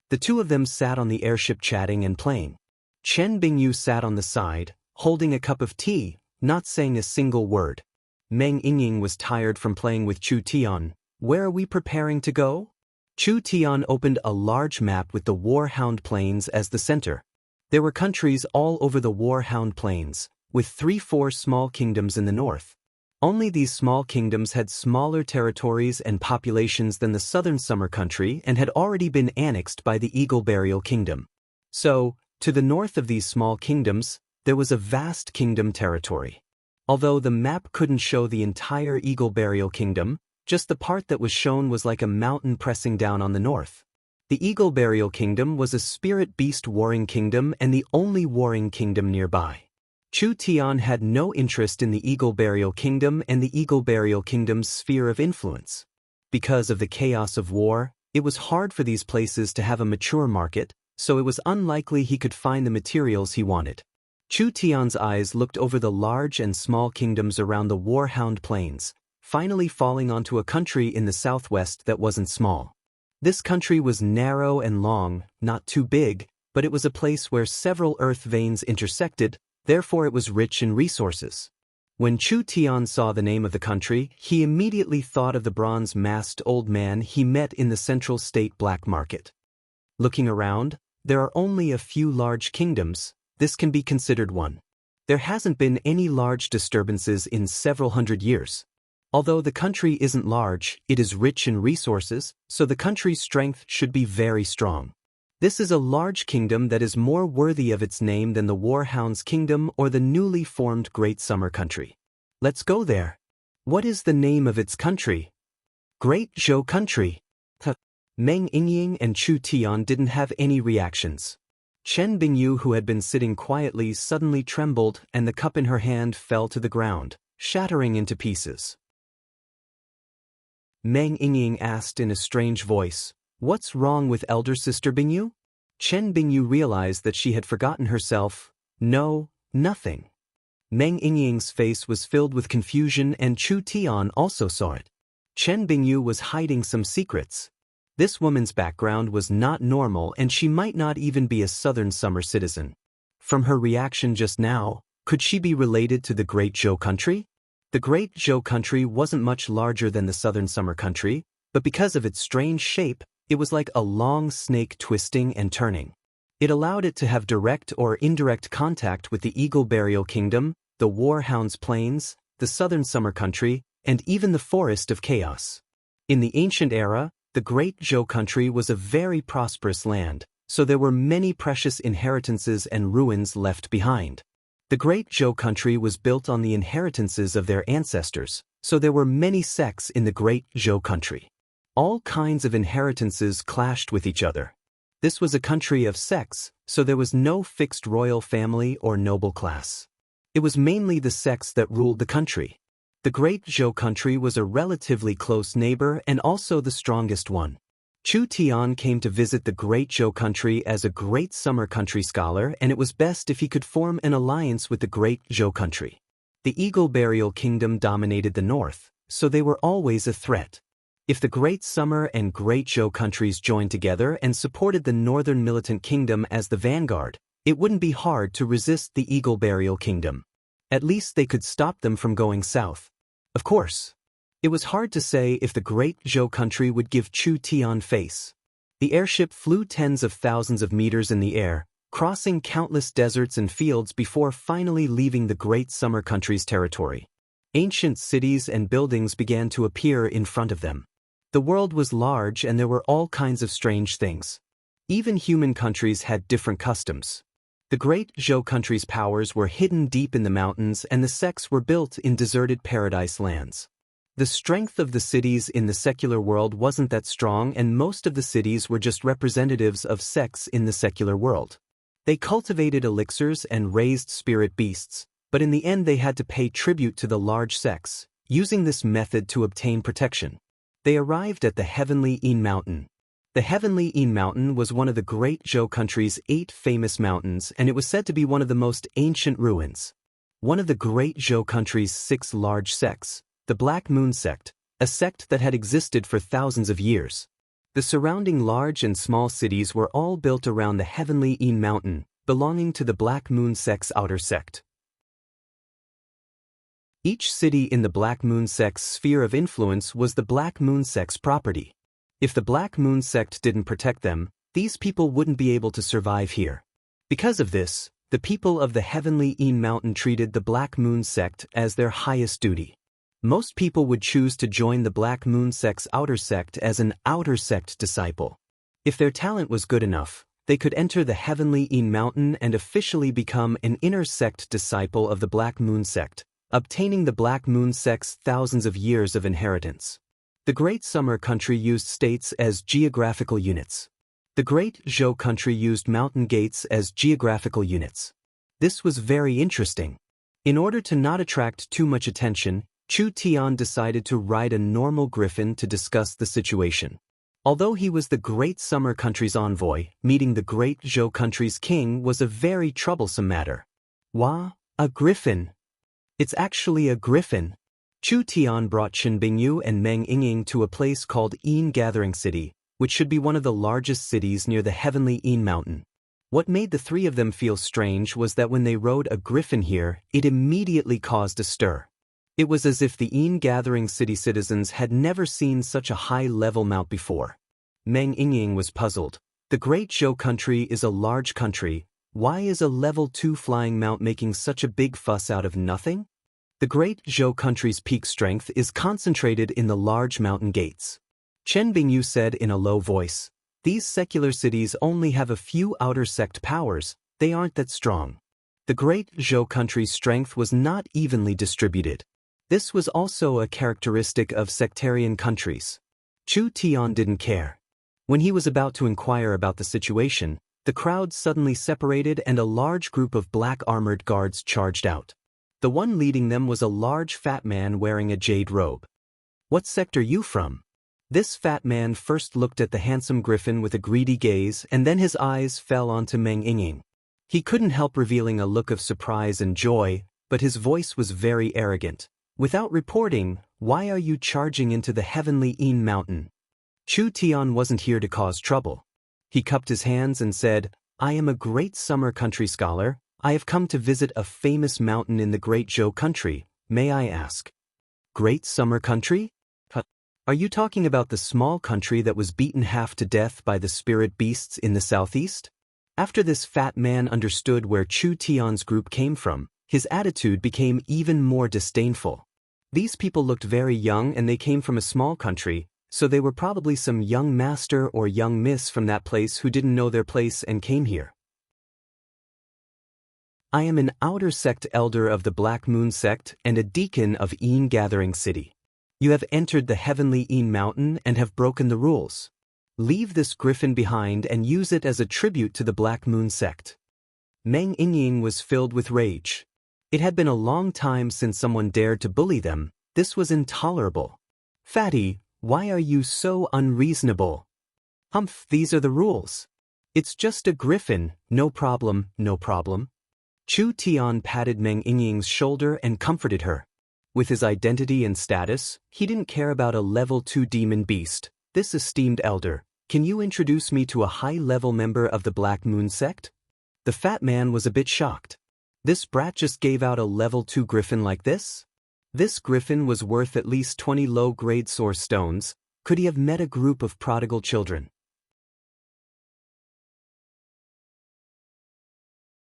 Speaker 1: The two of them sat on the airship chatting and playing. Chen Bingyu sat on the side, holding a cup of tea, not saying a single word. Meng Yingying was tired from playing with Chu Tian. Where are we preparing to go? Chu Tian opened a large map with the Warhound Plains as the center. There were countries all over the Warhound Plains, with 3-4 small kingdoms in the north. Only these small kingdoms had smaller territories and populations than the southern summer country and had already been annexed by the Eagle Burial Kingdom. So, to the north of these small kingdoms, there was a vast kingdom territory. Although the map couldn't show the entire Eagle Burial Kingdom, just the part that was shown was like a mountain pressing down on the north. The Eagle Burial Kingdom was a spirit beast warring kingdom and the only warring kingdom nearby. Chu Tian had no interest in the Eagle Burial Kingdom and the Eagle Burial Kingdom's sphere of influence. Because of the chaos of war, it was hard for these places to have a mature market, so it was unlikely he could find the materials he wanted. Chu Tian's eyes looked over the large and small kingdoms around the Warhound Plains, finally falling onto a country in the southwest that wasn't small. This country was narrow and long, not too big, but it was a place where several earth veins intersected, therefore it was rich in resources. When Chu Tian saw the name of the country, he immediately thought of the bronze-masked old man he met in the Central State Black Market. Looking around, there are only a few large kingdoms. This can be considered one. There hasn't been any large disturbances in several hundred years. Although the country isn't large, it is rich in resources, so the country's strength should be very strong. This is a large kingdom that is more worthy of its name than the Warhound's kingdom or the newly formed Great Summer Country. Let's go there. What is the name of its country? Great Zhou Country. Meng Yingying and Chu Tian didn't have any reactions. Chen Bingyu, who had been sitting quietly, suddenly trembled and the cup in her hand fell to the ground, shattering into pieces. Meng Yingying asked in a strange voice, "What's wrong with elder sister Bingyu?" Chen Bingyu realized that she had forgotten herself. No, nothing. Meng Yingying's face was filled with confusion and Chu Tian also saw it. Chen Bingyu was hiding some secrets. This woman's background was not normal and she might not even be a southern summer citizen. From her reaction just now, could she be related to the Great Zhou Country? The Great Zhou Country wasn't much larger than the southern summer country, but because of its strange shape, it was like a long snake twisting and turning. It allowed it to have direct or indirect contact with the Eagle Burial Kingdom, the Warhound's Plains, the southern summer country, and even the Forest of Chaos. In the ancient era, the Great Zhou Country was a very prosperous land, so there were many precious inheritances and ruins left behind. The Great Zhou country was built on the inheritances of their ancestors, so there were many sects in the Great Zhou country. All kinds of inheritances clashed with each other. This was a country of sects, so there was no fixed royal family or noble class. It was mainly the sects that ruled the country. The Great Zhou country was a relatively close neighbor and also the strongest one. Chu Tian came to visit the Great Zhou country as a great summer country scholar, and it was best if he could form an alliance with the Great Zhou country. The Eagle Burial Kingdom dominated the north, so they were always a threat. If the Great Summer and Great Zhou countries joined together and supported the Northern Militant Kingdom as the vanguard, it wouldn't be hard to resist the Eagle Burial Kingdom. At least they could stop them from going south. Of course, it was hard to say if the Great Zhou country would give Chu Tian face. The airship flew tens of thousands of meters in the air, crossing countless deserts and fields before finally leaving the Great Summer country's territory. Ancient cities and buildings began to appear in front of them. The world was large and there were all kinds of strange things. Even human countries had different customs. The Great Zhou country's powers were hidden deep in the mountains and the sects were built in deserted paradise lands. The strength of the cities in the secular world wasn't that strong, and most of the cities were just representatives of sects in the secular world. They cultivated elixirs and raised spirit beasts, but in the end they had to pay tribute to the large sects, using this method to obtain protection. They arrived at the Heavenly Yin Mountain. The Heavenly Yin Mountain was one of the Great Zhou country's 8 famous mountains, and it was said to be one of the most ancient ruins. One of the Great Zhou country's 6 large sects, the Black Moon sect, a sect that had existed for thousands of years. The surrounding large and small cities were all built around the Heavenly Yin Mountain, belonging to the Black Moon sect's outer sect. Each city in the Black Moon sect's sphere of influence was the Black Moon sect's property. If the Black Moon sect didn't protect them, these people wouldn't be able to survive here. Because of this, the people of the Heavenly Yin Mountain treated the Black Moon sect as their highest duty. Most people would choose to join the Black Moon sect's outer sect as an outer sect disciple. If their talent was good enough, they could enter the Heavenly Yin Mountain and officially become an inner sect disciple of the Black Moon sect, obtaining the Black Moon sect's thousands of years of inheritance. The Great Summer country used states as geographical units. The Great Zhou country used mountain gates as geographical units. This was very interesting. In order to not attract too much attention, Chu Tian decided to ride a normal griffin to discuss the situation. Although he was the Great Summer country's envoy, meeting the Great Zhou country's king was a very troublesome matter. Wah, a griffin. It's actually a griffin. Chu Tian brought Chen Bingyu and Meng Yingying to a place called Yin Gathering City, which should be one of the largest cities near the Heavenly Yin Mountain. What made the 3 of them feel strange was that when they rode a griffin here, it immediately caused a stir. It was as if the Yin Gathering City citizens had never seen such a high-level mount before. Meng Yingying was puzzled. The Great Zhou country is a large country. Why is a level 2 flying mount making such a big fuss out of nothing? The Great Zhou country's peak strength is concentrated in the large mountain gates. Chen Bingyu said in a low voice, "These secular cities only have a few outer sect powers, they aren't that strong." The Great Zhou country's strength was not evenly distributed. This was also a characteristic of sectarian countries. Chu Tian didn't care. When he was about to inquire about the situation, the crowd suddenly separated and a large group of black armored guards charged out. The one leading them was a large fat man wearing a jade robe. "What sect are you from?" This fat man first looked at the handsome griffin with a greedy gaze, and then his eyes fell onto Meng Yingying. He couldn't help revealing a look of surprise and joy, but his voice was very arrogant. "Without reporting, why are you charging into the Heavenly Yin Mountain?" Chu Tian wasn't here to cause trouble. He cupped his hands and said, "I am a great summer country scholar. I have come to visit a famous mountain in the Great Zhou country. May I ask?" "Great summer country? Are you talking about the small country that was beaten half to death by the spirit beasts in the southeast?" After this fat man understood where Chu Tian's group came from, his attitude became even more disdainful. These people looked very young and they came from a small country, so they were probably some young master or young miss from that place who didn't know their place and came here. I am an outer sect elder of the Black Moon sect and a deacon of Een Gathering City. You have entered the heavenly Een Mountain and have broken the rules. Leave this griffin behind and use it as a tribute to the Black Moon sect. Meng Yingying was filled with rage. It had been a long time since someone dared to bully them. This was intolerable. Fatty, why are you so unreasonable? Humph, these are the rules. It's just a griffin, no problem, no problem. Chu Tian patted Meng Yingying's shoulder and comforted her. With his identity and status, he didn't care about a level 2 demon beast. This esteemed elder, can you introduce me to a high-level member of the Black Moon sect? The fat man was a bit shocked. This brat just gave out a level 2 griffin like this? This griffin was worth at least 20 low-grade source stones. Could he have met a group of prodigal children?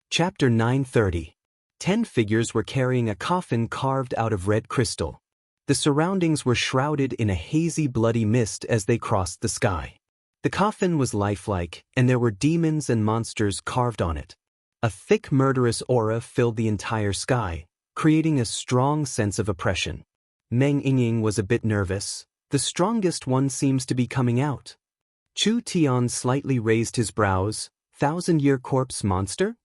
Speaker 1: Chapter 930. 10 figures were carrying a coffin carved out of red crystal. The surroundings were shrouded in a hazy bloody mist as they crossed the sky. The coffin was lifelike, and there were demons and monsters carved on it. A thick murderous aura filled the entire sky, creating a strong sense of oppression. Meng Yingying was a bit nervous. The strongest one seems to be coming out. Chu Tian slightly raised his brows. 1,000-year corpse monster?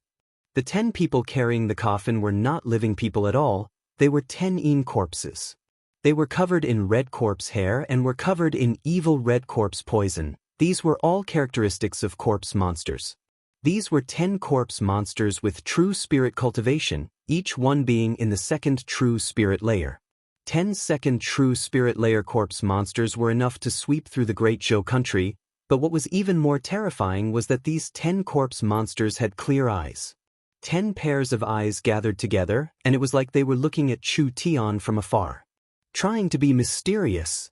Speaker 1: The 10 people carrying the coffin were not living people at all. They were 10 Een corpses. They were covered in red corpse hair and were covered in evil red corpse poison. These were all characteristics of corpse monsters. These were 10 corpse monsters with true spirit cultivation, each one being in the second true spirit layer. 10 second true spirit layer corpse monsters were enough to sweep through the Great Zhou country, but what was even more terrifying was that these 10 corpse monsters had clear eyes. 10 pairs of eyes gathered together, and it was like they were looking at Chu Tian from afar. Trying to be mysterious.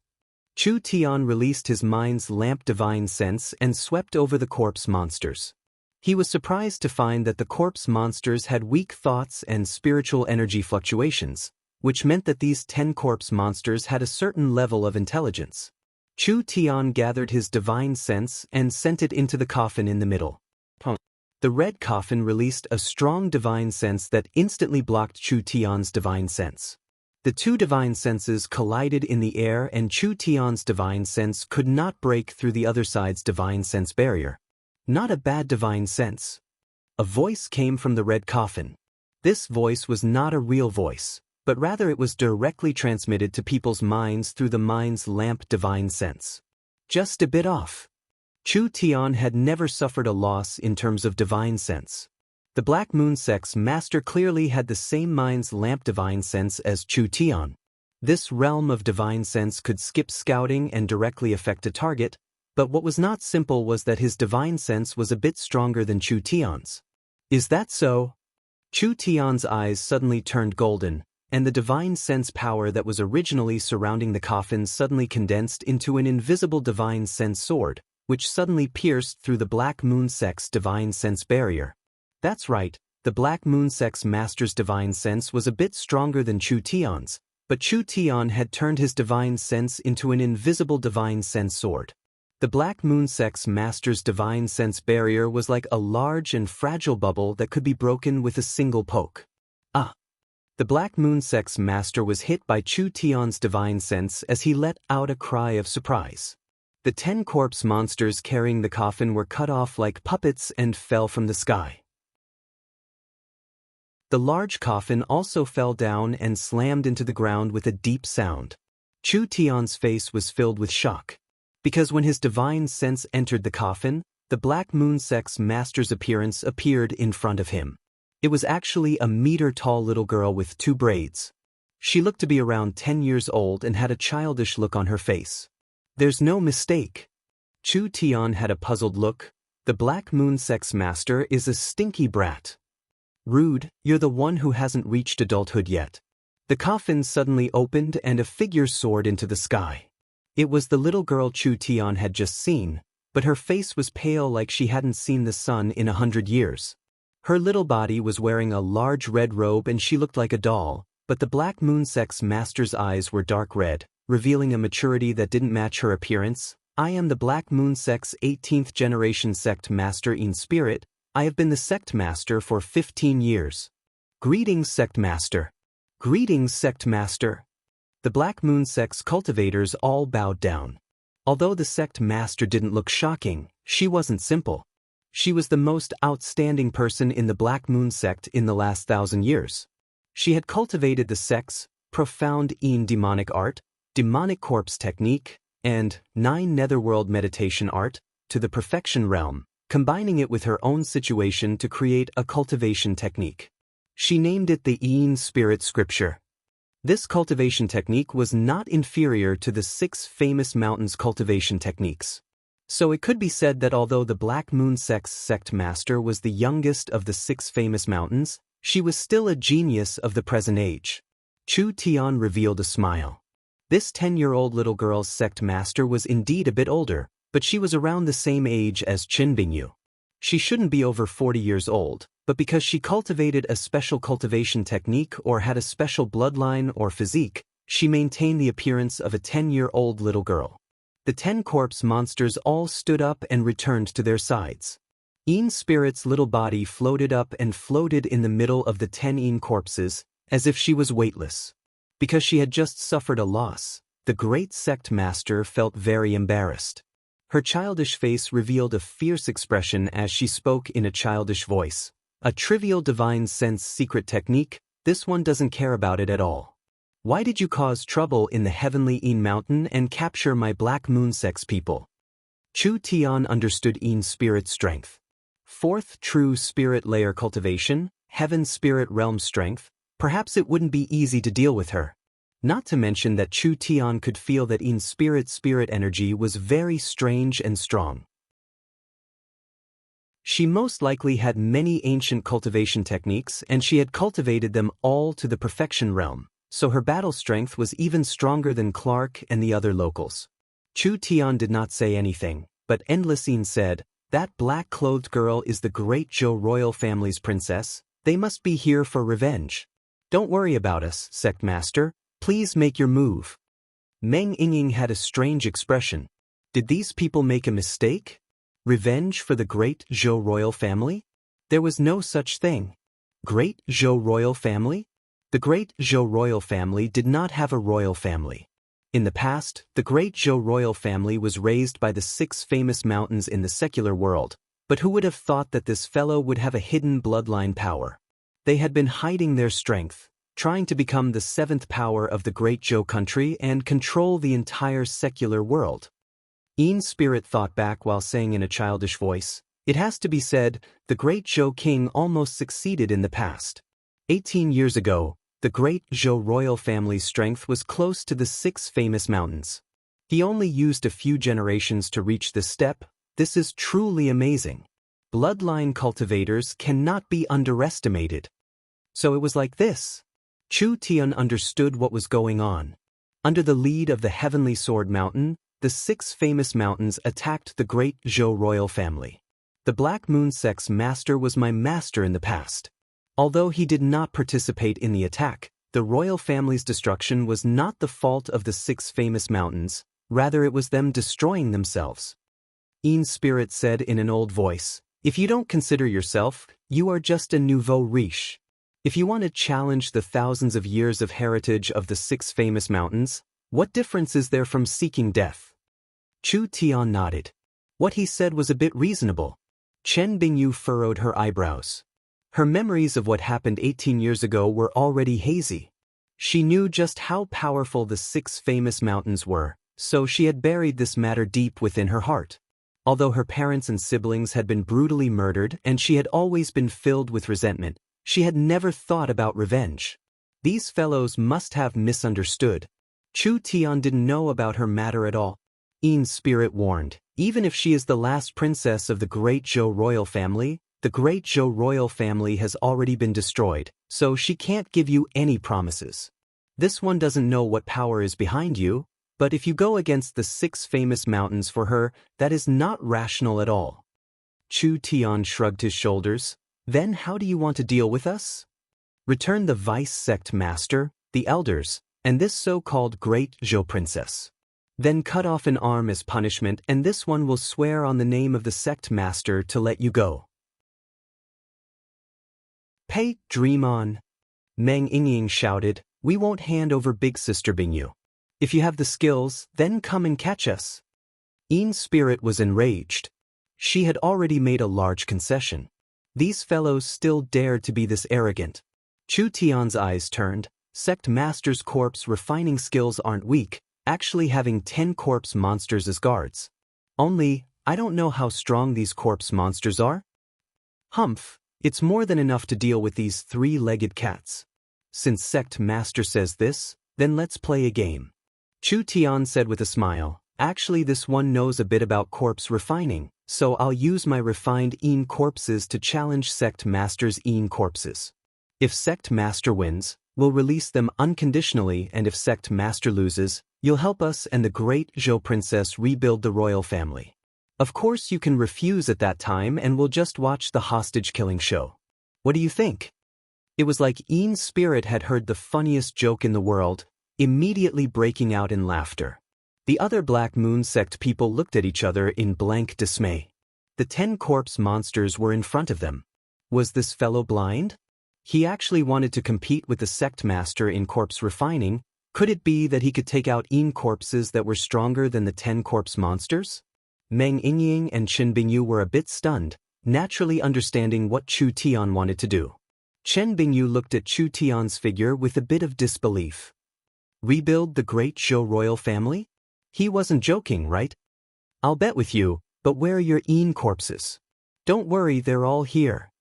Speaker 1: Chu Tian released his mind's lamp divine sense and swept over the corpse monsters. He was surprised to find that the corpse monsters had weak thoughts and spiritual energy fluctuations, which meant that these 10 corpse monsters had a certain level of intelligence. Chu Tian gathered his divine sense and sent it into the coffin in the middle. The red coffin released a strong divine sense that instantly blocked Chu Tian's divine sense. The two divine senses collided in the air and Chu Tian's divine sense could not break through the other side's divine sense barrier. Not a bad divine sense. A voice came from the red coffin. This voice was not a real voice, but rather it was directly transmitted to people's minds through the mind's lamp divine sense. Just a bit off. Chu Tian had never suffered a loss in terms of divine sense. The Black Moon sect's master clearly had the same mind's lamp divine sense as Chu Tian. This realm of divine sense could skip scouting and directly affect a target, but what was not simple was that his divine sense was a bit stronger than Chu Tian's. Is that so? Chu Tian's eyes suddenly turned golden, and the divine sense power that was originally surrounding the coffin suddenly condensed into an invisible divine sense sword, which suddenly pierced through the Black Moon sect's divine sense barrier. That's right, the Black Moon sect's master's divine sense was a bit stronger than Chu Tian's, but Chu Tian had turned his divine sense into an invisible divine sense sword. The Black Moon sect's master's divine sense barrier was like a large and fragile bubble that could be broken with a single poke. Ah! The Black Moon sect's master was hit by Chu Tian's divine sense as he let out a cry of surprise. The 10 corpse monsters carrying the coffin were cut off like puppets and fell from the sky. The large coffin also fell down and slammed into the ground with a deep sound. Chu Tian's face was filled with shock. Because when his divine sense entered the coffin, the Black Moon sect's master's appearance appeared in front of him. It was actually a meter-tall little girl with 2 braids. She looked to be around 10 years old and had a childish look on her face. There's no mistake. Chu Tian had a puzzled look. The Black Moon sect's master is a stinky brat. Rude, you're the one who hasn't reached adulthood yet. The coffin suddenly opened and a figure soared into the sky. It was the little girl Chu Tian had just seen, but her face was pale like she hadn't seen the sun in 100 years. Her little body was wearing a large red robe and she looked like a doll, but the Black Moon sect's master's eyes were dark red, revealing a maturity that didn't match her appearance. I am the Black Moon sect's 18th generation sect master in spirit. I have been the sect master for 15 years. Greetings, Sect Master. Greetings, Sect Master. The Black Moon Sect's cultivators all bowed down. Although the Sect Master didn't look shocking, she wasn't simple. She was the most outstanding person in the Black Moon Sect in the last 1,000 years. She had cultivated the sect's profound demonic art, demonic corpse technique, and 9 netherworld meditation art to the perfection realm, combining it with her own situation to create a cultivation technique. She named it the Yin Spirit Scripture. This cultivation technique was not inferior to the 6 famous mountains cultivation techniques. So it could be said that although the Black Moon Sect's sect master was the youngest of the 6 famous mountains, she was still a genius of the present age. Chu Tian revealed a smile. This 10-year-old little girl's sect master was indeed a bit older, but she was around the same age as Qin Bingyu. She shouldn't be over 40 years old, but because she cultivated a special cultivation technique or had a special bloodline or physique, she maintained the appearance of a 10-year-old little girl. The 10 corpse monsters all stood up and returned to their sides. Yin Spirit's little body floated up and floated in the middle of the 10 Yin corpses, as if she was weightless. Because she had just suffered a loss, the great sect master felt very embarrassed. Her childish face revealed a fierce expression as she spoke in a childish voice. A trivial divine sense secret technique, this one doesn't care about it at all. Why did you cause trouble in the heavenly Yin mountain and capture my Black Moon Sect's people? Chu Tian understood Yin Spirit's strength. 4th true spirit layer cultivation, heaven spirit realm strength, perhaps it wouldn't be easy to deal with her. Not to mention that Chu Tian could feel that Yin spirit energy was very strange and strong. She most likely had many ancient cultivation techniques and she had cultivated them all to the perfection realm, so her battle strength was even stronger than Clark and the other locals. Chu Tian did not say anything, but Endless Yin said, "That black-clothed girl is the great Zhou royal family's princess. They must be here for revenge. Don't worry about us, Sect Master. Please make your move." Meng Yingying had a strange expression. Did these people make a mistake? Revenge for the great Zhou royal family? There was no such thing. Great Zhou royal family? The great Zhou royal family did not have a royal family. In the past, the great Zhou royal family was raised by the 6 famous mountains in the secular world, but who would have thought that this fellow would have a hidden bloodline power? They had been hiding their strength, trying to become the 7th power of the great Zhou country and control the entire secular world. Yin Spirit thought back while saying in a childish voice, "It has to be said, the great Zhou king almost succeeded in the past. 18 years ago, the great Zhou royal family's strength was close to the 6 famous mountains. He only used a few generations to reach this step. This is truly amazing. Bloodline cultivators cannot be underestimated." So it was like this. Chu Tian understood what was going on. Under the lead of the Heavenly Sword Mountain, the 6 famous mountains attacked the great Zhou royal family. The Black Moon Sect's master was my master in the past. Although he did not participate in the attack, the royal family's destruction was not the fault of the 6 famous mountains, rather it was them destroying themselves. Yin Spirit said in an old voice, "If you don't consider yourself, you are just a nouveau riche. If you want to challenge the thousands of years of heritage of the 6 famous mountains, what difference is there from seeking death?" Chu Tian nodded. What he said was a bit reasonable. Chen Bingyu furrowed her eyebrows. Her memories of what happened 18 years ago were already hazy. She knew just how powerful the 6 famous mountains were, so she had buried this matter deep within her heart. Although her parents and siblings had been brutally murdered and she had always been filled with resentment, she had never thought about revenge. These fellows must have misunderstood. Chu Tian didn't know about her matter at all. Yin Spirit warned, "Even if she is the last princess of the great Zhou royal family, the great Zhou royal family has already been destroyed, so she can't give you any promises. This one doesn't know what power is behind you, but if you go against the 6 famous mountains for her, that is not rational at all." Chu Tian shrugged his shoulders. "Then how do you want to deal with us? Return the vice sect master, the elders, and this so-called great Zhou princess. Then cut off an arm as punishment and this one will swear on the name of the sect master to let you go." Dream on. Meng Yingying shouted, "We won't hand over Big Sister Bingyu. If you have the skills, then come and catch us." Yin Spirit was enraged. She had already made a large concession. These fellows still dared to be this arrogant. Chu Tian's eyes turned. Sect Master's corpse refining skills aren't weak, actually having 10 corpse monsters as guards. Only, I don't know how strong these corpse monsters are. Humph, it's more than enough to deal with these 3-legged cats. Since Sect Master says this, then let's play a game. Chu Tian said with a smile, actually this one knows a bit about corpse refining, so I'll use my refined Yin corpses to challenge Sect Master's Yin corpses. If Sect Master wins, we'll release them unconditionally, and if Sect Master loses, you'll help us and the great Zhou Princess rebuild the royal family. Of course you can refuse at that time and we'll just watch the hostage-killing show. What do you think? It was like Yin Spirit had heard the funniest joke in the world, immediately breaking out in laughter. The other Black Moon Sect people looked at each other in blank dismay. The 10 corpse monsters were in front of them. Was this fellow blind? He actually wanted to compete with the Sect Master in corpse refining. Could it be that he could take out Yin corpses that were stronger than the 10 corpse monsters? Meng Yingying and Chen Bingyu were a bit stunned, naturally understanding what Chu Tian wanted to do. Chen Bingyu looked at Chu Tian's figure with a bit of disbelief. Rebuild the great Zhou royal family? He wasn't joking, right? I'll bet with you, but where are your Yin corpses? Don't worry, they're all here.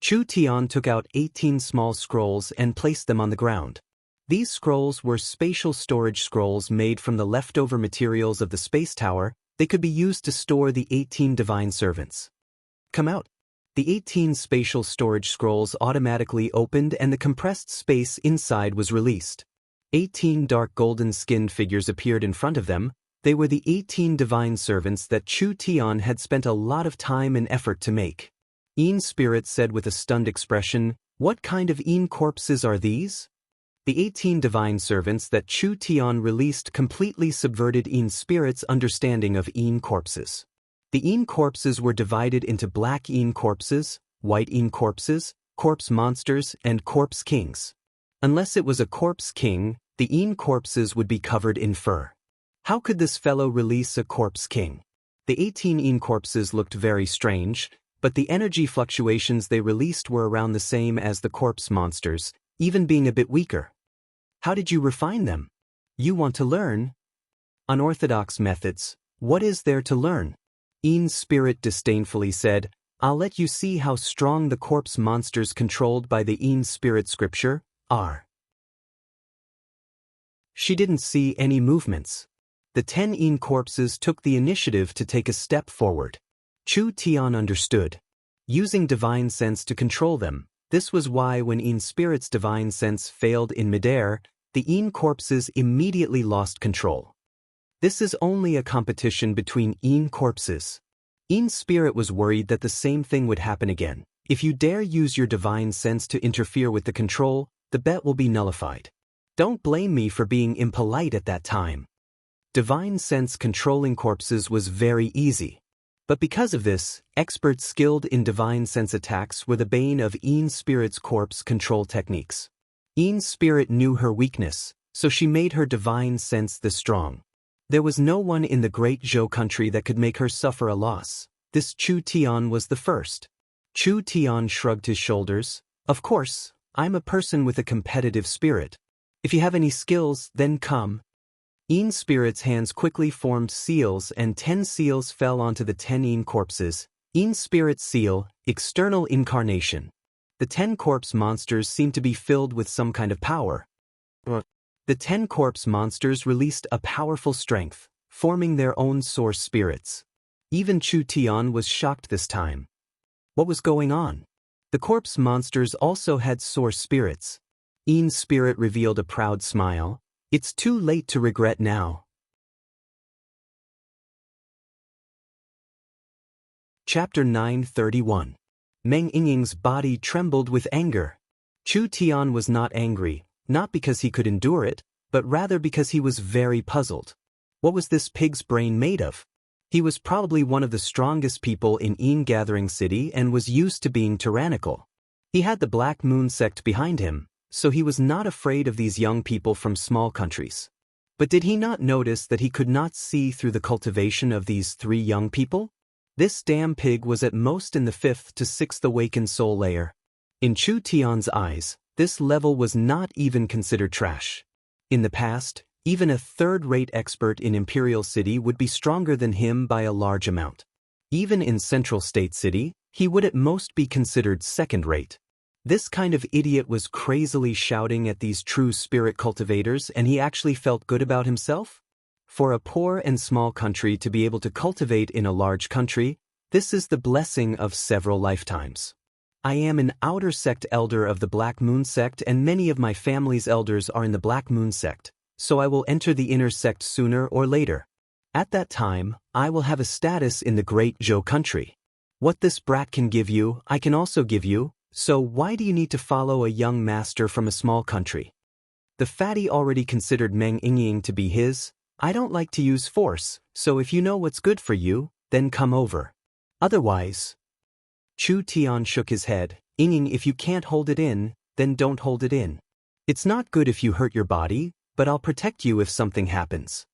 Speaker 1: Chu Tian took out 18 small scrolls and placed them on the ground. These scrolls were spatial storage scrolls made from the leftover materials of the space tower. They could be used to store the 18 divine servants. Come out. The 18 spatial storage scrolls automatically opened and the compressed space inside was released. 18 dark golden-skinned figures appeared in front of them. They were the 18 divine servants that Chu Tian had spent a lot of time and effort to make. Yin Spirit said with a stunned expression, "What kind of Yin corpses are these?" The 18 divine servants that Chu Tian released completely subverted Yin Spirit's understanding of Yin corpses. The Yin corpses were divided into black Yin corpses, white Yin corpses, corpse monsters, and corpse kings. Unless it was a corpse king, the Yin corpses would be covered in fur. How could this fellow release a corpse king? The 18 Yin corpses looked very strange, but the energy fluctuations they released were around the same as the corpse monsters, even being a bit weaker. How did you refine them? You want to learn? Unorthodox methods. What is there to learn? Yin Spirit disdainfully said, I'll let you see how strong the corpse monsters controlled by the Yin Spirit scripture are. She didn't see any movements. The 10 Yin corpses took the initiative to take a step forward. Chu Tian understood. Using divine sense to control them, this was why when Yin Spirit's divine sense failed in midair, the Yin corpses immediately lost control. This is only a competition between Yin corpses. Yin Spirit was worried that the same thing would happen again. If you dare use your divine sense to interfere with the control, the bet will be nullified. Don't blame me for being impolite at that time. Divine sense controlling corpses was very easy. But because of this, experts skilled in divine sense attacks were the bane of Yin Spirit's corpse control techniques. Yin Spirit knew her weakness, so she made her divine sense this strong. There was no one in the great Zhou country that could make her suffer a loss. This Chu Tian was the first. Chu Tian shrugged his shoulders. Of course, I'm a person with a competitive spirit. If you have any skills, then come. Yin Spirit's hands quickly formed seals and 10 seals fell onto the 10 Yin corpses. Yin Spirit's seal, external incarnation. The 10 corpse monsters seemed to be filled with some kind of power. The 10 corpse monsters released a powerful strength, forming their own source spirits. Even Chu Tian was shocked this time. What was going on? The corpse monsters also had source spirits. Yin Spirit revealed a proud smile. It's too late to regret now. Chapter 931. Meng Yingying's body trembled with anger. Chu Tian was not angry, not because he could endure it, but rather because he was very puzzled. What was this pig's brain made of? He was probably one of the strongest people in Yin Gathering City and was used to being tyrannical. He had the Black Moon sect behind him. so he was not afraid of these young people from small countries. But did he not notice that he could not see through the cultivation of these 3 young people? This damn pig was at most in the 5th to 6th awakened soul layer. In Chu Tian's eyes, this level was not even considered trash. In the past, even a third-rate expert in Imperial City would be stronger than him by a large amount. Even in Central State City, he would at most be considered second-rate. This kind of idiot was crazily shouting at these true spirit cultivators, and he actually felt good about himself? For a poor and small country to be able to cultivate in a large country, this is the blessing of several lifetimes. I am an outer sect elder of the Black Moon sect, and many of my family's elders are in the Black Moon sect, so I will enter the inner sect sooner or later. At that time, I will have a status in the Great Zhou country. What this brat can give you, I can also give you. So why do you need to follow a young master from a small country? The fatty already considered Meng Yingying to be his. I don't like to use force, so if you know what's good for you, then come over. Otherwise. Chu Tian shook his head. Yingying, if you can't hold it in, then don't hold it in. It's not good if you hurt your body, but I'll protect you if something happens.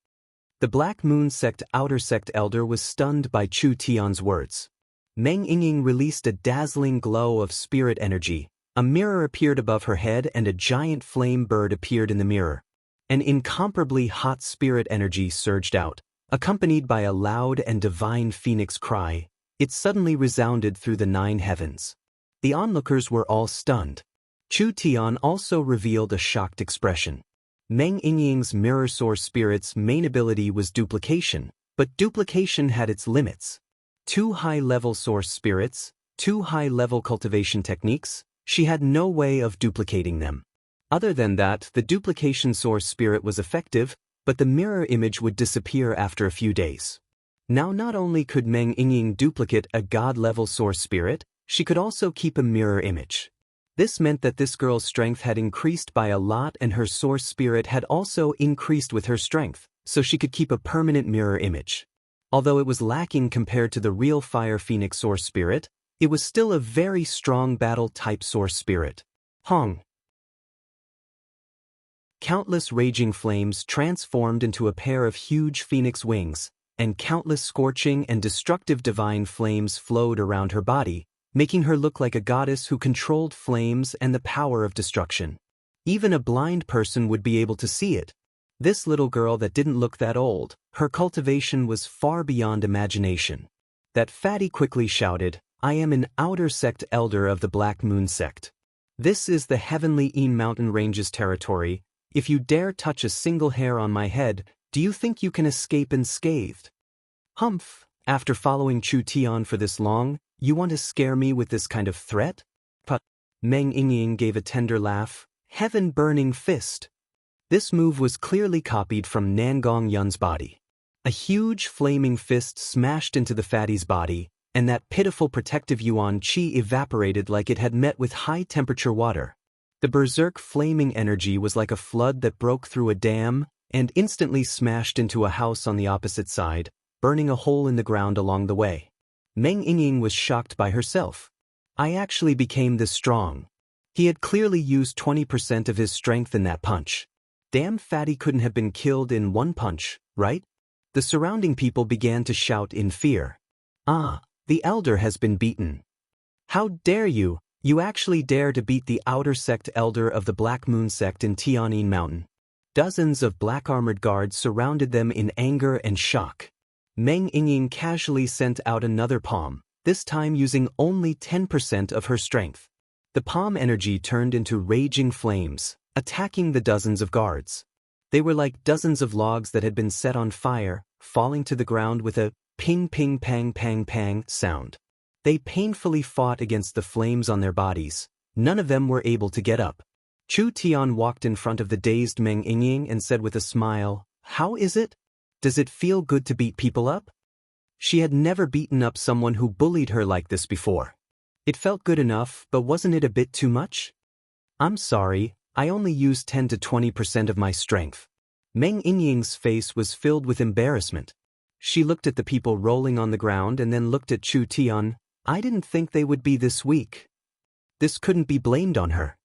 Speaker 1: The Black Moon sect outer sect elder was stunned by Chu Tian's words. Meng Yingying released a dazzling glow of spirit energy. A mirror appeared above her head and a giant flame bird appeared in the mirror. An incomparably hot spirit energy surged out, accompanied by a loud and divine phoenix cry. It suddenly resounded through the 9 heavens. The onlookers were all stunned. Chu Tian also revealed a shocked expression. Meng Yingying's mirror source spirit's main ability was duplication, but duplication had its limits. 2 high-level source spirits, 2 high-level cultivation techniques, she had no way of duplicating them. Other than that, the duplication source spirit was effective, but the mirror image would disappear after a few days. Now not only could Meng Yingying duplicate a god-level source spirit, she could also keep a mirror image. This meant that this girl's strength had increased by a lot and her source spirit had also increased with her strength, so she could keep a permanent mirror image. Although it was lacking compared to the real Fire Phoenix source spirit, it was still a very strong battle-type source spirit. Hong. Countless raging flames transformed into a pair of huge phoenix wings, and countless scorching and destructive divine flames flowed around her body, making her look like a goddess who controlled flames and the power of destruction. Even a blind person would be able to see it. This little girl that didn't look that old, her cultivation was far beyond imagination. That fatty quickly shouted, I am an outer sect elder of the Black Moon sect. This is the heavenly Een mountain ranges territory. If you dare touch a single hair on my head, do you think you can escape unscathed? Humph, after following Chu Tian for this long, you want to scare me with this kind of threat? But Meng Yingying gave a tender laugh. Heaven-burning fist. This move was clearly copied from Nangong Yun's body. A huge flaming fist smashed into the fatty's body, and that pitiful protective yuan qi evaporated like it had met with high-temperature water. The berserk flaming energy was like a flood that broke through a dam and instantly smashed into a house on the opposite side, burning a hole in the ground along the way. Meng Yingying was shocked by herself. I actually became this strong. He had clearly used 20% of his strength in that punch. Damn fatty couldn't have been killed in one punch, right? The surrounding people began to shout in fear. Ah, the elder has been beaten. How dare you? You actually dare to beat the outer sect elder of the Black Moon sect in Tianyin Mountain. Dozens of black-armored guards surrounded them in anger and shock. Meng Yingying casually sent out another palm, this time using only 10% of her strength. The palm energy turned into raging flames, attacking the dozens of guards. They were like dozens of logs that had been set on fire, falling to the ground with a ping-ping-pang-pang-pang sound. They painfully fought against the flames on their bodies. None of them were able to get up. Chu Tian walked in front of the dazed Meng Yingying and said with a smile, How is it? Does it feel good to beat people up? She had never beaten up someone who bullied her like this before. It felt good enough, but wasn't it a bit too much? I'm sorry, I only used 10 to 20% of my strength. Meng Yingying's face was filled with embarrassment. She looked at the people rolling on the ground and then looked at Chu Tian. I didn't think they would be this weak. This couldn't be blamed on her.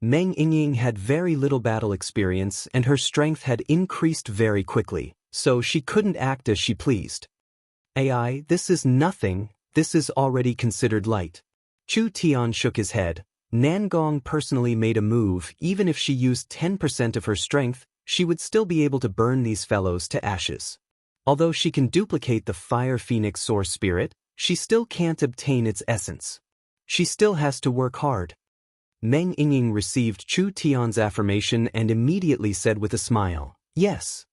Speaker 1: Meng Yingying had very little battle experience and her strength had increased very quickly, so she couldn't act as she pleased. "AI, this is nothing, this is already considered light." Chu Tian shook his head. Nangong personally made a move. Even if she used 10% of her strength, she would still be able to burn these fellows to ashes. Although she can duplicate the Fire Phoenix Source Spirit, she still can't obtain its essence. She still has to work hard. Meng Yingying received Chu Tian's affirmation and immediately said with a smile, "Yes."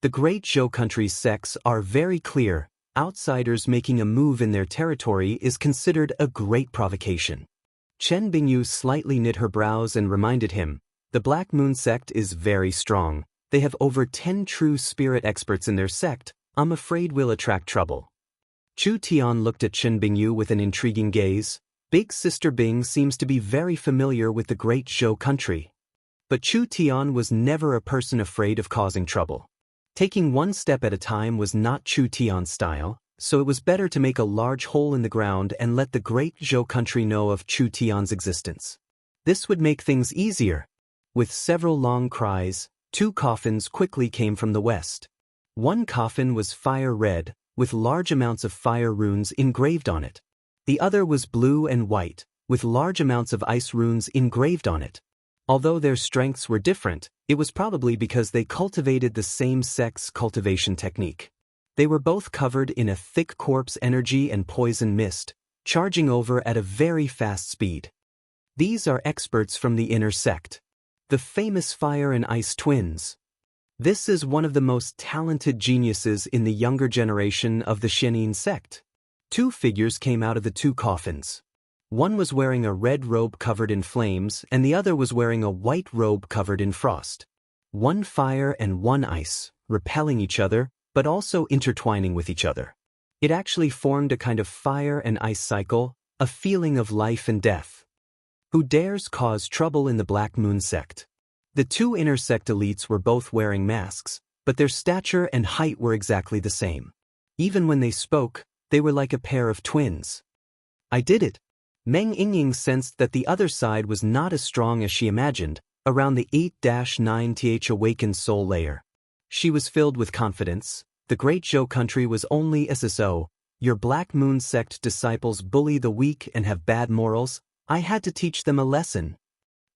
Speaker 1: The Great Zhou country's sects are very clear. Outsiders making a move in their territory is considered a great provocation. Chen Bingyu slightly knit her brows and reminded him, "The Black Moon sect is very strong. They have over 10 true spirit experts in their sect. I'm afraid we'll attract trouble." Chu Tian looked at Chen Bingyu with an intriguing gaze. Big Sister Bing seems to be very familiar with the Great Zhou country. But Chu Tian was never a person afraid of causing trouble. Taking one step at a time was not Chu Tian's style, so it was better to make a large hole in the ground and let the Great Zhou country know of Chu Tian's existence. This would make things easier. With several long cries, 2 coffins quickly came from the west. One coffin was fire red, with large amounts of fire runes engraved on it. The other was blue and white, with large amounts of ice runes engraved on it. Although their strengths were different, it was probably because they cultivated the same sect's cultivation technique. They were both covered in a thick corpse energy and poison mist, charging over at a very fast speed. These are experts from the inner sect. The famous Fire and Ice Twins. This is one of the most talented geniuses in the younger generation of the Shenin sect. 2 figures came out of the 2 coffins. One was wearing a red robe covered in flames and the other was wearing a white robe covered in frost. One fire and one ice, repelling each other, but also intertwining with each other. It actually formed a kind of fire and ice cycle, a feeling of life and death. Who dares cause trouble in the Black Moon sect? The 2 inner sect elites were both wearing masks, but their stature and height were exactly the same. Even when they spoke, they were like a pair of twins. "I did it." Meng Yingying sensed that the other side was not as strong as she imagined, around the 8-9th awakened soul layer. She was filled with confidence. The Great Zhou country was only SSO. "Your Black Moon sect disciples bully the weak and have bad morals. I had to teach them a lesson."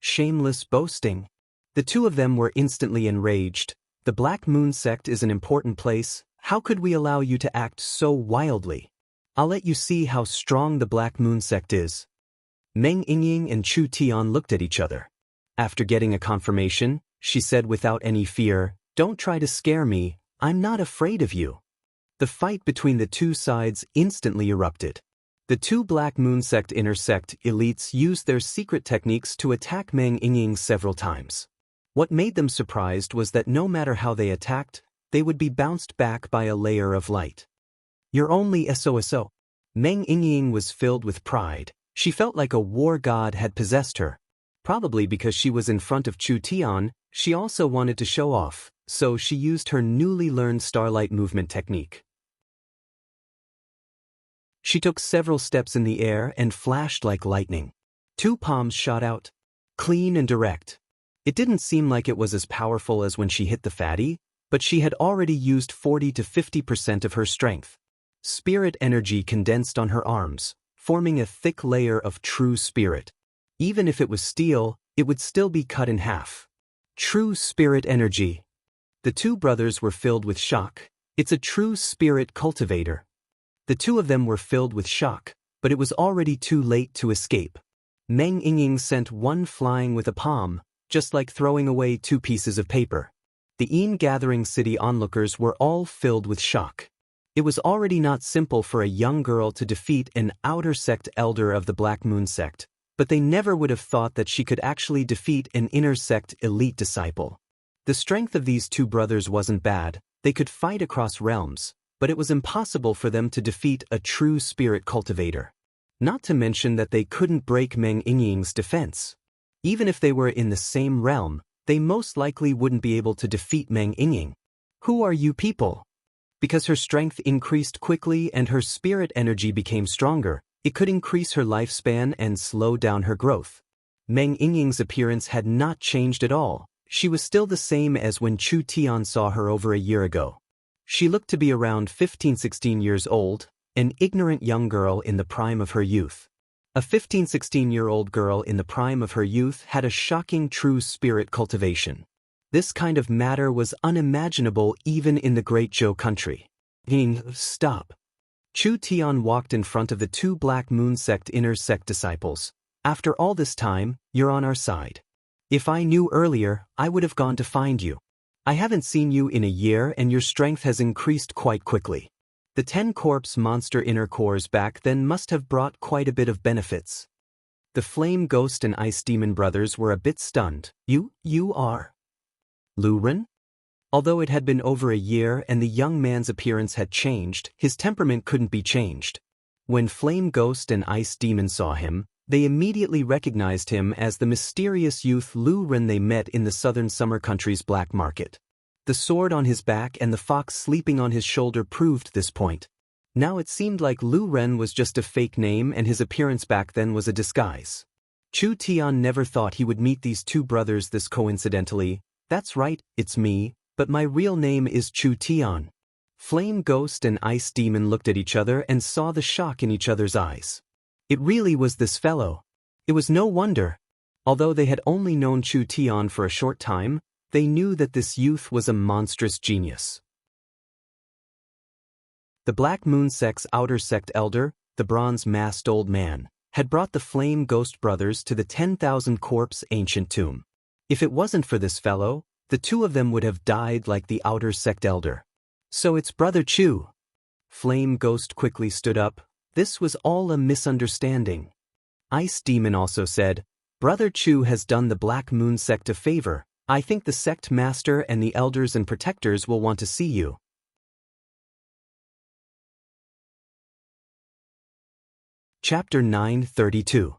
Speaker 1: Shameless boasting. The 2 of them were instantly enraged. "The Black Moon sect is an important place. How could we allow you to act so wildly? I'll let you see how strong the Black Moon sect is." Meng Yingying and Chu Tian looked at each other. After getting a confirmation, she said without any fear, "Don't try to scare me, I'm not afraid of you." The fight between the 2 sides instantly erupted. The 2 Black Moon sect inner sect elites used their secret techniques to attack Meng Yingying several times. What made them surprised was that no matter how they attacked, they would be bounced back by a layer of light. "You're only SOSO." Meng Yingying was filled with pride. She felt like a war god had possessed her. Probably because she was in front of Chu Tian, she also wanted to show off, so she used her newly learned starlight movement technique. She took several steps in the air and flashed like lightning. 2 palms shot out, clean and direct. It didn't seem like it was as powerful as when she hit the fatty, but she had already used 40 to 50% of her strength. Spirit energy condensed on her arms, forming a thick layer of true spirit. Even if it was steel, it would still be cut in half. True spirit energy. The 2 brothers were filled with shock. It's a true spirit cultivator. The 2 of them were filled with shock, but it was already too late to escape. Meng Yingying sent one flying with a palm, just like throwing away 2 pieces of paper. The in-gathering city onlookers were all filled with shock. It was already not simple for a young girl to defeat an outer sect elder of the Black Moon sect, but they never would have thought that she could actually defeat an inner sect elite disciple. The strength of these 2 brothers wasn't bad. They could fight across realms, but it was impossible for them to defeat a true spirit cultivator. Not to mention that they couldn't break Meng Yingying's defense. Even if they were in the same realm, they most likely wouldn't be able to defeat Meng Yingying. "Who are you people?" Because her strength increased quickly and her spirit energy became stronger, it could increase her lifespan and slow down her growth. Meng Yingying's appearance had not changed at all. She was still the same as when Chu Tian saw her over a year ago. She looked to be around 15-16 years old, an ignorant young girl in the prime of her youth. A 15-16-year-old girl in the prime of her youth had a shocking true spirit cultivation. This kind of matter was unimaginable even in the Great Zhou country. Stop. Chu Tian walked in front of the two Black Moon Sect inner sect disciples. After all this time, you're on our side. If I knew earlier, I would have gone to find you. I haven't seen you in a year and your strength has increased quite quickly. The 10 corpse monster inner cores back then must have brought quite a bit of benefits. The Flame Ghost and Ice Demon brothers were a bit stunned. You are Lu Ren? Although it had been over a year and the young man's appearance had changed, his temperament couldn't be changed. When Flame Ghost and Ice Demon saw him, they immediately recognized him as the mysterious youth Lu Ren they met in the southern summer country's black market. The sword on his back and the fox sleeping on his shoulder proved this point. Now it seemed like Lu Ren was just a fake name and his appearance back then was a disguise. Chu Tian never thought he would meet these two brothers this coincidentally. That's right, it's me, but my real name is Chu Tian. Flame Ghost and Ice Demon looked at each other and saw the shock in each other's eyes. It really was this fellow. It was no wonder. Although they had only known Chu Tian for a short time, they knew that this youth was a monstrous genius. The Black Moon Sect's outer sect elder, the bronze-masked old man, had brought the Flame Ghost brothers to the 10,000 corpse ancient tomb. If it wasn't for this fellow, the two of them would have died like the outer sect elder. So it's Brother Chu. Flame Ghost quickly stood up. This was all a misunderstanding. Ice Demon also said, Brother Chu has done the Black Moon Sect a favor. I think the sect master and the elders and protectors will want to see you. Chapter 932.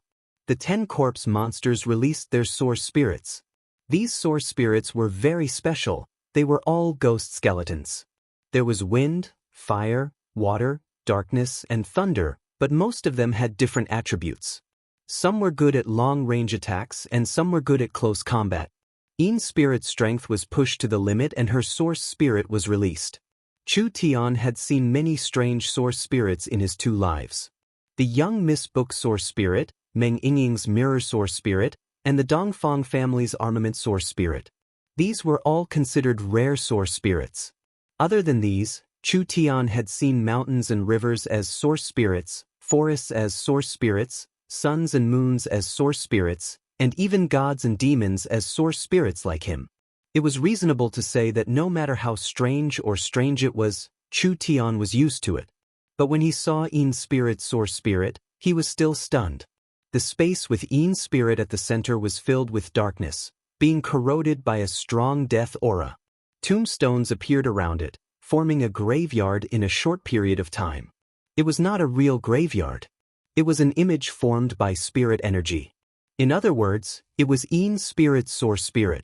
Speaker 1: The 10 corpse monsters released their source spirits. These source spirits were very special. They were all ghost skeletons. There was wind, fire, water, darkness, and thunder, but most of them had different attributes. Some were good at long-range attacks and some were good at close combat. Yin's spirit strength was pushed to the limit and her source spirit was released. Chu Tian had seen many strange source spirits in his 2 lives. The young Miss Book source spirit, Meng Yingying's mirror source spirit, and the Dongfang family's armament source spirit. These were all considered rare source spirits. Other than these, Chu Tian had seen mountains and rivers as source spirits, forests as source spirits, suns and moons as source spirits, and even gods and demons as source spirits like him. It was reasonable to say that no matter how strange it was, Chu Tian was used to it. But when he saw Yin's spirit source spirit, he was still stunned. The space with Yin's spirit at the center was filled with darkness, being corroded by a strong death aura. Tombstones appeared around it, forming a graveyard in a short period of time. It was not a real graveyard. It was an image formed by spirit energy. In other words, it was Yin's spirit's source spirit.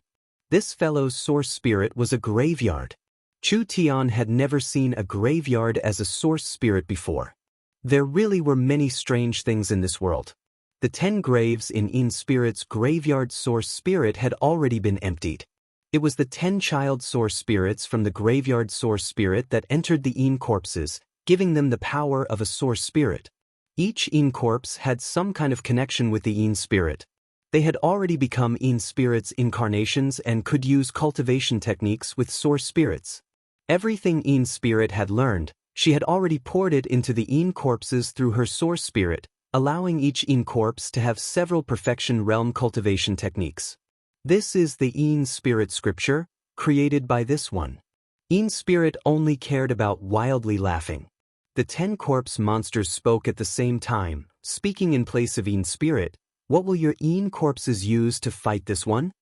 Speaker 1: This fellow's source spirit was a graveyard. Chu Tian had never seen a graveyard as a source spirit before. There really were many strange things in this world. The 10 graves in Yin's spirit's graveyard source spirit had already been emptied. It was the 10 child source spirits from the graveyard source spirit that entered the Yin corpses, giving them the power of a source spirit. Each Yin corpse had some kind of connection with the Yin spirit. They had already become Yin spirits' incarnations and could use cultivation techniques with source spirits. Everything Yin spirit had learned, she had already poured it into the Yin corpses through her source spirit, allowing each Yin corpse to have several perfection realm cultivation techniques. This is the Yin spirit scripture, created by this one. Yin spirit only cared about wildly laughing. The 10 corpse monsters spoke at the same time, speaking in place of Yin spirit. What will your Yin corpses use to fight this one?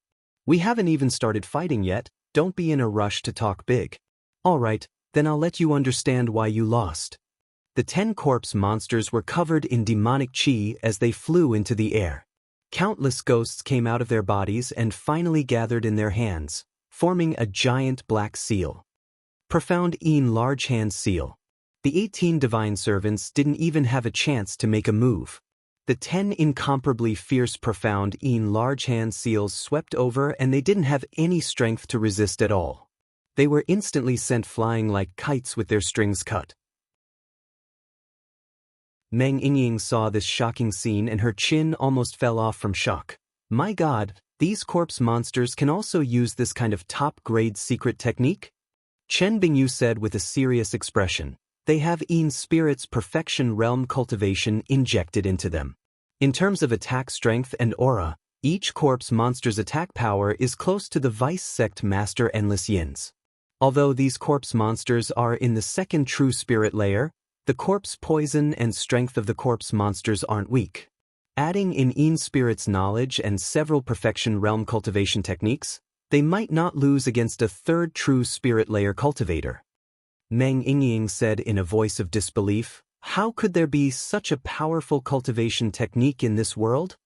Speaker 1: We haven't even started fighting yet, don't be in a rush to talk big. Alright, then I'll let you understand why you lost. The 10 corpse monsters were covered in demonic chi as they flew into the air. Countless ghosts came out of their bodies and finally gathered in their hands, forming a giant black seal. Profound Yin large hand seal. The 18 divine servants didn't even have a chance to make a move. The 10 incomparably fierce profound large hand seals swept over and they didn't have any strength to resist at all. They were instantly sent flying like kites with their strings cut. Meng Yingying saw this shocking scene and her chin almost fell off from shock. My God, these corpse monsters can also use this kind of top-grade secret technique? Chen Bingyu said with a serious expression. They have Spirit's perfection realm cultivation injected into them. In terms of attack strength and aura, each corpse monster's attack power is close to the Vice Sect Master Endless Yin's. Although these corpse monsters are in the second true spirit layer, the corpse poison and strength of the corpse monsters aren't weak. Adding in Spirit's knowledge and several perfection realm cultivation techniques, they might not lose against a third true spirit layer cultivator. Meng Yingying said in a voice of disbelief, how could there be such a powerful cultivation technique in this world?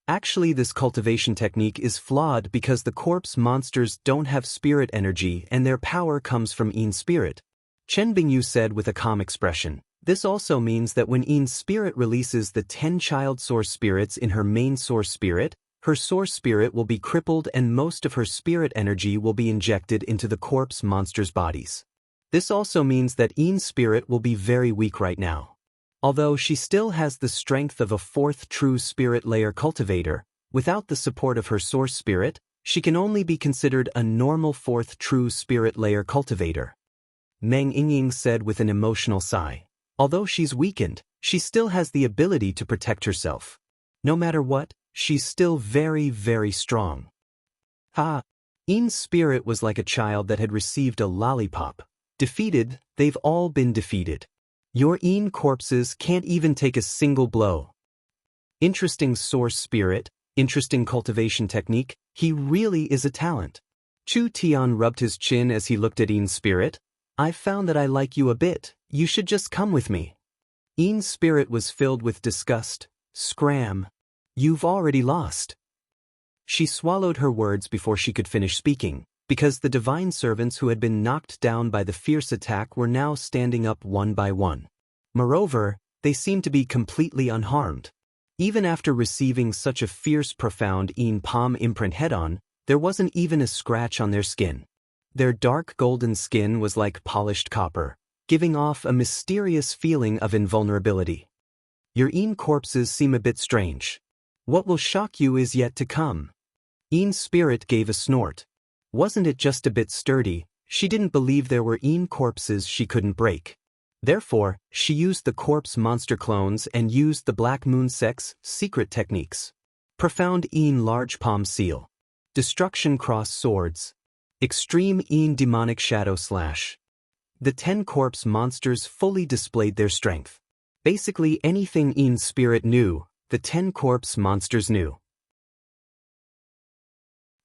Speaker 1: Actually, this cultivation technique is flawed because the corpse monsters don't have spirit energy and their power comes from Spirit. Chen Bingyu said with a calm expression. This also means that when Spirit releases the 10 child source spirits in her main source spirit, her source spirit will be crippled and most of her spirit energy will be injected into the corpse monsters' bodies. This also means that Spirit will be very weak right now. Although she still has the strength of a fourth true spirit layer cultivator, without the support of her source spirit, she can only be considered a normal fourth true spirit layer cultivator. Meng Yingying said with an emotional sigh. Although she's weakened, she still has the ability to protect herself. No matter what, she's still very, very strong. Spirit was like a child that had received a lollipop. Defeated, they've all been defeated. Your corpses can't even take a single blow. Interesting source spirit, interesting cultivation technique, he really is a talent. Chu Tian rubbed his chin as he looked at Spirit. I've found that I like you a bit, you should just come with me. Spirit was filled with disgust. Scram. You've already lost. She swallowed her words before she could finish speaking, because the divine servants who had been knocked down by the fierce attack were now standing up one by one. Moreover, they seemed to be completely unharmed. Even after receiving such a fierce profound palm imprint head-on, there wasn't even a scratch on their skin. Their dark golden skin was like polished copper, giving off a mysterious feeling of invulnerability. Your corpses seem a bit strange. What will shock you is yet to come. Spirit gave a snort. Wasn't it just a bit sturdy? She didn't believe there were corpses she couldn't break. Therefore, she used the corpse monster clones and used the Black Moon Sect's secret techniques. Profound large palm seal. Destruction cross swords. Extreme demonic shadow slash. The 10 corpse monsters fully displayed their strength. Basically anything Spirit knew, the 10 corpse monsters knew.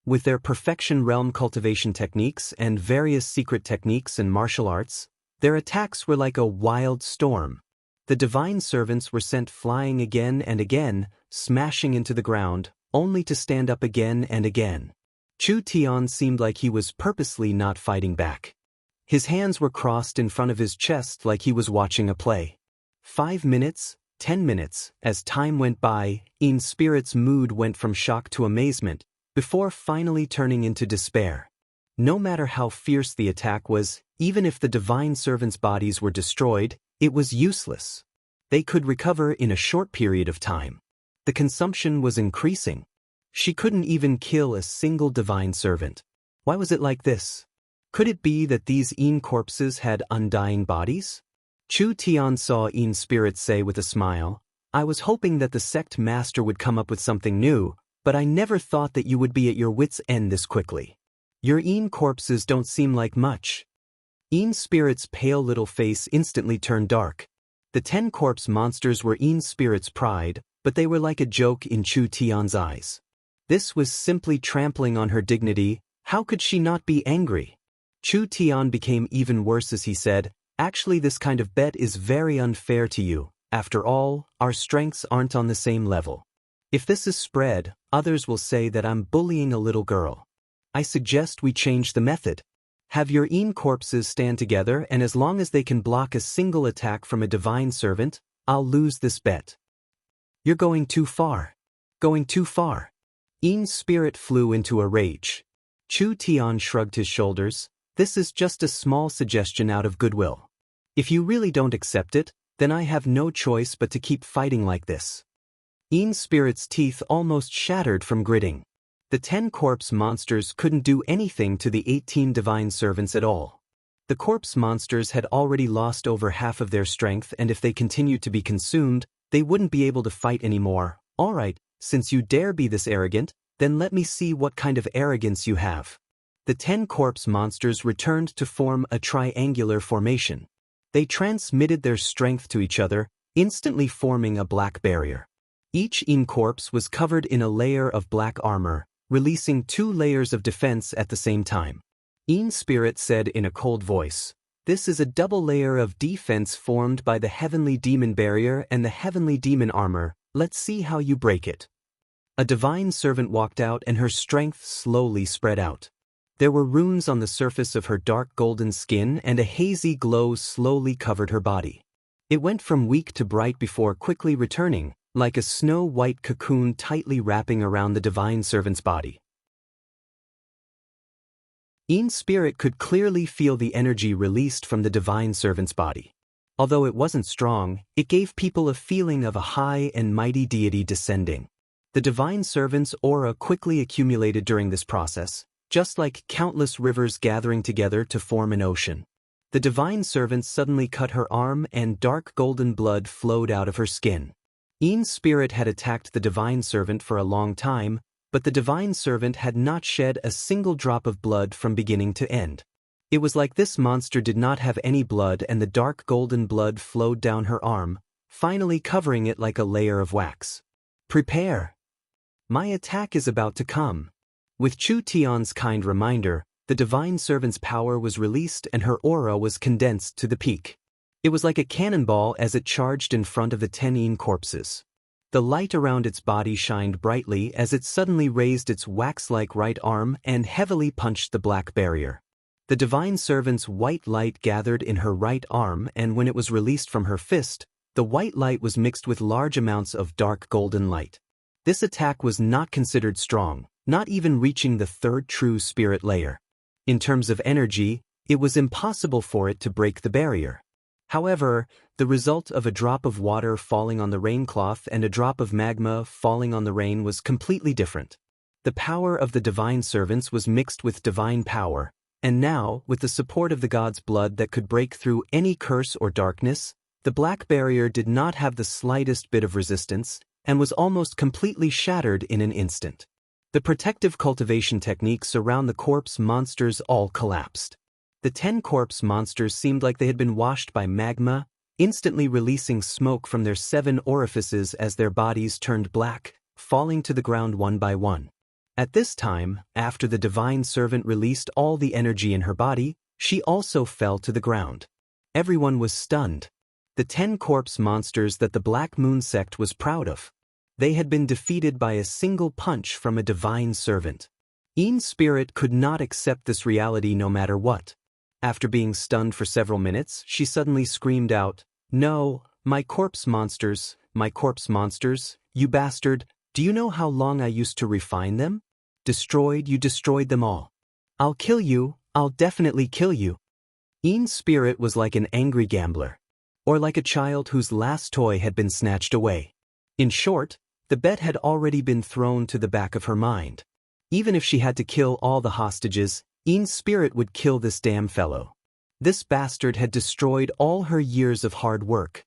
Speaker 1: With their perfection realm cultivation techniques and various secret techniques and martial arts, their attacks were like a wild storm. The divine servants were sent flying again and again, smashing into the ground, only to stand up again and again. Chu Tian seemed like he was purposely not fighting back. His hands were crossed in front of his chest like he was watching a play. 5 minutes, 10 minutes, as time went by, Spirit's mood went from shock to amazement, before finally turning into despair. No matter how fierce the attack was, even if the divine servants' bodies were destroyed, it was useless. They could recover in a short period of time. The consumption was increasing. She couldn't even kill a single divine servant. Why was it like this? Could it be that these corpses had undying bodies? Chu Tian saw Spirit say with a smile, I was hoping that the sect master would come up with something new, but I never thought that you would be at your wits' end this quickly. Your corpses don't seem like much. Spirit's pale little face instantly turned dark. The 10 corpse monsters were Spirit's pride, but they were like a joke in Chu Tian's eyes. This was simply trampling on her dignity. How could she not be angry? Chu Tian became even worse as he said, actually this kind of bet is very unfair to you. After all, our strengths aren't on the same level. If this is spread, others will say that I'm bullying a little girl. I suggest we change the method. Have your corpses stand together, and as long as they can block a single attack from a divine servant, I'll lose this bet. You're going too far. Going too far. Yin's spirit flew into a rage. Chu Tian shrugged his shoulders. This is just a small suggestion out of goodwill. If you really don't accept it, then I have no choice but to keep fighting like this. Yin's spirit's teeth almost shattered from gritting. The 10 corpse monsters couldn't do anything to the 18 divine servants at all. The corpse monsters had already lost over half of their strength, and if they continued to be consumed, they wouldn't be able to fight anymore. Alright, since you dare be this arrogant, then let me see what kind of arrogance you have. The 10 corpse monsters returned to form a triangular formation. They transmitted their strength to each other, instantly forming a black barrier. Each Yin corpse was covered in a layer of black armor, releasing 2 layers of defense at the same time. Yin's spirit said in a cold voice, "This is a double layer of defense formed by the heavenly demon barrier and the heavenly demon armor. Let's see how you break it." A divine servant walked out and her strength slowly spread out. There were runes on the surface of her dark golden skin and a hazy glow slowly covered her body. It went from weak to bright before quickly returning, like a snow-white cocoon tightly wrapping around the divine servant's body. Yin's spirit could clearly feel the energy released from the divine servant's body. Although it wasn't strong, it gave people a feeling of a high and mighty deity descending. The divine servant's aura quickly accumulated during this process, just like countless rivers gathering together to form an ocean. The divine servant suddenly cut her arm and dark golden blood flowed out of her skin. Yin's spirit had attacked the divine servant for a long time, but the divine servant had not shed a single drop of blood from beginning to end. It was like this monster did not have any blood and the dark golden blood flowed down her arm, finally covering it like a layer of wax. Prepare! My attack is about to come. With Chu Tian's kind reminder, the divine servant's power was released and her aura was condensed to the peak. It was like a cannonball as it charged in front of the 10 Yin corpses. The light around its body shined brightly as it suddenly raised its wax-like right arm and heavily punched the black barrier. The divine servant's white light gathered in her right arm, and when it was released from her fist, the white light was mixed with large amounts of dark golden light. This attack was not considered strong, not even reaching the 3rd true spirit layer. In terms of energy, it was impossible for it to break the barrier. However, the result of a drop of water falling on the raincloth and a drop of magma falling on the rain was completely different. The power of the divine servants was mixed with divine power, and now, with the support of the god's blood that could break through any curse or darkness, the black barrier did not have the slightest bit of resistance and was almost completely shattered in an instant. The protective cultivation techniques around the corpse monsters all collapsed. The 10 corpse monsters seemed like they had been washed by magma, instantly releasing smoke from their 7 orifices as their bodies turned black, falling to the ground one by one. At this time, after the divine servant released all the energy in her body, she also fell to the ground. Everyone was stunned. The 10 corpse monsters that the Black Moon sect was proud of. They had been defeated by a single punch from a divine servant. Yin's spirit could not accept this reality no matter what. After being stunned for several minutes, she suddenly screamed out, "No, my corpse monsters, you bastard, do you know how long I used to refine them? You destroyed them all. I'll kill you, I'll definitely kill you." Yin's spirit was like an angry gambler, or like a child whose last toy had been snatched away. In short, the bet had already been thrown to the back of her mind. Even if she had to kill all the hostages, Yin's spirit would kill this damn fellow. This bastard had destroyed all her years of hard work.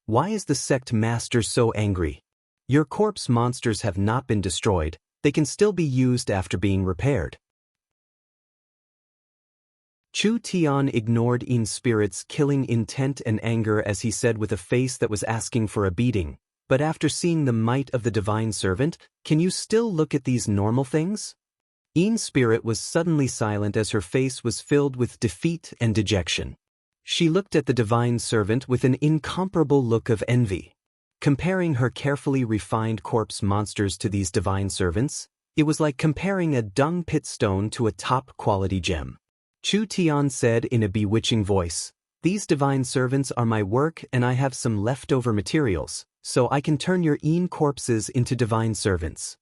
Speaker 1: Why is the sect master so angry? Your corpse monsters have not been destroyed, they can still be used after being repaired. Chu Tian ignored Yin's spirit's killing intent and anger as he said with a face that was asking for a beating, "But after seeing the might of the divine servant, can you still look at these normal things?" Yin's spirit was suddenly silent as her face was filled with defeat and dejection. She looked at the divine servant with an incomparable look of envy. Comparing her carefully refined corpse monsters to these divine servants, it was like comparing a dung pit stone to a top-quality gem. Chu Tian said in a bewitching voice, "These divine servants are my work and I have some leftover materials. so I can turn your Een corpses into divine servants.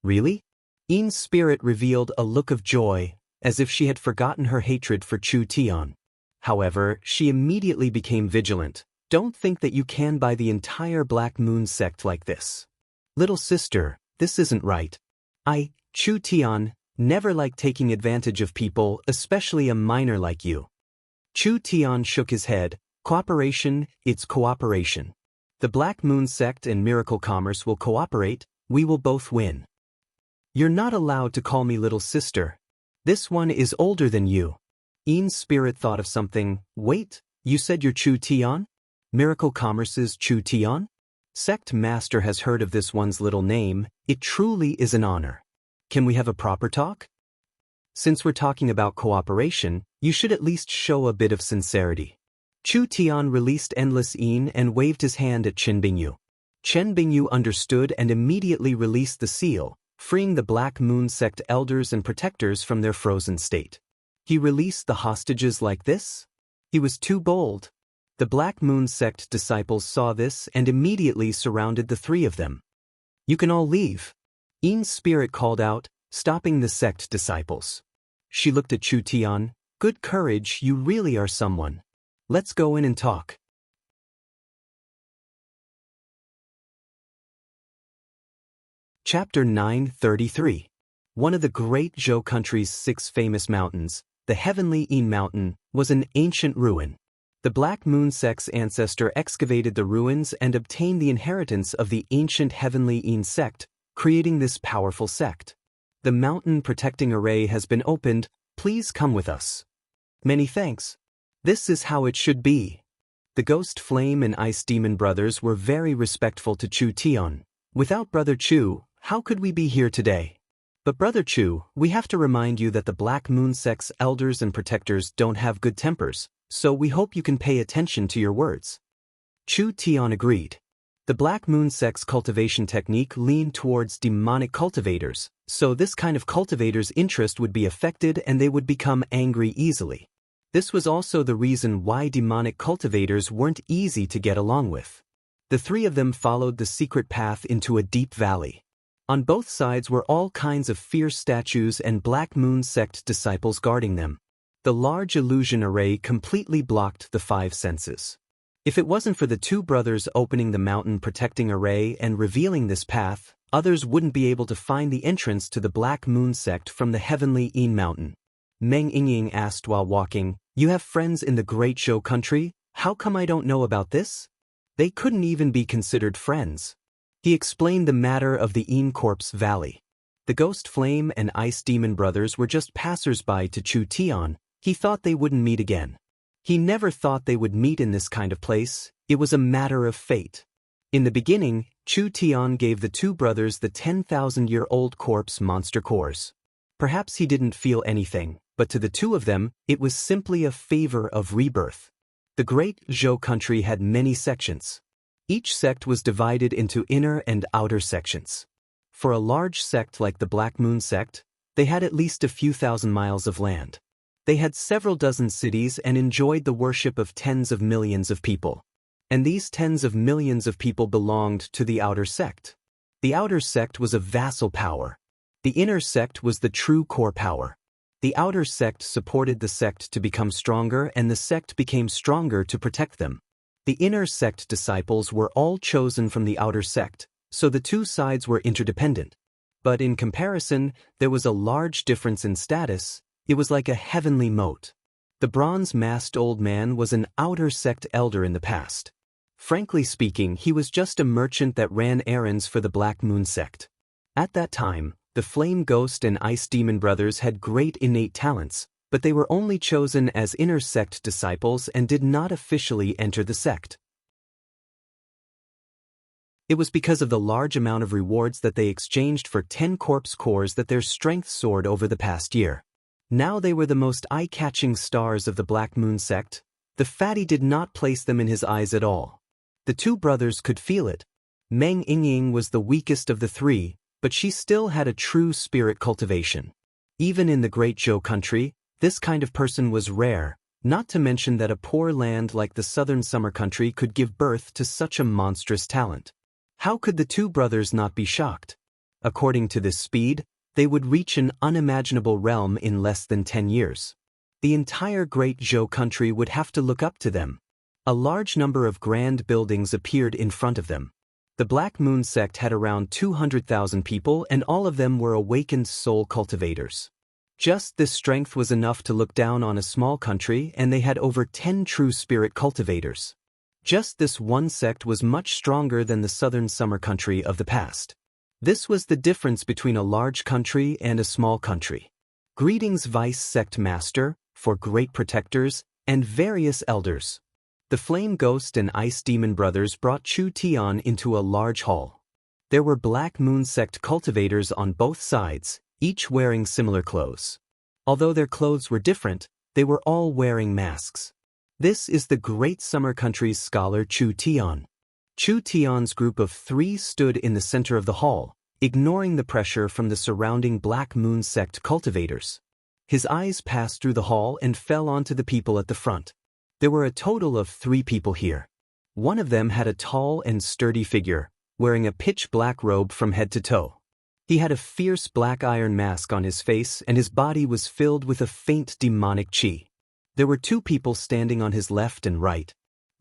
Speaker 1: Really? Een's spirit revealed a look of joy, as if she had forgotten her hatred for Chu Tian. However, she immediately became vigilant. Don't think that you can buy the entire Black Moon sect like this. Little sister, this isn't right. Chu Tian, never liked taking advantage of people, especially a minor like you. Chu Tian shook his head. Cooperation, it's cooperation. The Black Moon sect and Miracle Commerce will cooperate, we will both win. You're not allowed to call me little sister. This one is older than you. Een's spirit thought of something. Wait, you said you're Chu Tian? Miracle Commerce's Chu Tian? Sect Master has heard of this one's little name. It truly is an honor. Can we have a proper talk? Since we're talking about cooperation, you should at least show a bit of sincerity. Chu Tian released Endless Een and waved his hand at Chen Bingyu. Chen Bingyu understood and immediately released the seal, freeing the Black Moon sect elders and protectors from their frozen state. He released the hostages like this? He was too bold. The Black Moon sect disciples saw this and immediately surrounded the three of them. You can all leave. Een's spirit called out, stopping the sect disciples. She looked at Chu Tian. Good courage, you really are someone. Let's go in and talk. Chapter 933. One of the great Zhou country's 6 famous mountains, the Heavenly Een Mountain, was an ancient ruin. The Black Moon sect's ancestor excavated the ruins and obtained the inheritance of the ancient Heavenly Een sect, creating this powerful sect. The mountain protecting array has been opened, please come with us. Many thanks. This is how it should be. The Ghost Flame and Ice Demon brothers were very respectful to Chu Tian. Without Brother Chu, how could we be here today? But Brother Chu, we have to remind you that the Black Moon sect's elders and protectors don't have good tempers, so we hope you can pay attention to your words. Chu Tian agreed. The Black Moon sect's cultivation technique leaned towards demonic cultivators, so this kind of cultivator's interest would be affected and they would become angry easily. This was also the reason why demonic cultivators weren't easy to get along with. The three of them followed the secret path into a deep valley. On both sides were all kinds of fierce statues and Black Moon sect disciples guarding them. The large illusion array completely blocked the 5 senses. If it wasn't for the 2 brothers opening the mountain protecting array and revealing this path, others wouldn't be able to find the entrance to the Black Moon sect from the Heavenly Een Mountain. Meng Yingying asked while walking, "You have friends in the Great Zhou country? How come I don't know about this?" They couldn't even be considered friends. He explained the matter of the Een Corpse Valley. The Ghost Flame and Ice Demon brothers were just passers-by to Chu Tian. He thought they wouldn't meet again. He never thought they would meet in this kind of place. It was a matter of fate. In the beginning, Chu Tian gave the 2 brothers the 10,000-year-old corpse monster cores. Perhaps he didn't feel anything, but to the 2 of them, it was simply a favor of rebirth. The Great Zhou country had many sections. Each sect was divided into inner and outer sections. For a large sect like the Black Moon sect, they had at least a few thousand miles of land. They had several dozen cities and enjoyed the worship of tens of millions of people. And these tens of millions of people belonged to the outer sect. The outer sect was a vassal power. The inner sect was the true core power. The outer sect supported the sect to become stronger and the sect became stronger to protect them. The inner sect disciples were all chosen from the outer sect, so the 2 sides were interdependent. But in comparison, there was a large difference in status. It was like a heavenly moat. The bronze-masked old man was an outer sect elder in the past. Frankly speaking, he was just a merchant that ran errands for the Black Moon sect. At that time, the Flame Ghost and Ice Demon brothers had great innate talents, but they were only chosen as inner sect disciples and did not officially enter the sect. It was because of the large amount of rewards that they exchanged for 10 corpse cores that their strength soared over the past year. Now they were the most eye-catching stars of the Black Moon sect. The fatty did not place them in his eyes at all. The 2 brothers could feel it. Meng Yingying was the weakest of the 3, but she still had a true spirit cultivation. Even in the Great Zhou country, this kind of person was rare, not to mention that a poor land like the southern summer country could give birth to such a monstrous talent. How could the two brothers not be shocked? According to this speed, they would reach an unimaginable realm in less than 10 years. The entire Great Zhou country would have to look up to them. A large number of grand buildings appeared in front of them. The Black Moon sect had around 200,000 people, and all of them were awakened soul cultivators. Just this strength was enough to look down on a small country, and they had over 10 true spirit cultivators. Just this one sect was much stronger than the southern summer country of the past. This was the difference between a large country and a small country. Greetings, Vice Sect Master, for great protectors, and various elders. The Flame Ghost and Ice Demon brothers brought Chu Tian into a large hall. There were Black Moon sect cultivators on both sides, each wearing similar clothes. Although their clothes were different, they were all wearing masks. This is the Great Summer Country's scholar Chu Tian. Chu Tian's group of 3 stood in the center of the hall, ignoring the pressure from the surrounding Black Moon sect cultivators. His eyes passed through the hall and fell onto the people at the front. There were a total of 3 people here. One of them had a tall and sturdy figure, wearing a pitch-black robe from head to toe. He had a fierce black iron mask on his face, and his body was filled with a faint demonic qi. There were 2 people standing on his left and right.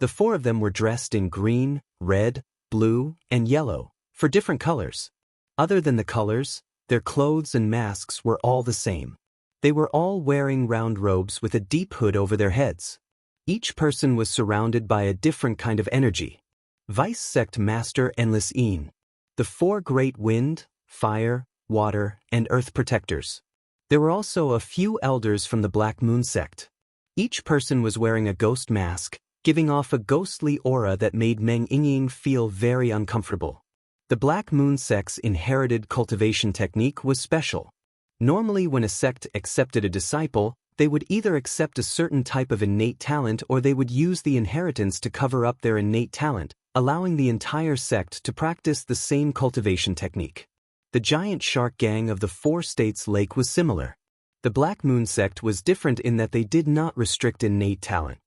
Speaker 1: The 4 of them were dressed in green, red, blue, and yellow, for different colors. Other than the colors, their clothes and masks were all the same. They were all wearing round robes with a deep hood over their heads. Each person was surrounded by a different kind of energy. Vice Sect Master Endless Een. The 4 great wind, fire, water, and earth protectors. There were also a few elders from the Black Moon sect. Each person was wearing a ghost mask, giving off a ghostly aura that made Meng Yingying feel very uncomfortable. The Black Moon sect's inherited cultivation technique was special. Normally when a sect accepted a disciple, they would either accept a certain type of innate talent or they would use the inheritance to cover up their innate talent, allowing the entire sect to practice the same cultivation technique. The giant shark gang of the 4 states lake was similar. The Black Moon sect was different in that they did not restrict innate talent.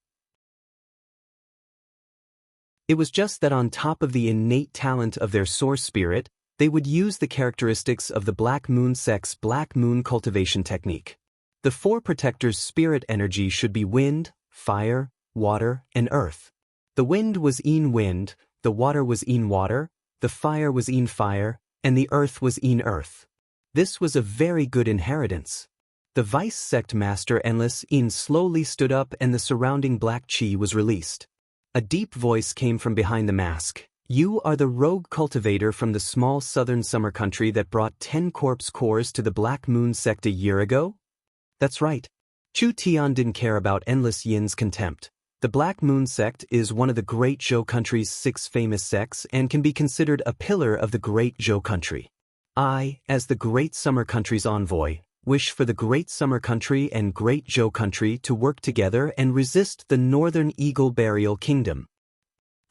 Speaker 1: It was just that on top of the innate talent of their source spirit, they would use the characteristics of the Black Moon sect's Black Moon cultivation technique. The 4 protectors' spirit energy should be wind, fire, water, and earth. The wind was Een wind, the water was Een water, the fire was Een fire, and the earth was Een earth. This was a very good inheritance. The Vice Sect Master Endless Een slowly stood up and the surrounding black qi was released. A deep voice came from behind the mask. You are the rogue cultivator from the small southern summer country that brought 10 corpse cores to the Black Moon sect a year ago? That's right. Chu Tian didn't care about Endless Yin's contempt. The Black Moon sect is one of the Great Zhou country's 6 famous sects and can be considered a pillar of the Great Zhou country. I, as the Great Summer country's envoy, wish for the Great Summer country and Great Zhou country to work together and resist the Northern Eagle Burial Kingdom.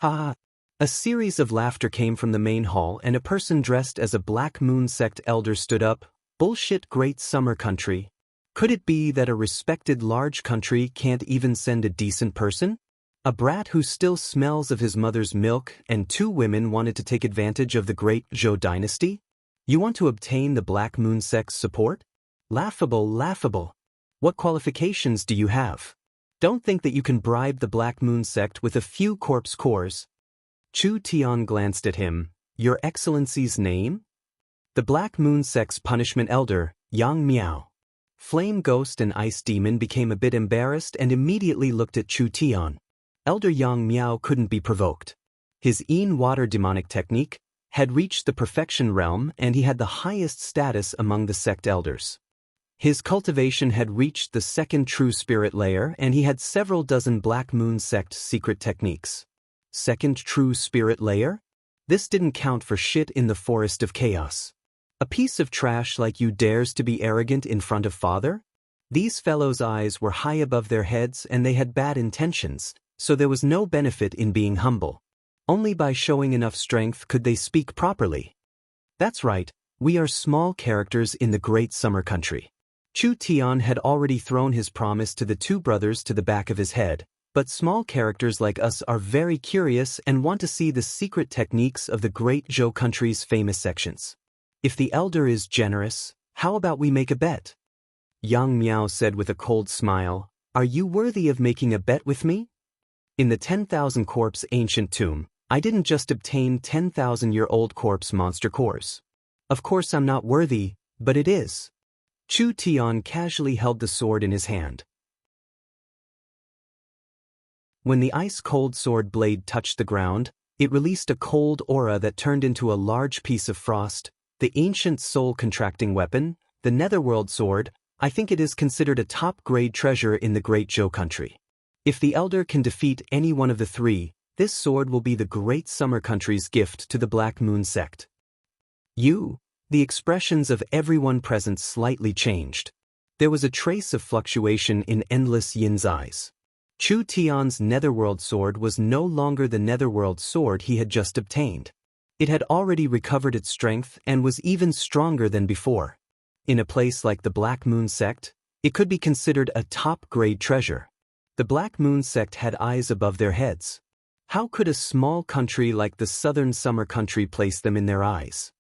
Speaker 1: Ha! A series of laughter came from the main hall and a person dressed as a Black Moon sect elder stood up. Bullshit Great Summer country. Could it be that a respected large country can't even send a decent person? A brat who still smells of his mother's milk and 2 women wanted to take advantage of the Great Zhou dynasty? You want to obtain the Black Moon sect's support? Laughable, laughable. What qualifications do you have? Don't think that you can bribe the Black Moon sect with a few corpse cores. Chu Tian glanced at him. Your Excellency's name? The Black Moon sect's punishment elder, Yang Miao. Flame Ghost and Ice Demon became a bit embarrassed and immediately looked at Chu Tian. Elder Yang Miao couldn't be provoked. His Een water demonic technique had reached the perfection realm and he had the highest status among the sect elders. His cultivation had reached the 2nd true spirit layer and he had several dozen Black Moon sect secret techniques. 2nd true spirit layer? This didn't count for shit in the forest of chaos. A piece of trash like you dares to be arrogant in front of father? These fellows' eyes were high above their heads and they had bad intentions, so there was no benefit in being humble. Only by showing enough strength could they speak properly. That's right, we are small characters in the Great Summer country. Chu Tian had already thrown his promise to the 2 brothers to the back of his head, But small characters like us are very curious and want to see the secret techniques of the great Zhou country's famous sections. If the elder is generous, how about we make a bet? Yang Miao said with a cold smile, "Are you worthy of making a bet with me?" In the 10,000 corpse ancient tomb, I didn't just obtain 10,000-year-old corpse monster cores. Of course I'm not worthy, but it is. Chu Tian casually held the sword in his hand. When the ice-cold sword blade touched the ground, it released a cold aura that turned into a large piece of frost. The ancient soul-contracting weapon, the Netherworld sword, I think it is considered a top-grade treasure in the Great Zhou country. If the elder can defeat any one of the three, this sword will be the Great Summer country's gift to the Black Moon sect. The expressions of everyone present slightly changed. There was a trace of fluctuation in Endless Yin's eyes. Chu Tian's Netherworld sword was no longer the Netherworld sword he had just obtained. It had already recovered its strength and was even stronger than before. In a place like the Black Moon sect, it could be considered a top-grade treasure. The Black Moon sect had eyes above their heads. How could a small country like the Southern Summer country place them in their eyes?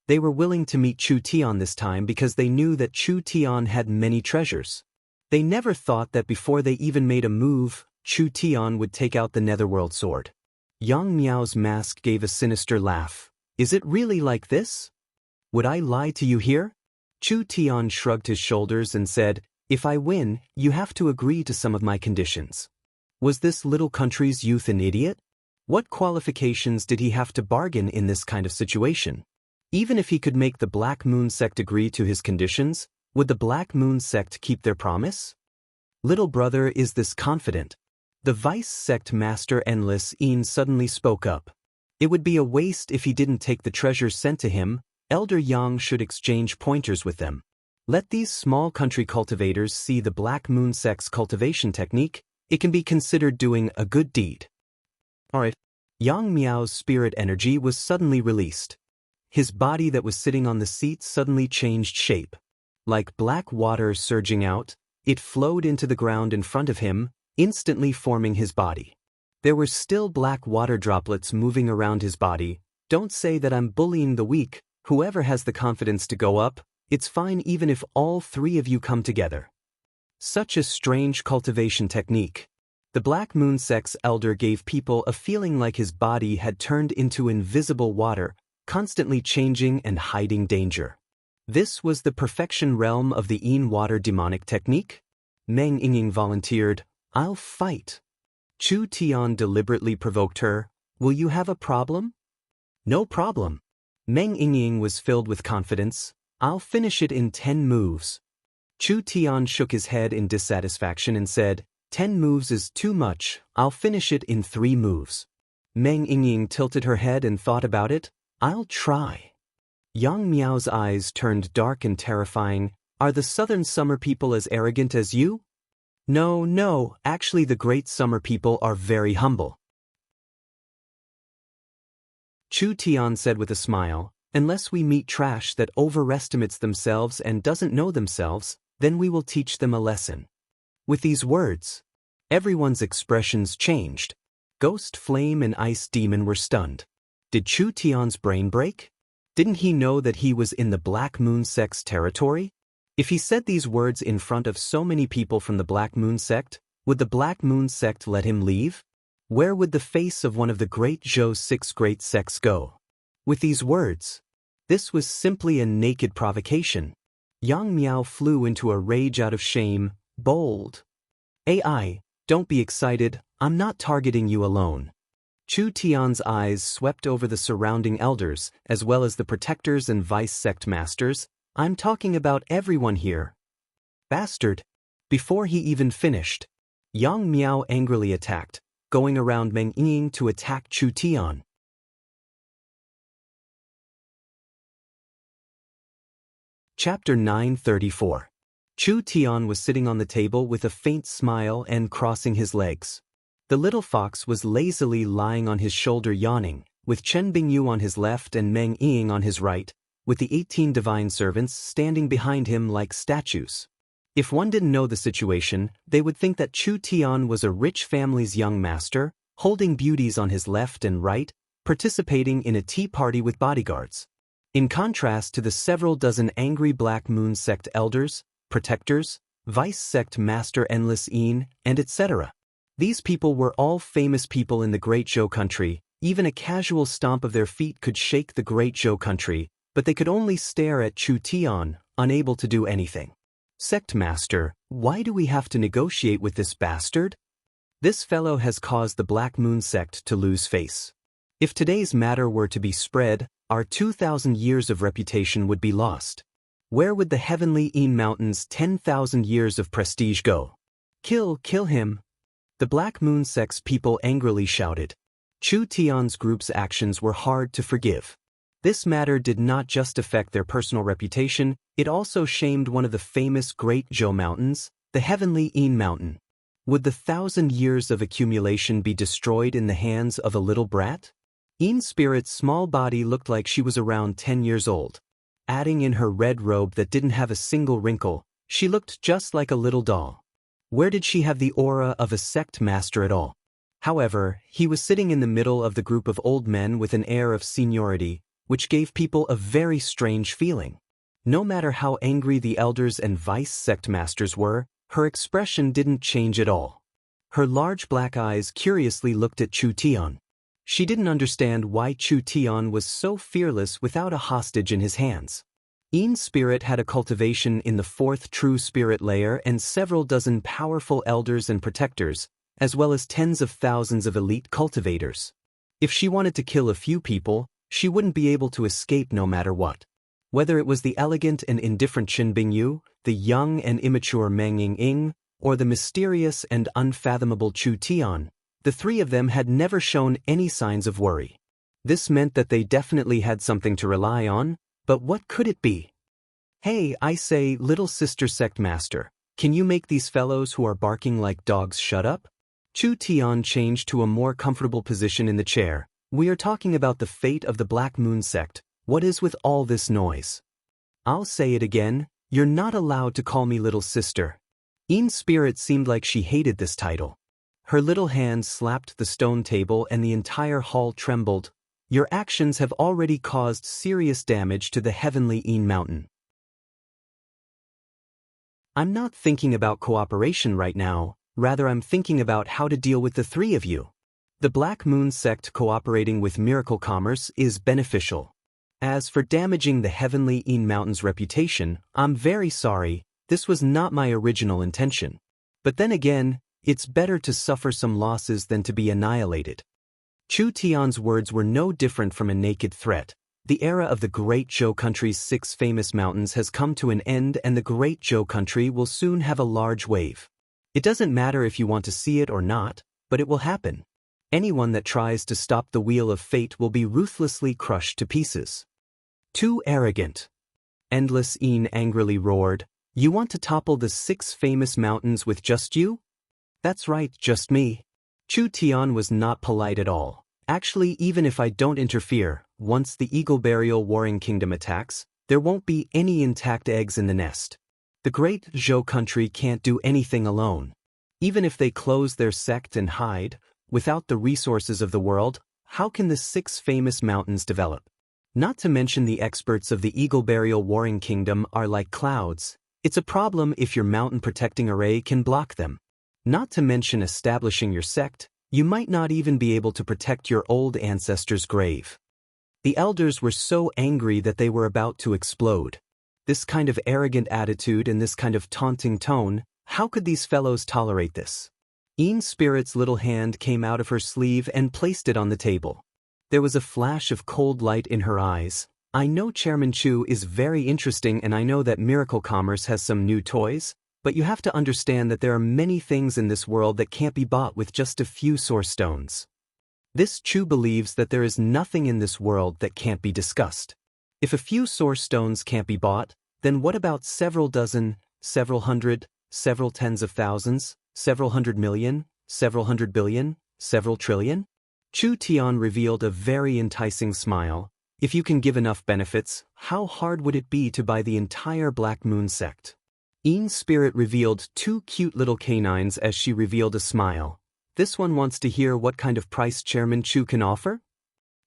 Speaker 1: They were willing to meet Chu Tian this time because they knew that Chu Tian had many treasures. They never thought that before they even made a move, Chu Tian would take out the Netherworld sword. Yang Miao's mask gave a sinister laugh. Is it really like this? Would I lie to you here? Chu Tian shrugged his shoulders and said, "If I win, you have to agree to some of my conditions." Was this little country's youth an idiot? What qualifications did he have to bargain in this kind of situation? Even if he could make the Black Moon sect agree to his conditions, would the Black Moon sect keep their promise? Little brother is this confident. The Vice Sect Master Endless Yin suddenly spoke up. It would be a waste if he didn't take the treasures sent to him. Elder Yang should exchange pointers with them. Let these small country cultivators see the Black Moon sect's cultivation technique. It can be considered doing a good deed. Alright. Yang Miao's spirit energy was suddenly released. His body that was sitting on the seat suddenly changed shape. Like black water surging out, it flowed into the ground in front of him, instantly forming his body. There were still black water droplets moving around his body. Don't say that I'm bullying the weak. Whoever has the confidence to go up, it's fine even if all three of you come together. Such a strange cultivation technique. The Black Moon sect's elder gave people a feeling like his body had turned into invisible water, constantly changing and hiding danger. This was the perfection realm of the Yin water demonic technique? Meng Yingying volunteered, "I'll fight." Chu Tian deliberately provoked her, "Will you have a problem?" "No problem." Meng Yingying was filled with confidence. "I'll finish it in 10 moves. Chu Tian shook his head in dissatisfaction and said, 10 moves is too much, I'll finish it in 3 moves. Meng Yingying tilted her head and thought about it. "I'll try." Yang Miao's eyes turned dark and terrifying. "Are the Southern Summer people as arrogant as you?" No, actually the Great Summer people are very humble." Chu Tian said with a smile, "Unless we meet trash that overestimates themselves and doesn't know themselves, then we will teach them a lesson." With these words, everyone's expressions changed. Ghost Flame and Ice Demon were stunned. Did Chu Tian's brain break? Didn't he know that he was in the Black Moon sect's territory? If he said these words in front of so many people from the Black Moon sect, would the Black Moon sect let him leave? Where would the face of one of the Great Zhou's 6 great sects go? With these words, this was simply a naked provocation. Yang Miao flew into a rage out of shame. Bold. "AI, don't be excited, I'm not targeting you alone." Chu Tian's eyes swept over the surrounding elders, as well as the protectors and vice sect masters. "I'm talking about everyone here." "Bastard." Before he even finished, Yang Miao angrily attacked, going around Meng Yingying to attack Chu Tian. Chapter 934. Chu Tian was sitting on the table with a faint smile and crossing his legs. The little fox was lazily lying on his shoulder yawning, with Chen Bingyu on his left and Meng Yingying on his right, with the 18 divine servants standing behind him like statues. If one didn't know the situation, they would think that Chu Tian was a rich family's young master, holding beauties on his left and right, participating in a tea party with bodyguards. In contrast to the several dozen angry Black Moon sect elders, protectors, vice sect master Endless Een, and etc. These people were all famous people in the Great Zhou country. Even a casual stomp of their feet could shake the Great Zhou country, but they could only stare at Chu Tian, unable to do anything. Sect Master, why do we have to negotiate with this bastard? This fellow has caused the Black Moon sect to lose face. If today's matter were to be spread, our 2,000 years of reputation would be lost. Where would the Heavenly Een Mountain's 10,000 years of prestige go? Kill him! The Black Moon sect's people angrily shouted. Chu Tian's group's actions were hard to forgive. This matter did not just affect their personal reputation, it also shamed one of the famous Great Zhou Mountains, the Heavenly Een Mountain. Would the 1,000 years of accumulation be destroyed in the hands of a little brat? Een Spirit's small body looked like she was around 10 years old. Adding in her red robe that didn't have a single wrinkle, she looked just like a little doll. Where did she have the aura of a sect master at all? However, he was sitting in the middle of the group of old men with an air of seniority, which gave people a very strange feeling. No matter how angry the elders and vice sect masters were, her expression didn't change at all. Her large black eyes curiously looked at Chu Tian. She didn't understand why Chu Tian was so fearless without a hostage in his hands. Een Spirit had a cultivation in the 4th true spirit layer and several dozen powerful elders and protectors, as well as tens of thousands of elite cultivators. If she wanted to kill a few people, she wouldn't be able to escape no matter what. Whether it was the elegant and indifferent Qin Bingyu, the young and immature Meng Ying, or the mysterious and unfathomable Chu Tian, the three of them had never shown any signs of worry. This meant that they definitely had something to rely on, but what could it be? Hey, I say, little sister sect master, can you make these fellows who are barking like dogs shut up? Chu Tian changed to a more comfortable position in the chair. We are talking about the fate of the Black Moon sect. What is with all this noise? I'll say it again, you're not allowed to call me little sister. Een Spirit seemed like she hated this title. Her little hand slapped the stone table and the entire hall trembled. Your actions have already caused serious damage to the Heavenly Een Mountain. I'm not thinking about cooperation right now, rather I'm thinking about how to deal with the three of you. The Black Moon sect cooperating with Miracle Commerce is beneficial. As for damaging the Heavenly Een Mountain's reputation, I'm very sorry, this was not my original intention. But then again, it's better to suffer some losses than to be annihilated. Chu Tian's words were no different from a naked threat. The era of the Great Zhou country's 6 famous mountains has come to an end and the Great Zhou country will soon have a large wave. It doesn't matter if you want to see it or not, but it will happen. Anyone that tries to stop the wheel of fate will be ruthlessly crushed to pieces. Too arrogant. Endless Een angrily roared. You want to topple the 6 famous mountains with just you? That's right, just me. Chu Tian was not polite at all. Actually, even if I don't interfere, once the Eagle Burial Warring Kingdom attacks, there won't be any intact eggs in the nest. The Great Zhou country can't do anything alone. Even if they close their sect and hide, without the resources of the world, how can the 6 famous mountains develop? Not to mention the experts of the Eagle Burial Warring Kingdom are like clouds. It's a problem if your mountain protecting array can block them. Not to mention establishing your sect, you might not even be able to protect your old ancestors' grave. The elders were so angry that they were about to explode. This kind of arrogant attitude and this kind of taunting tone, how could these fellows tolerate this? Een Spirit's little hand came out of her sleeve and placed it on the table. There was a flash of cold light in her eyes. I know Chairman Chu is very interesting and I know that Miracle Commerce has some new toys, but you have to understand that there are many things in this world that can't be bought with just a few source stones. This Chu believes that there is nothing in this world that can't be discussed. If a few source stones can't be bought, then what about several dozen, several hundred, several tens of thousands, several 100 million, several 100 billion, several trillion? Chu Tian revealed a very enticing smile. If you can give enough benefits, how hard would it be to buy the entire Black Moon sect? Ean's spirit revealed two cute little canines as she revealed a smile. This one wants to hear what kind of price Chairman Chu can offer?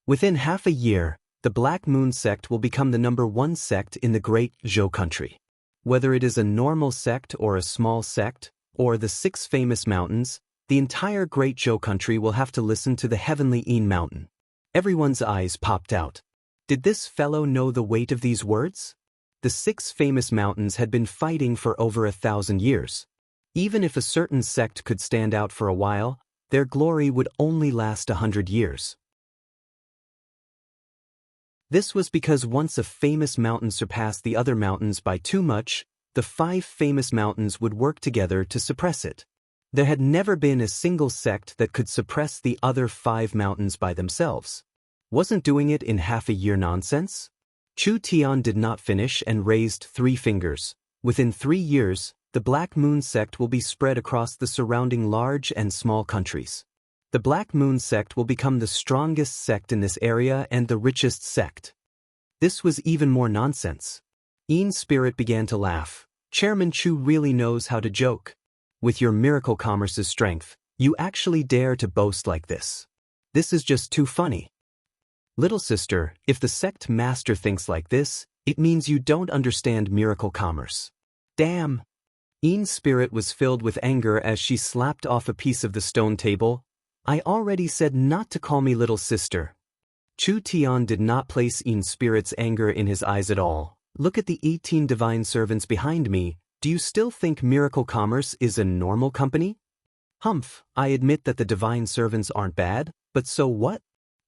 Speaker 1: Within half a year, the Black Moon sect will become the #1 sect in the Great Zhou country. Whether it is a normal sect or a small sect, or the 6 famous mountains, the entire Great Zhou country will have to listen to the heavenly Yin mountain. Everyone's eyes popped out. Did this fellow know the weight of these words? The 6 famous mountains had been fighting for over 1,000 years. Even if a certain sect could stand out for a while, their glory would only last 100 years. This was because once a famous mountain surpassed the other mountains by too much, the 5 famous mountains would work together to suppress it. There had never been a single sect that could suppress the other 5 mountains by themselves. Wasn't doing it in half a year nonsense? Chu Tian did not finish and raised 3 fingers. Within 3 years, the Black Moon sect will be spread across the surrounding large and small countries. The Black Moon sect will become the strongest sect in this area and the richest sect. This was even more nonsense. Ean's spirit began to laugh. Chairman Chu really knows how to joke. With your miracle commerce's strength, you actually dare to boast like this. This is just too funny. Little sister, if the sect master thinks like this, it means you don't understand miracle commerce. Damn! Ean's spirit was filled with anger as she slapped off a piece of the stone table. I already said not to call me little sister. Chu Tian did not place Ean's spirit's anger in his eyes at all. Look at the 18 divine servants behind me. Do you still think miracle commerce is a normal company? Humph, I admit that the divine servants aren't bad, but so what?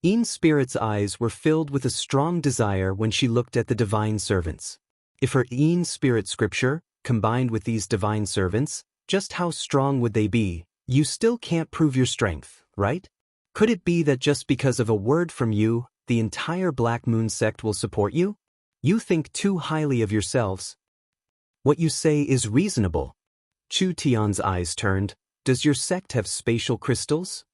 Speaker 1: Ean's spirit's eyes were filled with a strong desire when she looked at the divine servants. If her Ean's spirit scripture, combined with these divine servants, just how strong would they be? You still can't prove your strength, right? Could it be that just because of a word from you, the entire Black Moon sect will support you? You think too highly of yourselves. What you say is reasonable. Chu Tian's eyes turned. Does your sect have spatial crystals?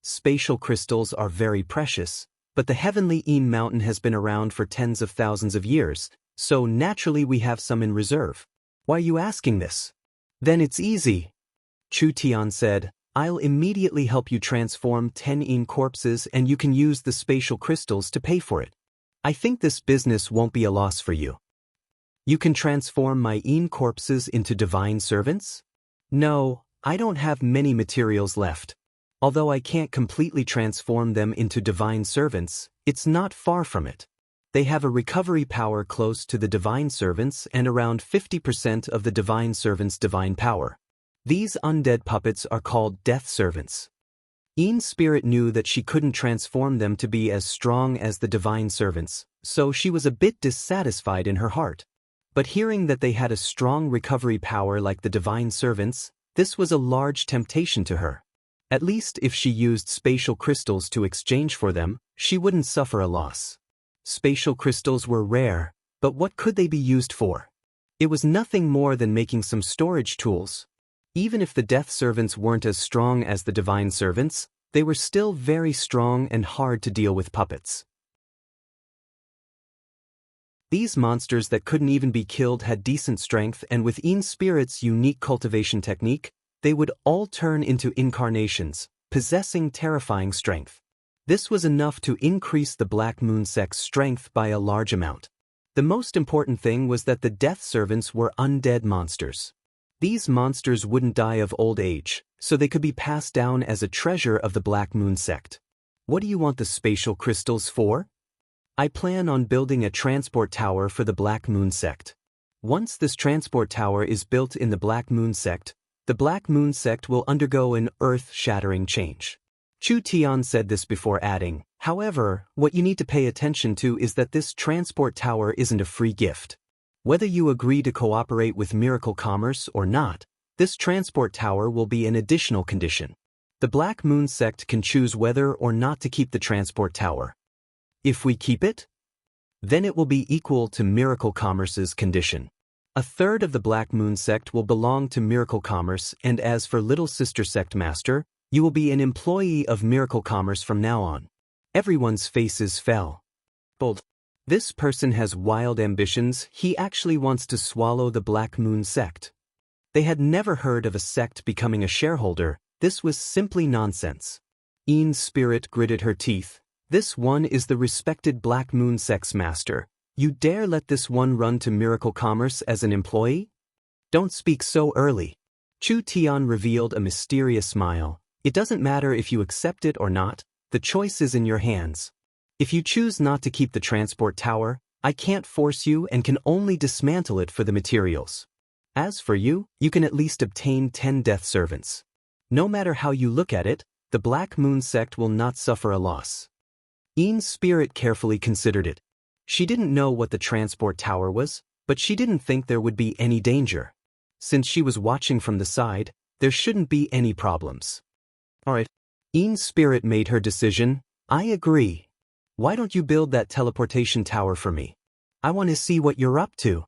Speaker 1: Spatial crystals are very precious, but the heavenly Yin mountain has been around for tens of thousands of years, so naturally we have some in reserve. Why are you asking this? Then it's easy. Chu Tian said, I'll immediately help you transform 10 Yin corpses and you can use the spatial crystals to pay for it. I think this business won't be a loss for you. You can transform my Yin corpses into divine servants? No, I don't have many materials left. Although I can't completely transform them into divine servants, it's not far from it. They have a recovery power close to the divine servants and around 50% of the divine servants' divine power. These undead puppets are called death servants. Ean's spirit knew that she couldn't transform them to be as strong as the divine servants, so she was a bit dissatisfied in her heart. But hearing that they had a strong recovery power like the divine servants, this was a large temptation to her. At least if she used spatial crystals to exchange for them, she wouldn't suffer a loss. Spatial crystals were rare, but what could they be used for? It was nothing more than making some storage tools. Even if the death servants weren't as strong as the divine servants, they were still very strong and hard to deal with puppets. These monsters that couldn't even be killed had decent strength, and with Ean's spirit's unique cultivation technique, they would all turn into incarnations, possessing terrifying strength. This was enough to increase the Black Moon sect's strength by a large amount. The most important thing was that the death servants were undead monsters. These monsters wouldn't die of old age, so they could be passed down as a treasure of the Black Moon sect. What do you want the spatial crystals for? I plan on building a transport tower for the Black Moon sect. Once this transport tower is built in the Black Moon sect, the Black Moon sect will undergo an earth-shattering change. Chu Tian said this before adding, however, what you need to pay attention to is that this transport tower isn't a free gift. Whether you agree to cooperate with Miracle Commerce or not, this transport tower will be an additional condition. The Black Moon sect can choose whether or not to keep the transport tower. If we keep it, then it will be equal to Miracle Commerce's condition. A third of the Black Moon sect will belong to Miracle Commerce, and as for Little Sister Sect Master, you will be an employee of Miracle Commerce from now on. Everyone's faces fell. Bold. This person has wild ambitions. He actually wants to swallow the Black Moon sect. They had never heard of a sect becoming a shareholder. This was simply nonsense. Ian's spirit gritted her teeth. This one is the respected Black Moon sect's master. You dare let this one run to Miracle Commerce as an employee? Don't speak so early. Chu Tian revealed a mysterious smile. It doesn't matter if you accept it or not. The choice is in your hands. If you choose not to keep the transport tower, I can't force you and can only dismantle it for the materials. As for you, you can at least obtain 10 death servants. No matter how you look at it, the Black Moon sect will not suffer a loss. Ian's spirit carefully considered it. She didn't know what the transport tower was, but she didn't think there would be any danger. Since she was watching from the side, there shouldn't be any problems. Alright. Ian's spirit made her decision. I agree. Why don't you build that teleportation tower for me? I want to see what you're up to.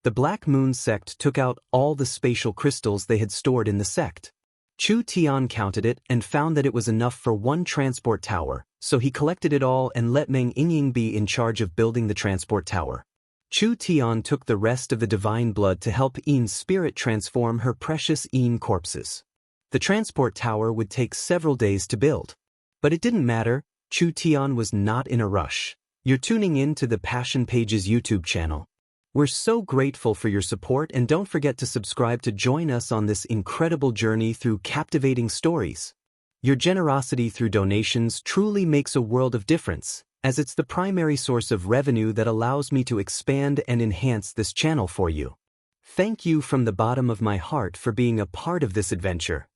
Speaker 1: The Black Moon sect took out all the spatial crystals they had stored in the sect. Chu Tian counted it and found that it was enough for one transport tower, so he collected it all and let Meng Yingying be in charge of building the transport tower. Chu Tian took the rest of the divine blood to help Ian's spirit transform her precious Yin corpses. The transport tower would take several days to build. But it didn't matter. Chu Tian was not in a rush. You're tuning in to the Passion Pages YouTube channel. We're so grateful for your support, and don't forget to subscribe to join us on this incredible journey through captivating stories. Your generosity through donations truly makes a world of difference, as it's the primary source of revenue that allows me to expand and enhance this channel for you. Thank you from the bottom of my heart for being a part of this adventure.